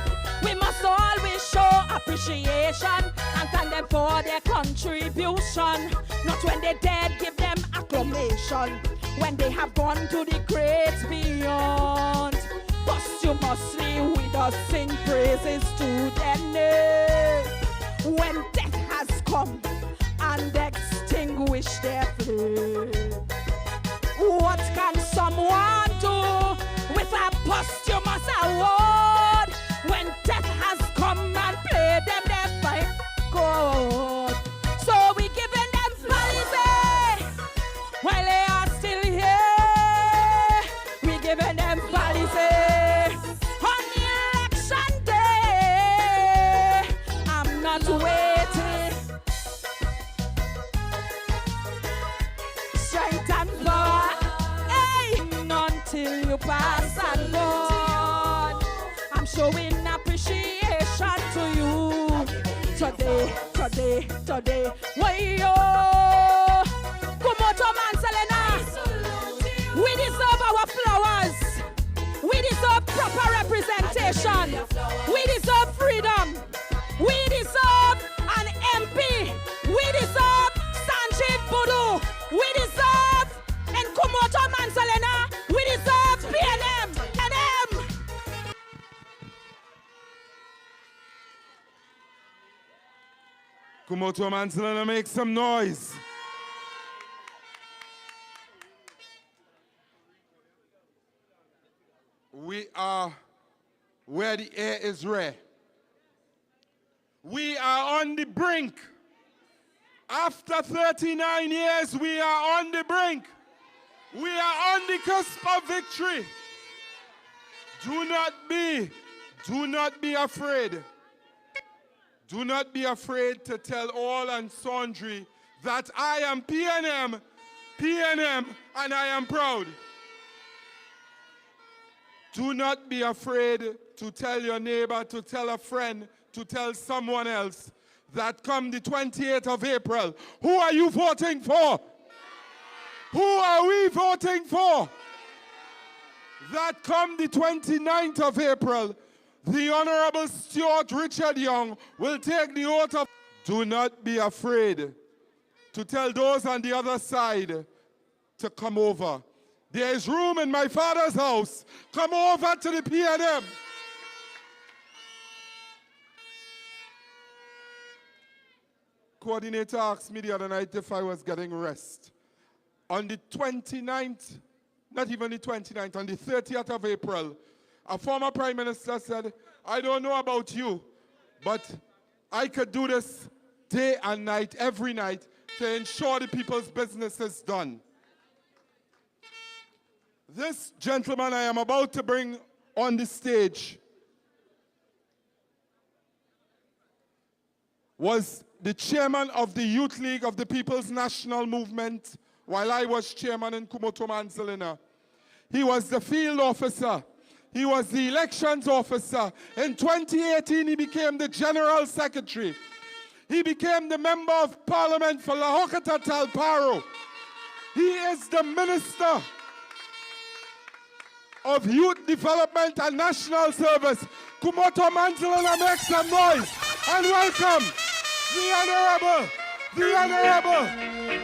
We must always show appreciation and thank them for their contribution. Not when they're dead, give them acclamation. When they have gone to the great beyond. Posthumously, we just sing praises to their name. When death has come and extinguished their flame, what can someone do with a posthumous award? When death has come and played them their fight God. So we giving them policy while they are still here. We giving them policy on the election to pass and on. I'm showing appreciation to you. Today. Wayo! Cumuto Manzanilla. We deserve our flowers. We deserve proper representation. We deserve freedom. We deserve an MP. We deserve Sanjiv Boodhu. We deserve in Cumuto Manzanilla. We deserve PNM. Cumuto Manzanilla, make some noise. We are where the air is rare. We are on the brink. After 39 years, we are on the brink. We are on the cusp of victory. Do not be afraid. Do not be afraid to tell all and sundry that I am PNM, and I am proud. Do not be afraid to tell your neighbor, to tell a friend, to tell someone else that come the 28th of April, who are you voting for? Who are we voting for? That come the 29th of April, the Honorable Stuart Richard Young will take the oath of... Do not be afraid to tell those on the other side to come over. There is room in my father's house. Come over to the PNM. Coordinator asked me the other night if I was getting rest. On the 29th, not even the 29th, on the 30th of April, a former prime minister said, I don't know about you, but I could do this day and night, every night, to ensure the people's business is done. This gentleman I am about to bring on the stage was the chairman of the Youth League of the People's National Movement while I was chairman in Cumuto Manzanilla. He was the field officer. He was the elections officer. In 2018, he became the general secretary. He became the member of parliament for La Hokata Talparo. He is the minister of Youth Development and National Service. Cumuto Manzanilla, make some noise and welcome the Honorable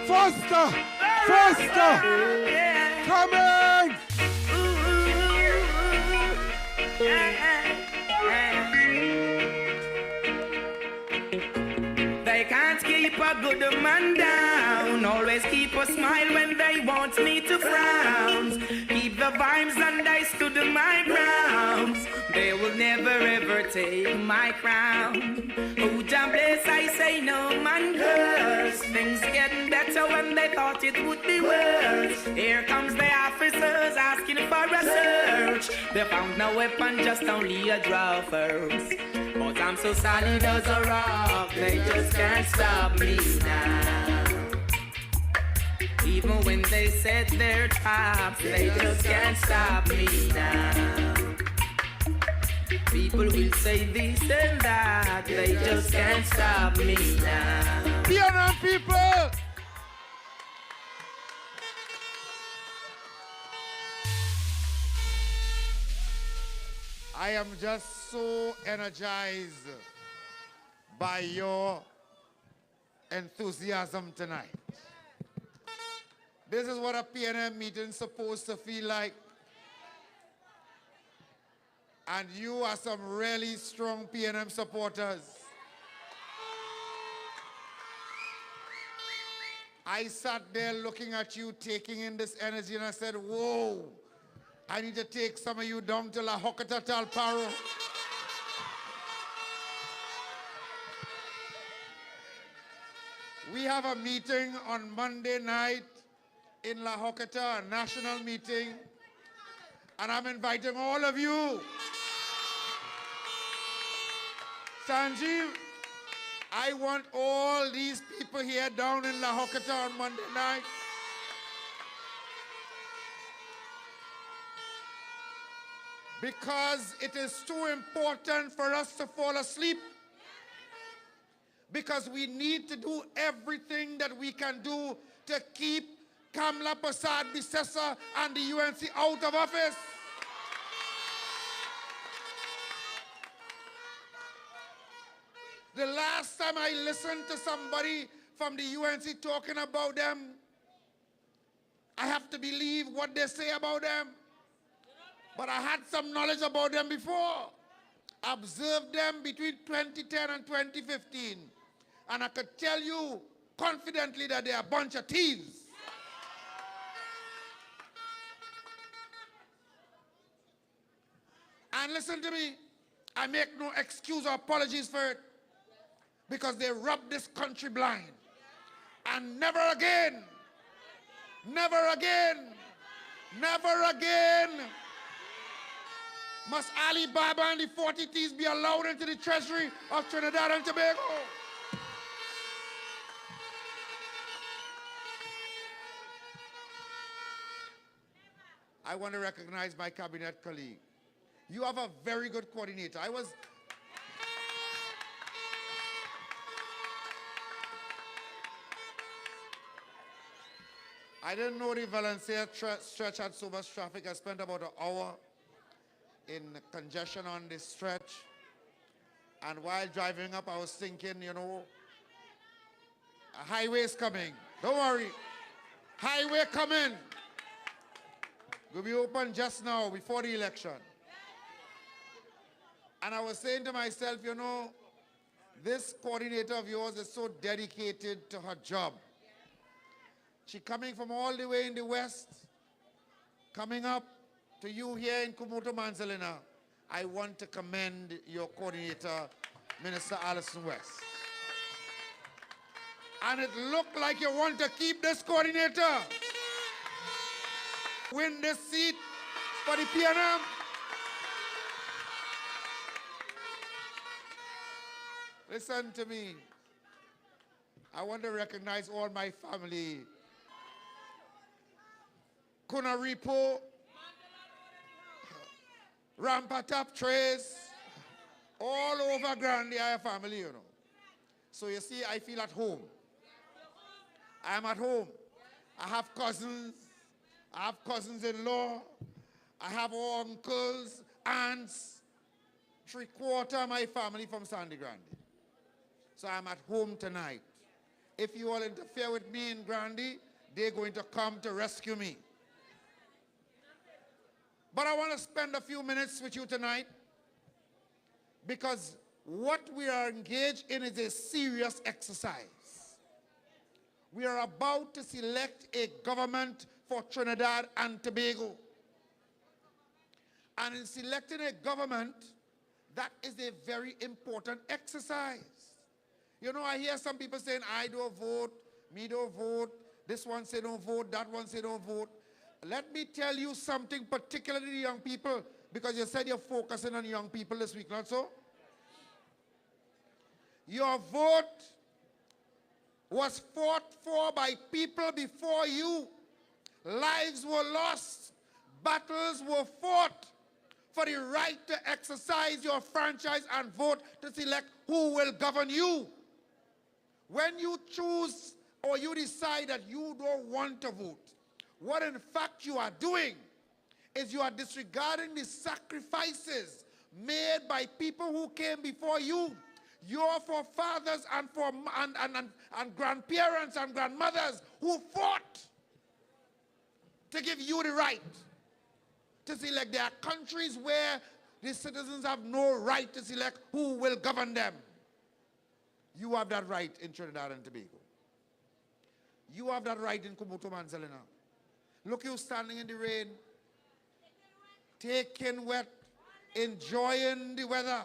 Foster Cummings. They can't keep a good man down. Always keep a smile when they want me to frown. Keep the vibes and I stood my ground. They will never ever take my crown. Who damn bless, I say no man curse. Things getting better when they thought it would be worse. Here comes the officers asking for a search. They found no weapon, just only a draw first. But I'm so solid as a rock, they just can't stop me now. Even when they set their traps, they just can't stop me now. People will say this and that, they just can't stop me now. PNM people! I am just so energized by your enthusiasm tonight. This is what a PNM meeting is supposed to feel like. And you are some really strong PNM supporters. I sat there looking at you, taking in this energy, and I said, whoa, I need to take some of you down to La Hokata Talparo. We have a meeting on Monday night in La Hokata, a national meeting, and I'm inviting all of you. Sanjiv, I want all these people here down in La Hokata on Monday night. because it is too important for us to fall asleep, because we need to do everything that we can do to keep Kamla Prasad Bisesa and the UNC out of office. The last time I listened to somebody from the UNC talking about them, I have to believe what they say about them. But I had some knowledge about them before. Observed them between 2010 and 2015. And I could tell you confidently that they're a bunch of thieves. And listen to me, I make no excuse or apologies for it, because they robbed this country blind. And never again, never again, never again must Ali Baba and the 40 thieves be allowed into the treasury of Trinidad and Tobago. I want to recognize my cabinet colleague. You have a very good coordinator. I didn't know the Valencia stretch had so much traffic. I spent about an hour in congestion on this stretch. And while driving up, I was thinking, you know, a highway's coming. Don't worry. Highway coming. Will be open just now before the election. And I was saying to myself, you know, this coordinator of yours is so dedicated to her job. She coming from all the way in the west, coming up to you here in Cumuto, Manzanilla. I want to commend your coordinator, Minister Alison West. And it looked like you want to keep this coordinator. Win this seat for the PNM. Listen to me. I want to recognize all my family. Cunapo, Rampatap, Trace, all over Grande, I have family, you know. So you see, I feel at home. I am at home. I have cousins. I have cousins-in-law. I have uncles, aunts. 3/4 of my family from Sangre Grande. So I'm at home tonight. If you all interfere with me in Grande, they're going to come to rescue me. But I want to spend a few minutes with you tonight, because what we are engaged in is a serious exercise. We are about to select a government for Trinidad and Tobago. And in selecting a government, that is a very important exercise. You know, I hear some people saying, I don't vote, me don't vote, this one say don't vote, that one say don't vote. Let me tell you something, particularly young people, because you said you're focusing on young people this week, not so? Your vote was fought for by people before you. Lives were lost. Battles were fought for the right to exercise your franchise and vote to select who will govern you. When you choose or you decide that you don't want to vote, what in fact you are doing is you are disregarding the sacrifices made by people who came before you, your forefathers and grandparents and grandmothers who fought to give you the right to select. There are countries where the citizens have no right to select who will govern them. You have that right in Trinidad and Tobago. You have that right in Cumuto, Manzanilla. Look, you standing in the rain, taking wet, enjoying the weather,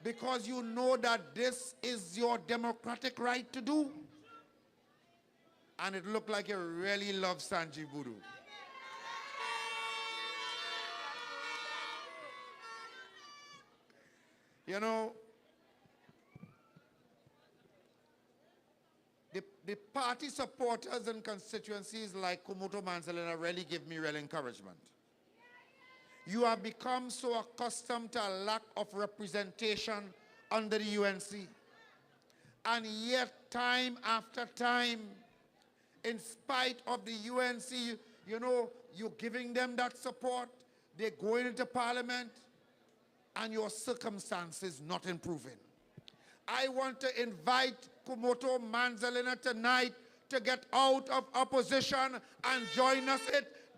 because you know that this is your democratic right to do. And it looked like you really love Sanjiv Boodhu. You know, the party supporters in constituencies like Cumuto, Manzanilla really give me real encouragement. You have become so accustomed to a lack of representation under the UNC. And yet, time after time, in spite of the UNC, you know, you're giving them that support, they're going into parliament, and your circumstances not improving. I want to invite Cumuto Manzanilla tonight to get out of opposition and join us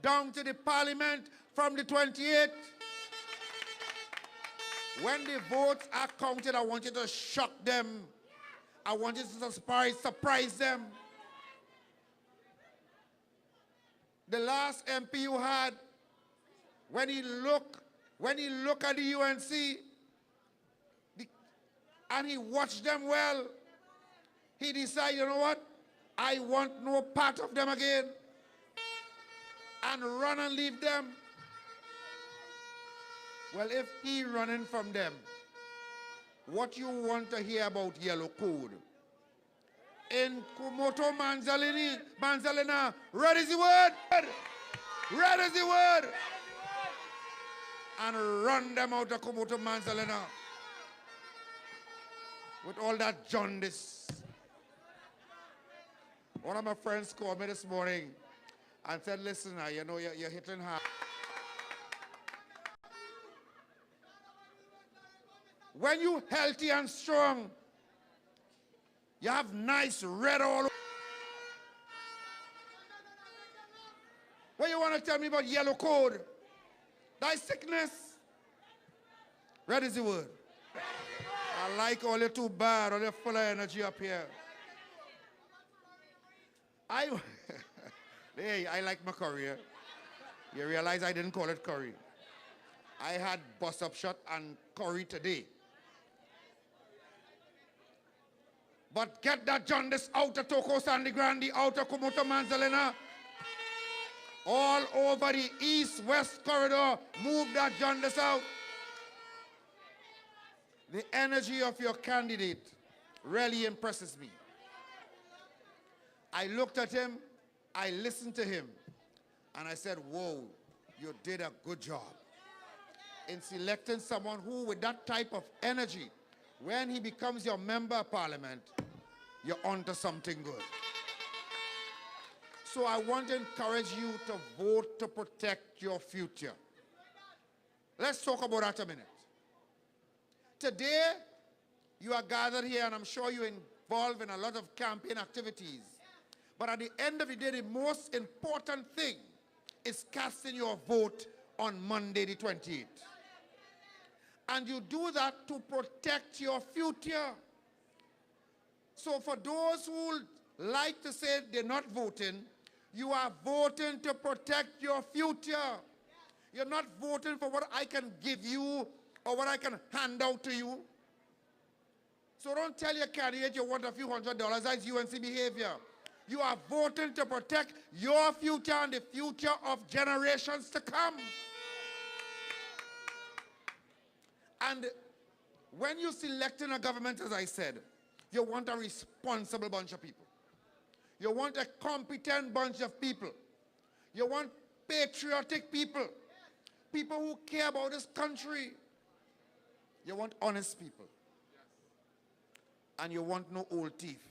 down to the parliament from the 28th. When the votes are counted, I want you to shock them. I want you to surprise them. The last MP you had, when he looked at the UNC and he watched them well, he decided, you know what? I want no part of them again, and run and leave them. Well, if he running from them, what you want to hear about yellow code? In Cumuto Manzanilla, red is the word. Red is the word. And run them out of Cumuto Manzanilla with all that jaundice. One of my friends called me this morning and said, listen, you know, you're hitting hard. When you're healthy and strong, you have nice red all over. What you want to tell me about yellow code? Thy sickness. Red is the word. I like all you're too bad, all you're full of energy up here. Hey, I like my curry. You realize I didn't call it curry. I had bus-up shot and curry today. But get that jaundice out of Sangre Grande, out of Cumuto Manzanilla. All over the east-west corridor, move that jaundice out. The energy of your candidate really impresses me. I looked at him, I listened to him, and I said, whoa, you did a good job in selecting someone who, with that type of energy, when he becomes your member of parliament, you're onto something good. So I want to encourage you to vote to protect your future. Let's talk about that a minute. Today, you are gathered here, and I'm sure you're involved in a lot of campaign activities. But at the end of the day, the most important thing is casting your vote on Monday the 28th. And you do that to protect your future. So for those who like to say they're not voting, you are voting to protect your future. You're not voting for what I can give you or what I can hand out to you. So don't tell your candidate you want a few $100. That's UNC behavior. You are voting to protect your future and the future of generations to come. And when you're selecting a government, as I said, you want a responsible bunch of people. You want a competent bunch of people. You want patriotic people. People who care about this country. You want honest people. And you want no old teeth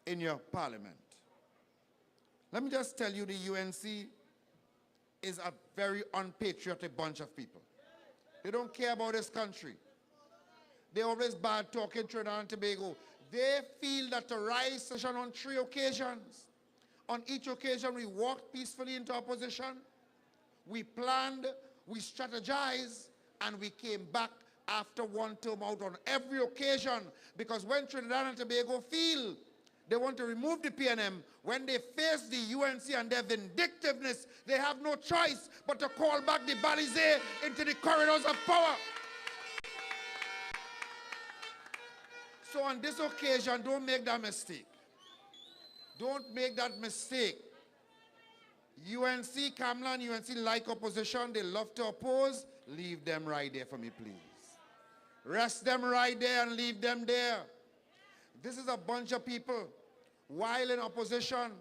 in your parliament. Let me just tell you, the UNC is a very unpatriotic bunch of people. They don't care about this country. They're always bad talking Trinidad and Tobago. They feel that to rise session on 3 occasions. On each occasion, we walked peacefully into opposition. We planned, we strategized, and we came back after one term out on every occasion. Because when Trinidad and Tobago feel they want to remove the PNM, when they face the UNC and their vindictiveness, they have no choice but to call back the Balizé into the corridors of power. So on this occasion, don't make that mistake. Don't make that mistake. UNC, Kamla and UNC like opposition. They love to oppose. Leave them right there for me, please. Rest them right there and leave them there. This is a bunch of people, while in opposition,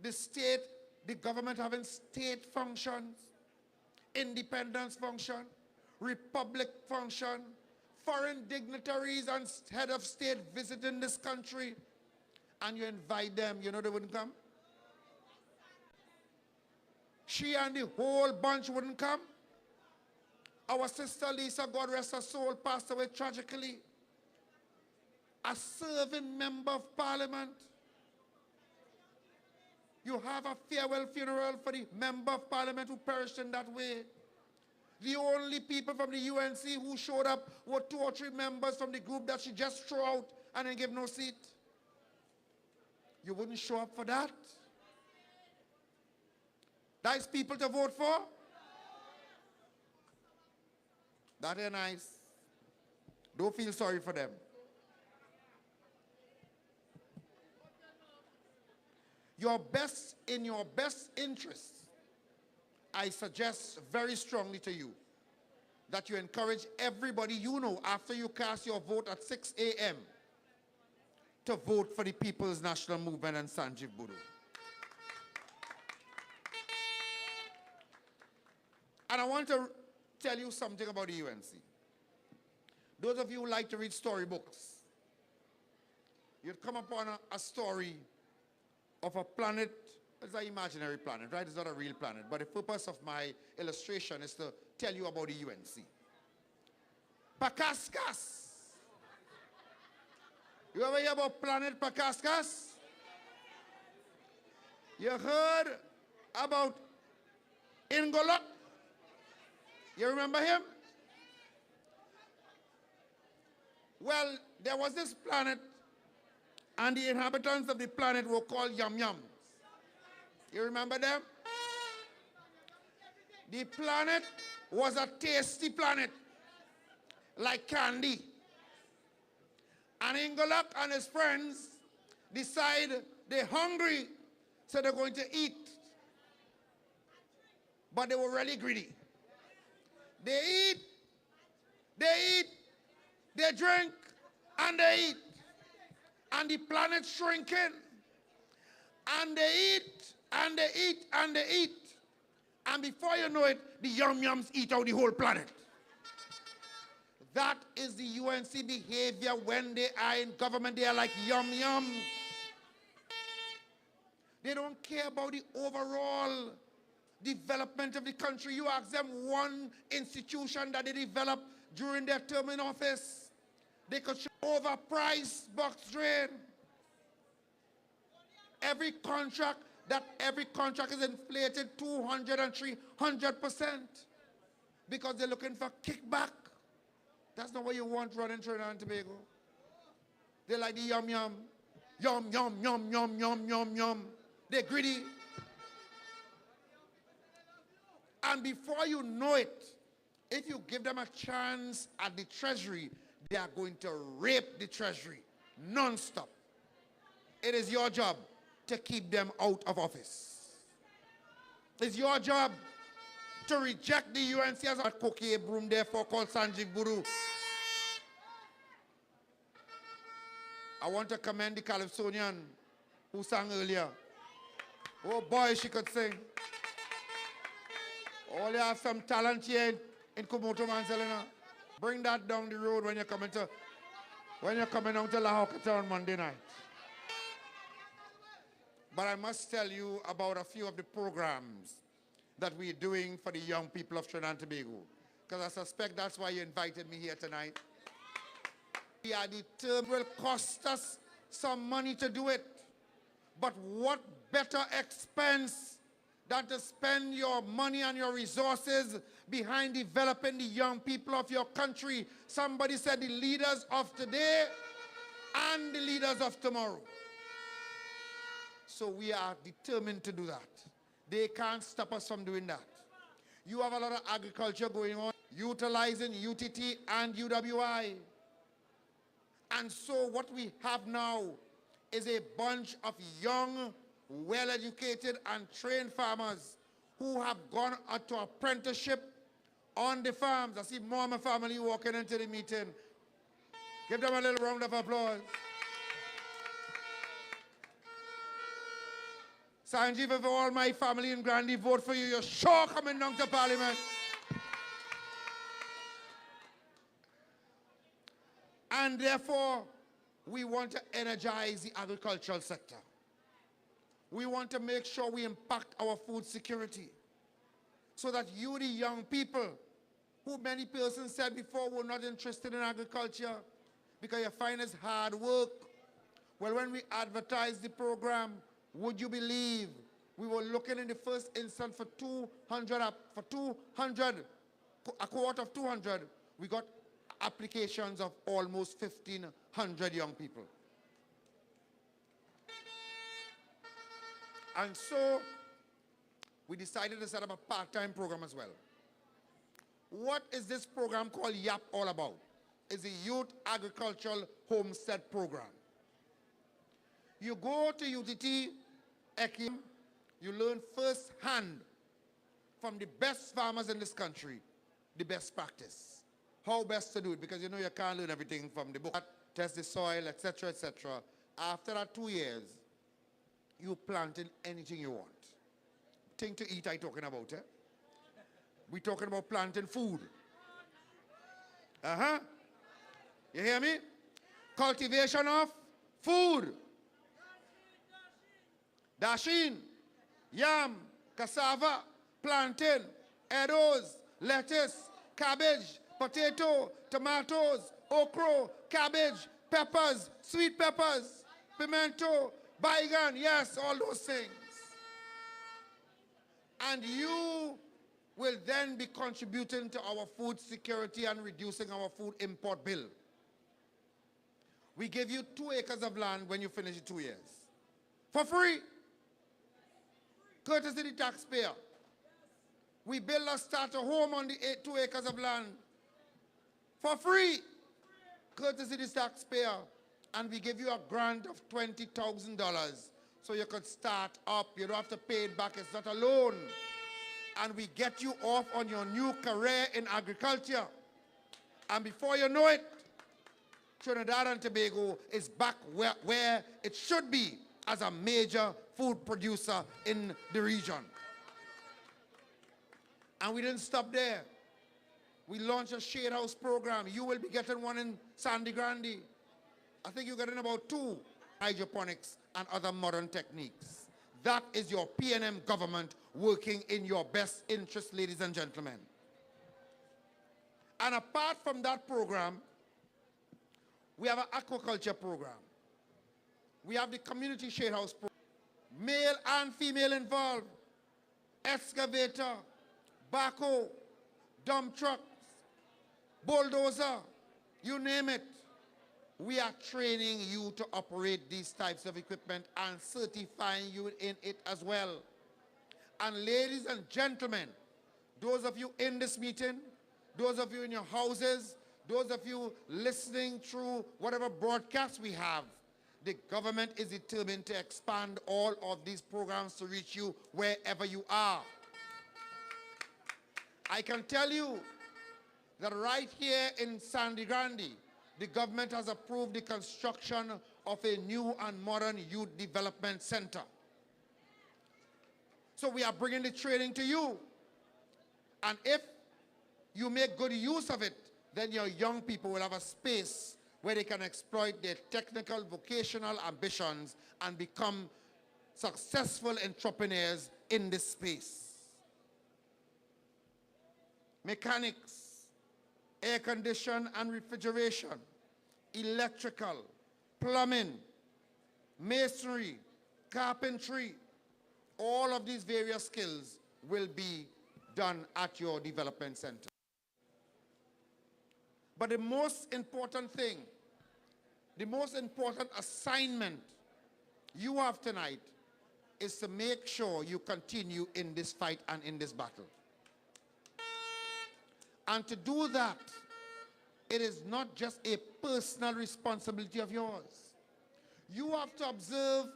the state, the government having state functions. Independence function, Republic function, foreign dignitaries and head of state visiting this country, and you invite them, you know they wouldn't come? She and the whole bunch wouldn't come. Our sister Lisa, God rest her soul, passed away tragically. A serving member of parliament. You have a farewell funeral for the member of parliament who perished in that way. The only people from the UNC who showed up were 2 or 3 members from the group that she just threw out and then gave no seat. You wouldn't show up for that? Nice people to vote for? That ain't nice. Don't feel sorry for them. In your best interest, I suggest very strongly to you that you encourage everybody you know after you cast your vote at 6 a.m. to vote for the People's National Movement and Sanjiv Boodhu. And I want to tell you something about the UNC. Those of you who like to read storybooks, you'd come upon a story of a planet. It's an imaginary planet, right? It's not a real planet. But the purpose of my illustration is to tell you about the UNC. Pakaskas. You ever hear about planet Pakaskas? You heard about Ingolok? You remember him? Well, there was this planet, and the inhabitants of the planet were called Yum-Yums. You remember them? The planet was a tasty planet, like candy. And Ingolok and his friends decide they're hungry, so they're going to eat. But they were really greedy. They eat, they drink, and they eat. And the planet's shrinking. And they eat, and they eat, and they eat. And before you know it, the Yum-Yums eat out the whole planet. That is the UNC behavior when they are in government. They are like Yum-Yum. They don't care about the overall development of the country. You ask them one institution that they developed during their term in office. They could show overpriced box drain. Every contract is inflated 200 and 300% because they're looking for kickback. That's not what you want running Trinidad and Tobago. They like the yum-yum. Yum, yum, yum, yum, yum, yum, yum. They're greedy. And before you know it, if you give them a chance at the treasury, they are going to rape the treasury non-stop. It is your job to keep them out of office. It's your job to reject the UNC as a cocaine broom therefore called Sanjiv Boodhu. I want to commend the Calypsonian who sang earlier. Oh boy, she could sing. Oh, they have some talent here in Cumuto, Manzanilla. Bring that down the road when you're coming down to La Hocata on Monday night. But I must tell you about a few of the programs that we're doing for the young people of Trinidad and Tobago. Because I suspect that's why you invited me here tonight. We are determined it will cost us some money to do it. But what better expense than to spend your money and your resources behind developing the young people of your country? Somebody said the leaders of today and the leaders of tomorrow. So we are determined to do that. They can't stop us from doing that. You have a lot of agriculture going on, utilizing UTT and UWI. And so what we have now is a bunch of young, well-educated and trained farmers who have gone to apprenticeship on the farms. I see more of my family walking into the meeting. Give them a little round of applause. Sanjiv, if all my family in Grande vote for you, you're sure coming down to Parliament. And therefore, we want to energize the agricultural sector. We want to make sure we impact our food security so that you, the young people, who many persons said before were not interested in agriculture because you find it's hard work. Well, when we advertised the program, would you believe we were looking in the first instance for 200, a quote of 200, we got applications of almost 1,500 young people. And so we decided to set up a part-time program as well. What is this program called YAP all about? It's a Youth Agricultural Homestead Program. You go to UTT, Ekim, you learn firsthand from the best farmers in this country, the best practice. How best to do it, because you know you can't learn everything from the book. Test the soil, etc., etc. After that 2 years, you planting anything you want. Thing to eat I talking about, eh? We talking about planting food. Uh-huh. You hear me? Cultivation of food. Dashin, yam, cassava, plantain, arrows, lettuce, cabbage, potato, tomatoes, okra, cabbage, peppers, sweet peppers, pimento, bygone, yes, all those things. And you will then be contributing to our food security and reducing our food import bill. We give you 2 acres of land when you finish the 2 years. For free. Courtesy the taxpayer. We build a starter home on the 2 acres of land. For free. Courtesy the taxpayer. And we give you a grant of $20,000 so you could start up. You don't have to pay it back. It's not a loan. And we get you off on your new career in agriculture. And before you know it, Trinidad and Tobago is back where it should be as a major food producer in the region. And we didn't stop there. We launched a shade house program. You will be getting one in Sangre Grande. I think you're getting about 2 hydroponics and other modern techniques. That is your PNM government working in your best interest, ladies and gentlemen. And apart from that program, we have an aquaculture program. We have the community shade house program. Male and female involved. Excavator, backhoe, dump trucks, bulldozer, you name it. We are training you to operate these types of equipment and certifying you in it as well. And ladies and gentlemen, those of you in this meeting, those of you in your houses, those of you listening through whatever broadcast we have, the government is determined to expand all of these programs to reach you wherever you are. I can tell you that right here in Sangre Grande, the government has approved the construction of a new and modern youth development center. So we are bringing the training to you. And if you make good use of it, then your young people will have a space where they can exploit their technical, vocational ambitions and become successful entrepreneurs in this space. Mechanics, air condition and refrigeration, electrical, plumbing, masonry, carpentry, all of these various skills will be done at your development center. But the most important thing, the most important assignment you have tonight is to make sure you continue in this fight and in this battle. And to do that, it is not just a personal responsibility of yours. You have to observe,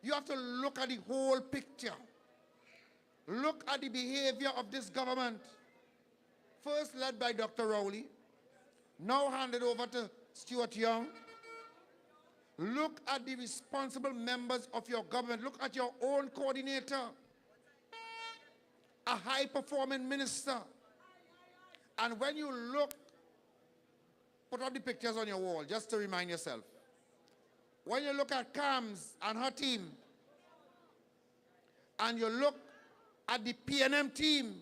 you have to look at the whole picture. Look at the behavior of this government. First led by Dr. Rowley, now handed over to Stuart Young. Look at the responsible members of your government. Look at your own coordinator, a high-performing minister. And when you look put up the pictures on your wall just to remind yourself. When you look at Cams and her team, and you look at the PNM team,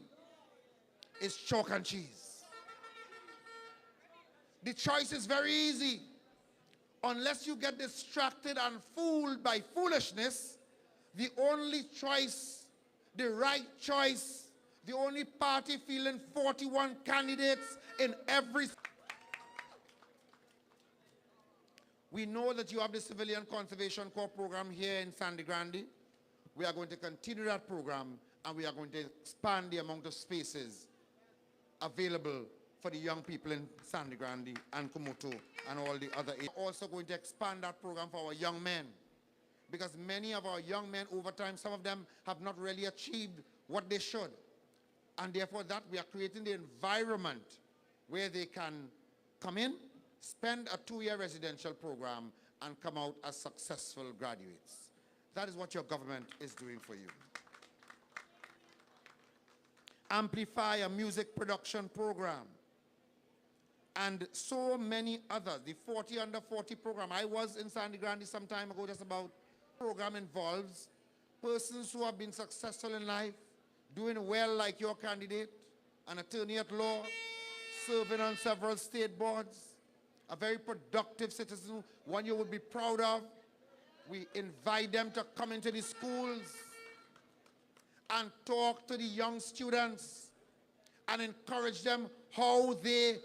it's chalk and cheese. The choice is very easy. Unless you get distracted and fooled by foolishness, the only choice, the right choice, the only party feeling 41 candidates in every... We know that you have the Civilian Conservation Corps program here in Sangre Grande. We are going to continue that program, and we are going to expand the amount of spaces available for the young people in Sangre Grande and Cumuto and all the other areas. We're also going to expand that program for our young men, because many of our young men over time, some of them have not really achieved what they should. And therefore that we are creating the environment where they can come in, spend a 2-year residential program, and come out as successful graduates. That is what your government is doing for you. Amplify a music production program, and so many others. The 40 under 40 program. I was in Sangre Grande some time ago, just about. Program involves persons who have been successful in life, doing well like your candidate, an attorney at law, serving on several state boards, a very productive citizen, one you would be proud of. We invite them to come into the schools and talk to the young students and encourage them how they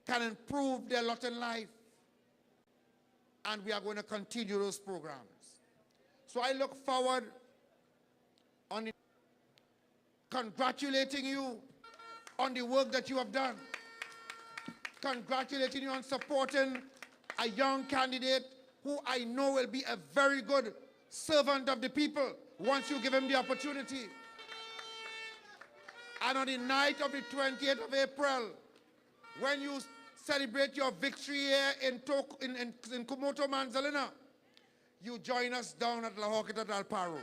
can improve their lot in life. And we are going to continue those programs. So I look forward on congratulating you on the work that you have done. Congratulating you on supporting a young candidate who I know will be a very good servant of the people once you give him the opportunity. And on the night of the 28th of April, when you celebrate your victory here in Cumuto, Manzanilla, you join us down at La Horquita del Paro.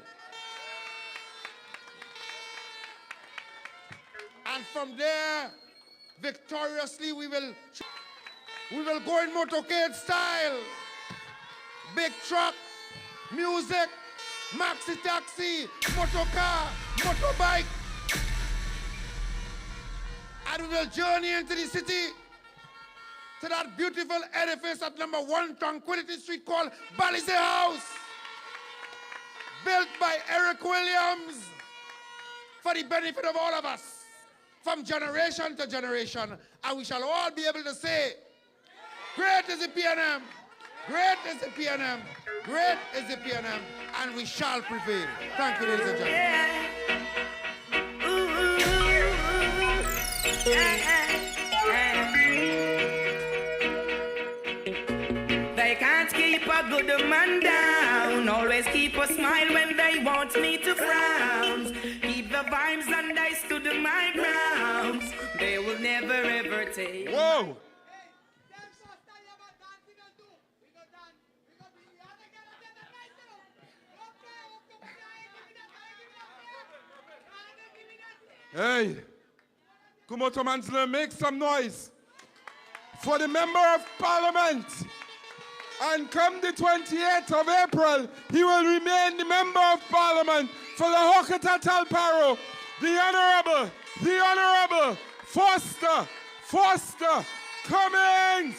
And from there, victoriously, we will go in motorcade style. Big truck, music, maxi taxi, motorcar, motorbike. And we will journey into the city to that beautiful edifice at number 1 Tranquility Street called Balize House, built by Eric Williams for the benefit of all of us, from generation to generation. And we shall all be able to say, great is the PNM, great is the PNM, great is the PNM, and we shall prevail. Thank you, ladies and gentlemen. They can't keep a good man down. Always keep a smile when they want me to frown. Keep the vibes and I stood my ground. They will never ever take. Whoa! Hey, Cumuto Manzanilla, make some noise for the Member of Parliament. And come the 28th of April, he will remain the Member of Parliament for the Horquita del Paro, the Honorable Foster Cummings.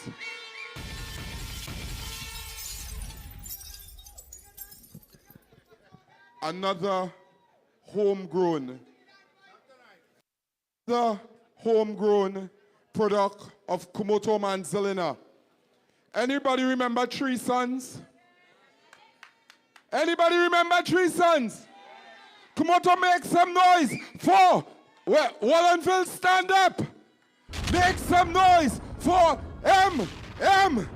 Another homegrown product of Cumuto Manzanilla. Anybody remember Three Sons? Anybody remember Three Sons? Cumuto, make some noise for Wallenville, stand up. Make some noise for M1.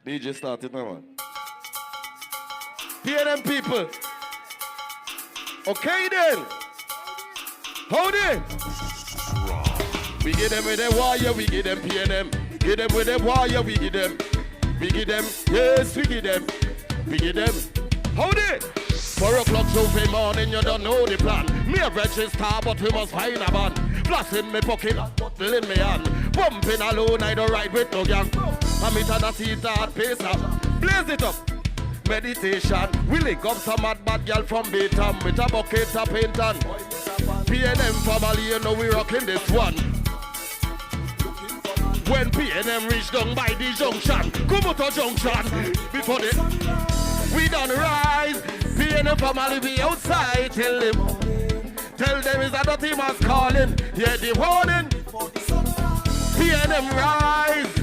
DJ started now, man. PNM people. Okay then. Hold it. We give them with the wire, we give them PNM. Give them with the wire, we give them. We give them, yes, we give them. We give them. Hold it. 4 o'clock Tuesday morning, you don't know the plan. Me a register, but we must find a band. Plus in me pocket, bottle in me hand. Pumping alone, I don't ride with no gang. I meet a seat at pace up. Blaze it up. Meditation. We link up some bad girl from Beatam with a bucket of paint and PNM family, you know we rocking this one. When PNM reach down by the junction, Cumuto Junction, before we done rise. PNM family be outside, tell them is a dirty man's calling. Hear the warning. PNM rise,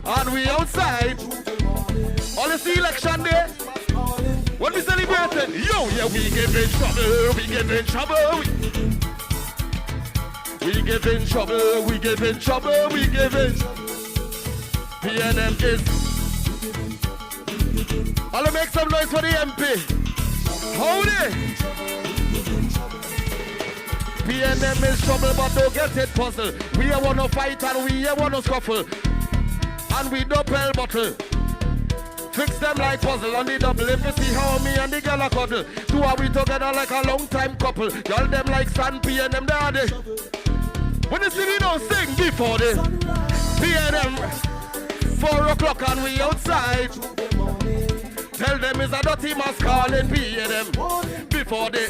and we outside. All this election day, what we celebrating? Yo, yeah, we give in trouble, we give in trouble. We give in trouble, we give in trouble, we give in. PNM is. I'll make some noise for the MP. Hold it. PNM is trouble, but don't get it puzzled. We a wanna fight and we a wanna scuffle. And we double bottle. Fix them like puzzle on the double. If you see how me and the girl are cuddle. Two are we together like a long time couple. Y'all them like sun, PNM daddy. When you see me don't sing before the PNM 4 o'clock and we outside. Tell them it's a dirty mask calling PNM before the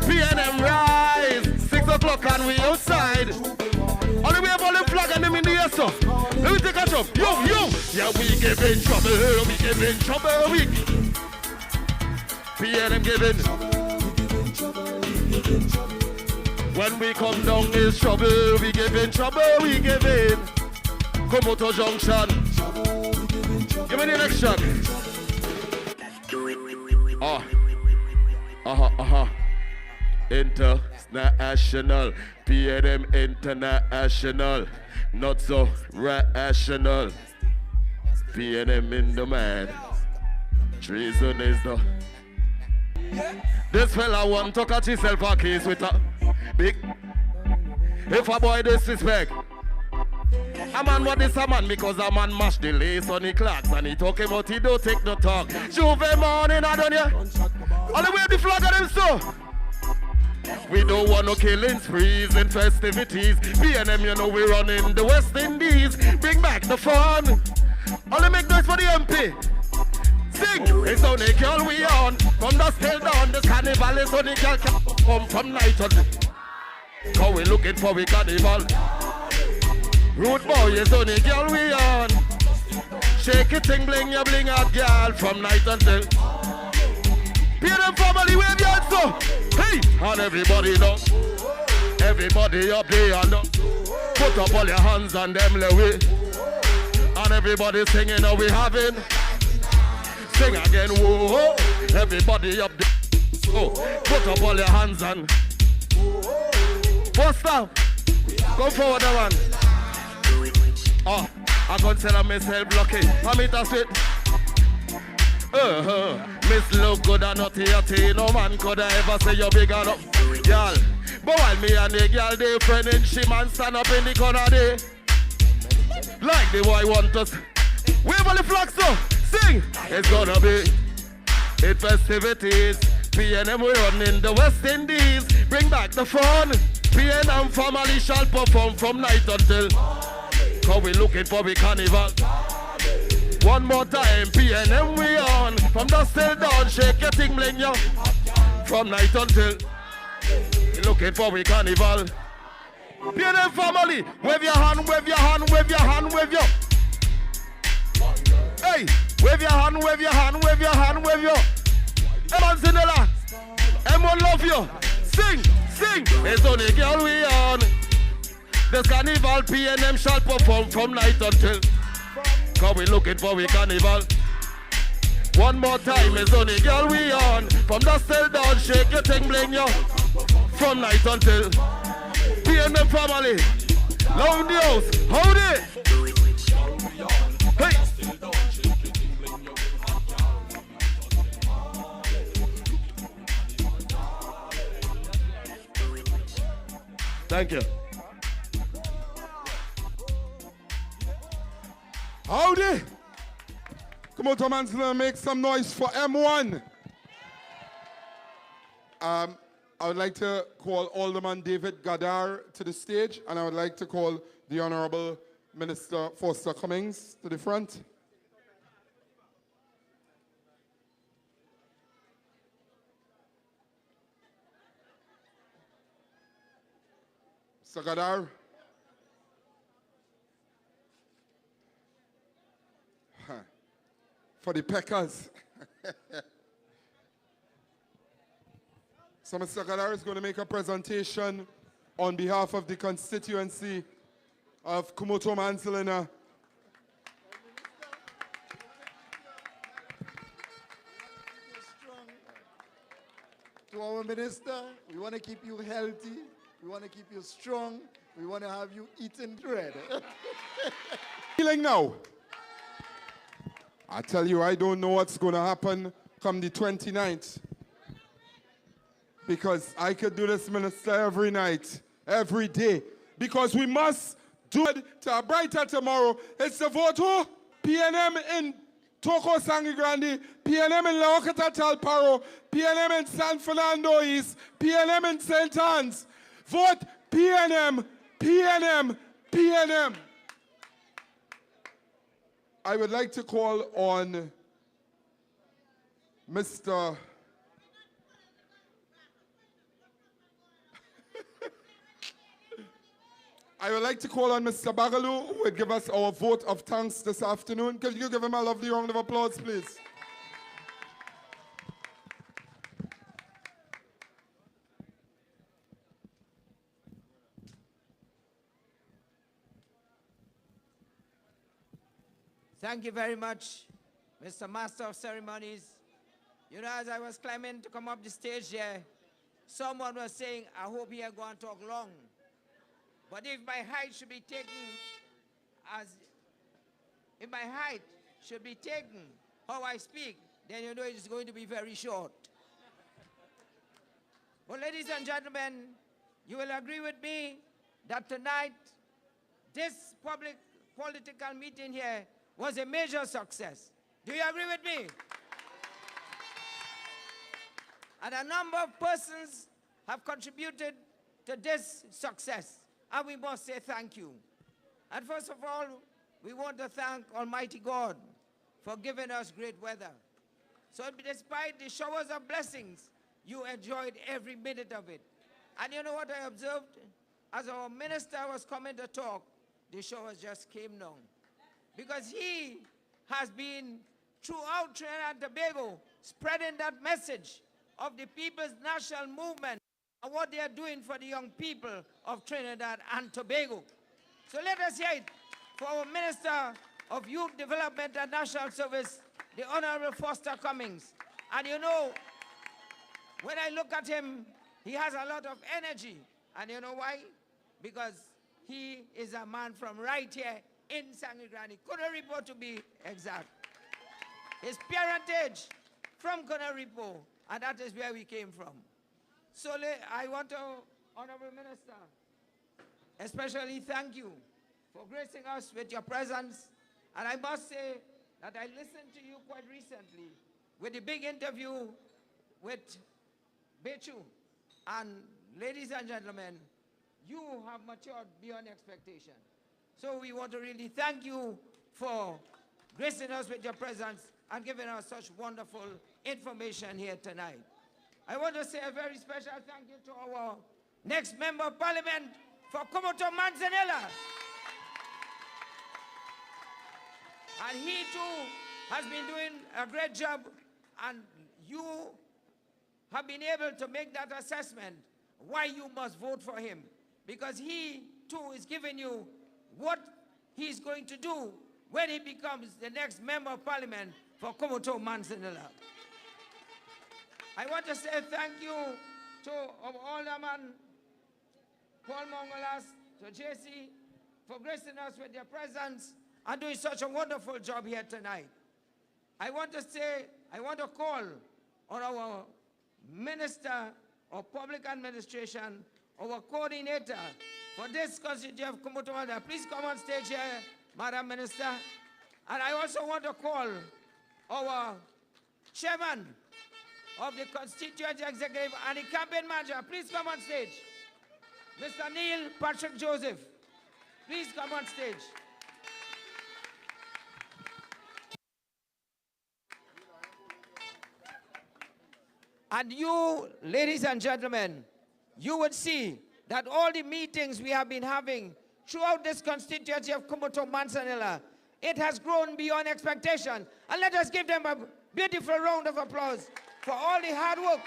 PNM rise. 6 o'clock and we outside. Only we have all the flag and them in the air, so let me take a jump. Yo. Yeah, we give in trouble. We give in trouble. We PNM giving. When we come down is trouble. We give in trouble. We give in. Cumuto Junction. Give me the next track. International. PNM international. Not so rational. PNM in the man. Treason is the. This fella want to catch himself a case with a big. If a boy disrespect. A man what is a man because a man mash the lace on the clocks and he talk about he don't take no talk. Juve morning I don't ya. All the way the flag of them so. We don't want no killing sprees and festivities. PNM you know we run in the West Indies. Bring back the fun. All the make noise for the MP. Sing, it's only girl we on. From dusk till dawn, this carnival is only girl come from night on. How we looking for we carnival. Root boy is only girl we on. Shake it, ting, bling, you bling out, girl, from night until. PNM family, wave your hands so. Hey, and everybody know. Everybody up there and put up all your hands on them way. And everybody singing, how we having. Sing again, whoa. Everybody up there. Oh, put up all your hands and. What's up? Go forward, one. Oh, I consider myself lucky. I meet us with. Miss look good and not here. No man could ever say you're big enough. Y'all, but while me and the girl, they friend and she man stand up in the corner there. Like the boy want us. Wave all the flags so. Sing. It's gonna be it festivities. PNM we run in the West Indies. Bring back the fun. PNM family shall perform from night until. Cause we looking for the carnival. One more time, PNM we on. From dusk till dawn, shake your thing, bling yo. From night until. We looking for the carnival. PNM family, wave your hand, wave your hand, wave your hand, wave your. Hey, wave your hand, wave your hand, wave your hand, wave your. Manzanilla, M1 love you. Sing, sing. It's only girl we on. The carnival PNM shall perform from night until. Cause we looking for we carnival. One more time, it's only girl we on. From dusk till dawn, shake your thing, bling yo. From night until. PNM family, love the house, hold it. Hey. Thank you. Howdy! Come on, Manzanilla, make some noise for M1. I would like to call Alderman David Gadar to the stage, and I would like to call the Honorable Minister Foster Cummings to the front. Mr. Gadar. For the Peckers. So Mr. Gadar is going to make a presentation on behalf of the constituency of Cumuto Manzanilla. To our minister, we want to keep you healthy. We want to keep you strong. We want to have you eating bread. Feeling now? I tell you, I don't know what's going to happen come the 29th. Because I could do this, Minister, every night, every day. Because we must do it to a brighter tomorrow. It's the vote who? PNM in Toko Sangre Grande, PNM in La Ocata Talparo, PNM in San Fernando East, PNM in St. Anne's. Vote PNM, PNM, PNM. I would like to call on Mr. I would like to call on Mr. Bagalu, who would give us our vote of thanks this afternoon. Could you give him a lovely round of applause, please? Thank you very much, Mr. Master of Ceremonies. You know, as I was climbing to come up the stage here, someone was saying, I hope he ain't going to talk long. But if my height should be taken how I speak, then you know it's going to be very short. But ladies and gentlemen, you will agree with me that tonight, this public political meeting here was a major success. Do you agree with me? And a number of persons have contributed to this success. And we must say thank you. And first of all, we want to thank Almighty God for giving us great weather. So despite the showers of blessings, you enjoyed every minute of it. And you know what I observed? As our minister was coming to talk, the showers just came down. Because he has been throughout Trinidad and Tobago spreading that message of the People's National Movement and what they are doing for the young people of Trinidad and Tobago. So let us hear it for our Minister of Youth Development and National Service, the Honorable Foster Cummings. And you know, when I look at him, he has a lot of energy. And you know why? Because he is a man from right here in Sangre Grande, Cunapo to be exact. His parentage from Cunapo, and that is where we came from. So I want to, Honorable Minister, especially thank you for gracing us with your presence. And I must say that I listened to you quite recently with the big interview with Bechu. And ladies and gentlemen, you have matured beyond expectation. So we want to really thank you for gracing us with your presence and giving us such wonderful information here tonight. I want to say a very special thank you to our next Member of Parliament for Cumuto Manzanilla. And he too has been doing a great job, and you have been able to make that assessment why you must vote for him. Because he too is giving you what he's going to do when he becomes the next Member of Parliament for Cumuto Manzanilla. I want to say thank you to Alderman Paul Mongolas, to JC, for gracing us with their presence and doing such a wonderful job here tonight. I want to call on our Minister of Public Administration, our coordinator for this constituency of Cumuto. Please come on stage here, Madam Minister. And I also want to call our chairman of the Constituent Executive and the Campaign Manager, please come on stage. Mr. Neil Patrick Joseph, please come on stage. And you, ladies and gentlemen, you would see that all the meetings we have been having throughout this constituency of Cumuto, Manzanilla, it has grown beyond expectation. And let us give them a beautiful round of applause for all the hard work.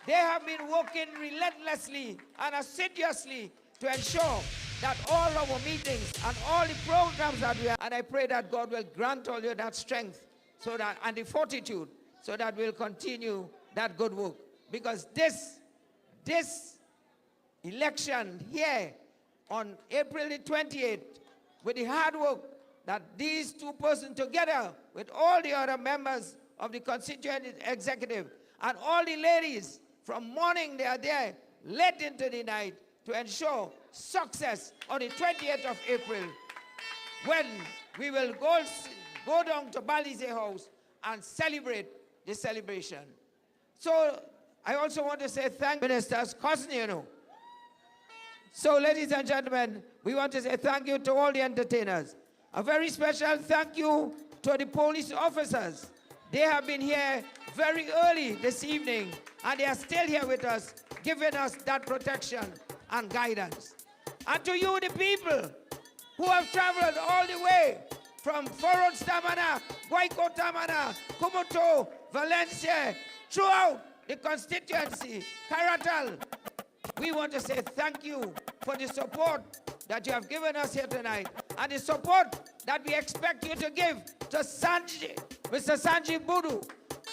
They have been working relentlessly and assiduously to ensure that all our meetings and all the programs that we have, and I pray that God will grant all you that strength so that, and the fortitude so that we'll continue that good work. Because this election here on April the 28th, with the hard work that these two persons together with all the other members of the Constituent Executive and all the ladies from morning they are there late into the night to ensure success on the 28th of April, when we will go down to Balize House and celebrate the celebration. So I also want to say thank Minister's cousin, you know. So ladies and gentlemen, we want to say thank you to all the entertainers. A very special thank you to the police officers. They have been here very early this evening, and they are still here with us, giving us that protection and guidance. And to you, the people who have traveled all the way from Foros Tamana, Guayco Tamana, Cumuto, Valencia, throughout the constituency, Caratal, we want to say thank you for the support that you have given us here tonight, and the support that we expect you to give to Mr. Sanjiv Boodhu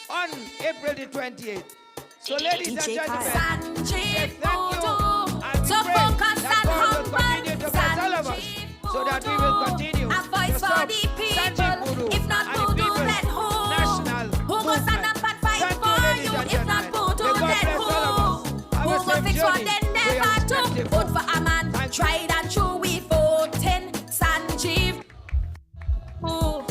on April the 28th. So ladies and gentlemen, Sanjiv thank you, and so we pray focus that and God will continue to bless all of us, so that we will continue a voice to for serve the people. Sanjiv Boodhu If not and the Boodhu, people's then who? national Who goes stand up and fight Thank for ladies you? and If not gentlemen. Boodhu, May God then bless all of us. Have who? a Who go safe fix what journey. they We never are do? respectful. Vote for a man, tried and true, we voting Sanjiv. Ooh.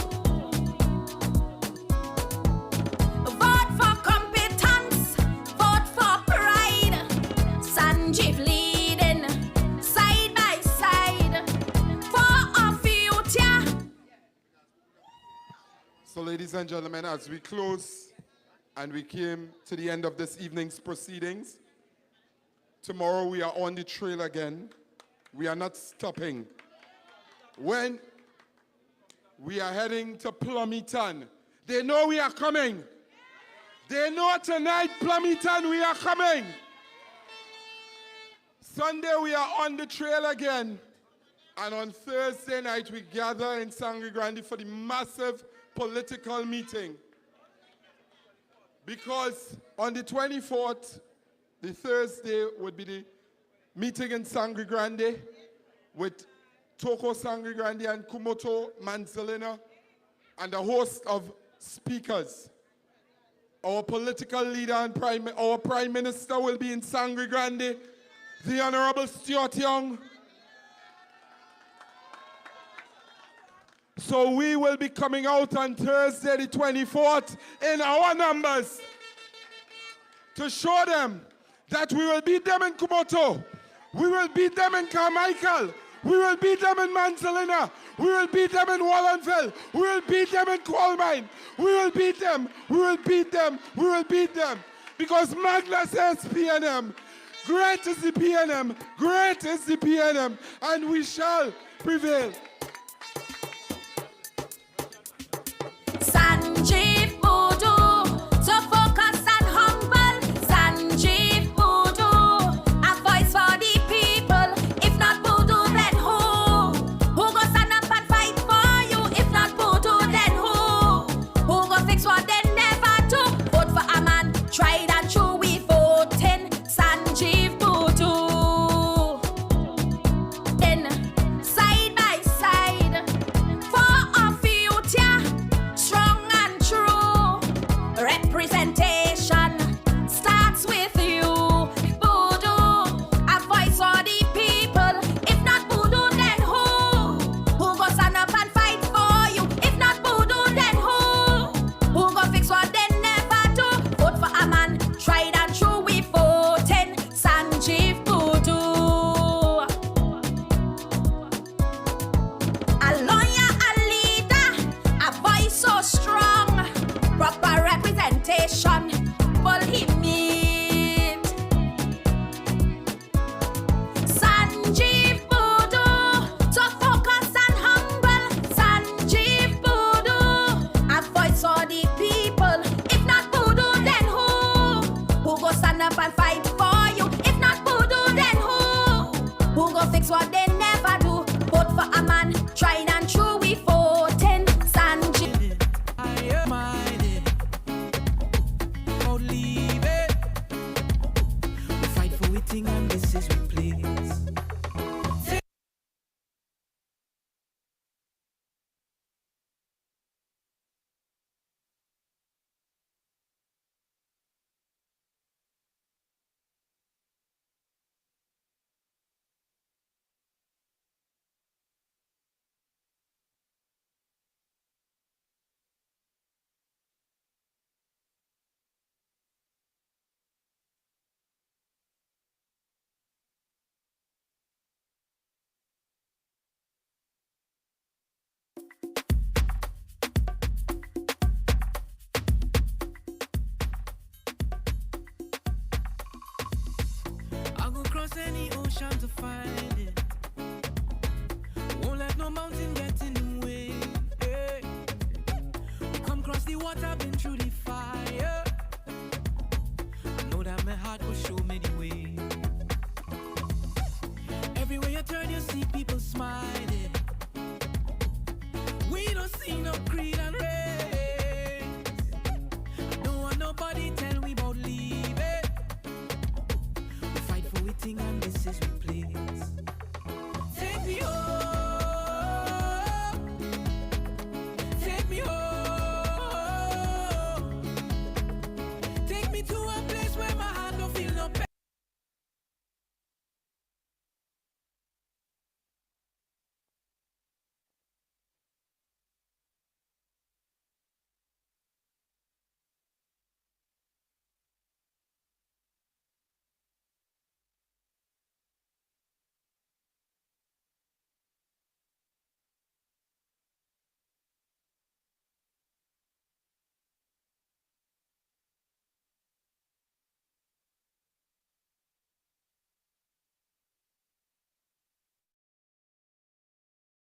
Vote for competence, vote for pride. Sanjiv leading side by side for our future. So ladies and gentlemen, as we close and we came to the end of this evening's proceedings, tomorrow we are on the trail again. We are not stopping. When we are heading to Plumiton, they know we are coming. They know tonight, Plumiton, we are coming. Sunday we are on the trail again. And on Thursday night we gather in Sangre Grande for the massive political meeting. Because on the 24th, the Thursday, would be the meeting in Sangre Grande with Toko Sangre Grande and Cumuto Manzanilla and a host of speakers. Our political leader and our Prime Minister will be in Sangre Grande, the Honorable Stuart Young. So we will be coming out on Thursday the 24th in our numbers to show them that we will beat them in Cumuto, we will beat them in Carmichael, we will beat them in Manzanilla, we will beat them in Wallenville, we will beat them in Coalmine, we will beat them, we will beat them, we will beat them. Because Magna says PNM, great is the PNM, great is the PNM, and we shall prevail. Sanjiv Boodhu, so focused and humble. Sanjiv Boodhu, a voice for the people. If not Boodhu, then who? Who go stand up and fight for you? If not Boodhu, then who? Who go fix what they never do? Vote for a man, tried and true. We voting Sanjiv Boodhu. In side by side for our future. Strong and true. Representation starts with you. Boodhu, a voice for the people. If not Boodhu, then who? Who go stand up and fight for you? If not Boodhu, then who? Who go fix what they never do? Vote for a man. reputation will he meet? Sanjiv Boodhu, so focus and humble. Sanjiv Boodhu, a voice for the people. If not Boodhu, then who? Who go stand up and fight for you? If not Boodhu, then who? Who go fix what they never do? Vote for a man, tried and true, we voting Sanjiv. And this is we please. Any ocean to find it. Won't let no mountain get in the way. Hey. Come cross the water, been through the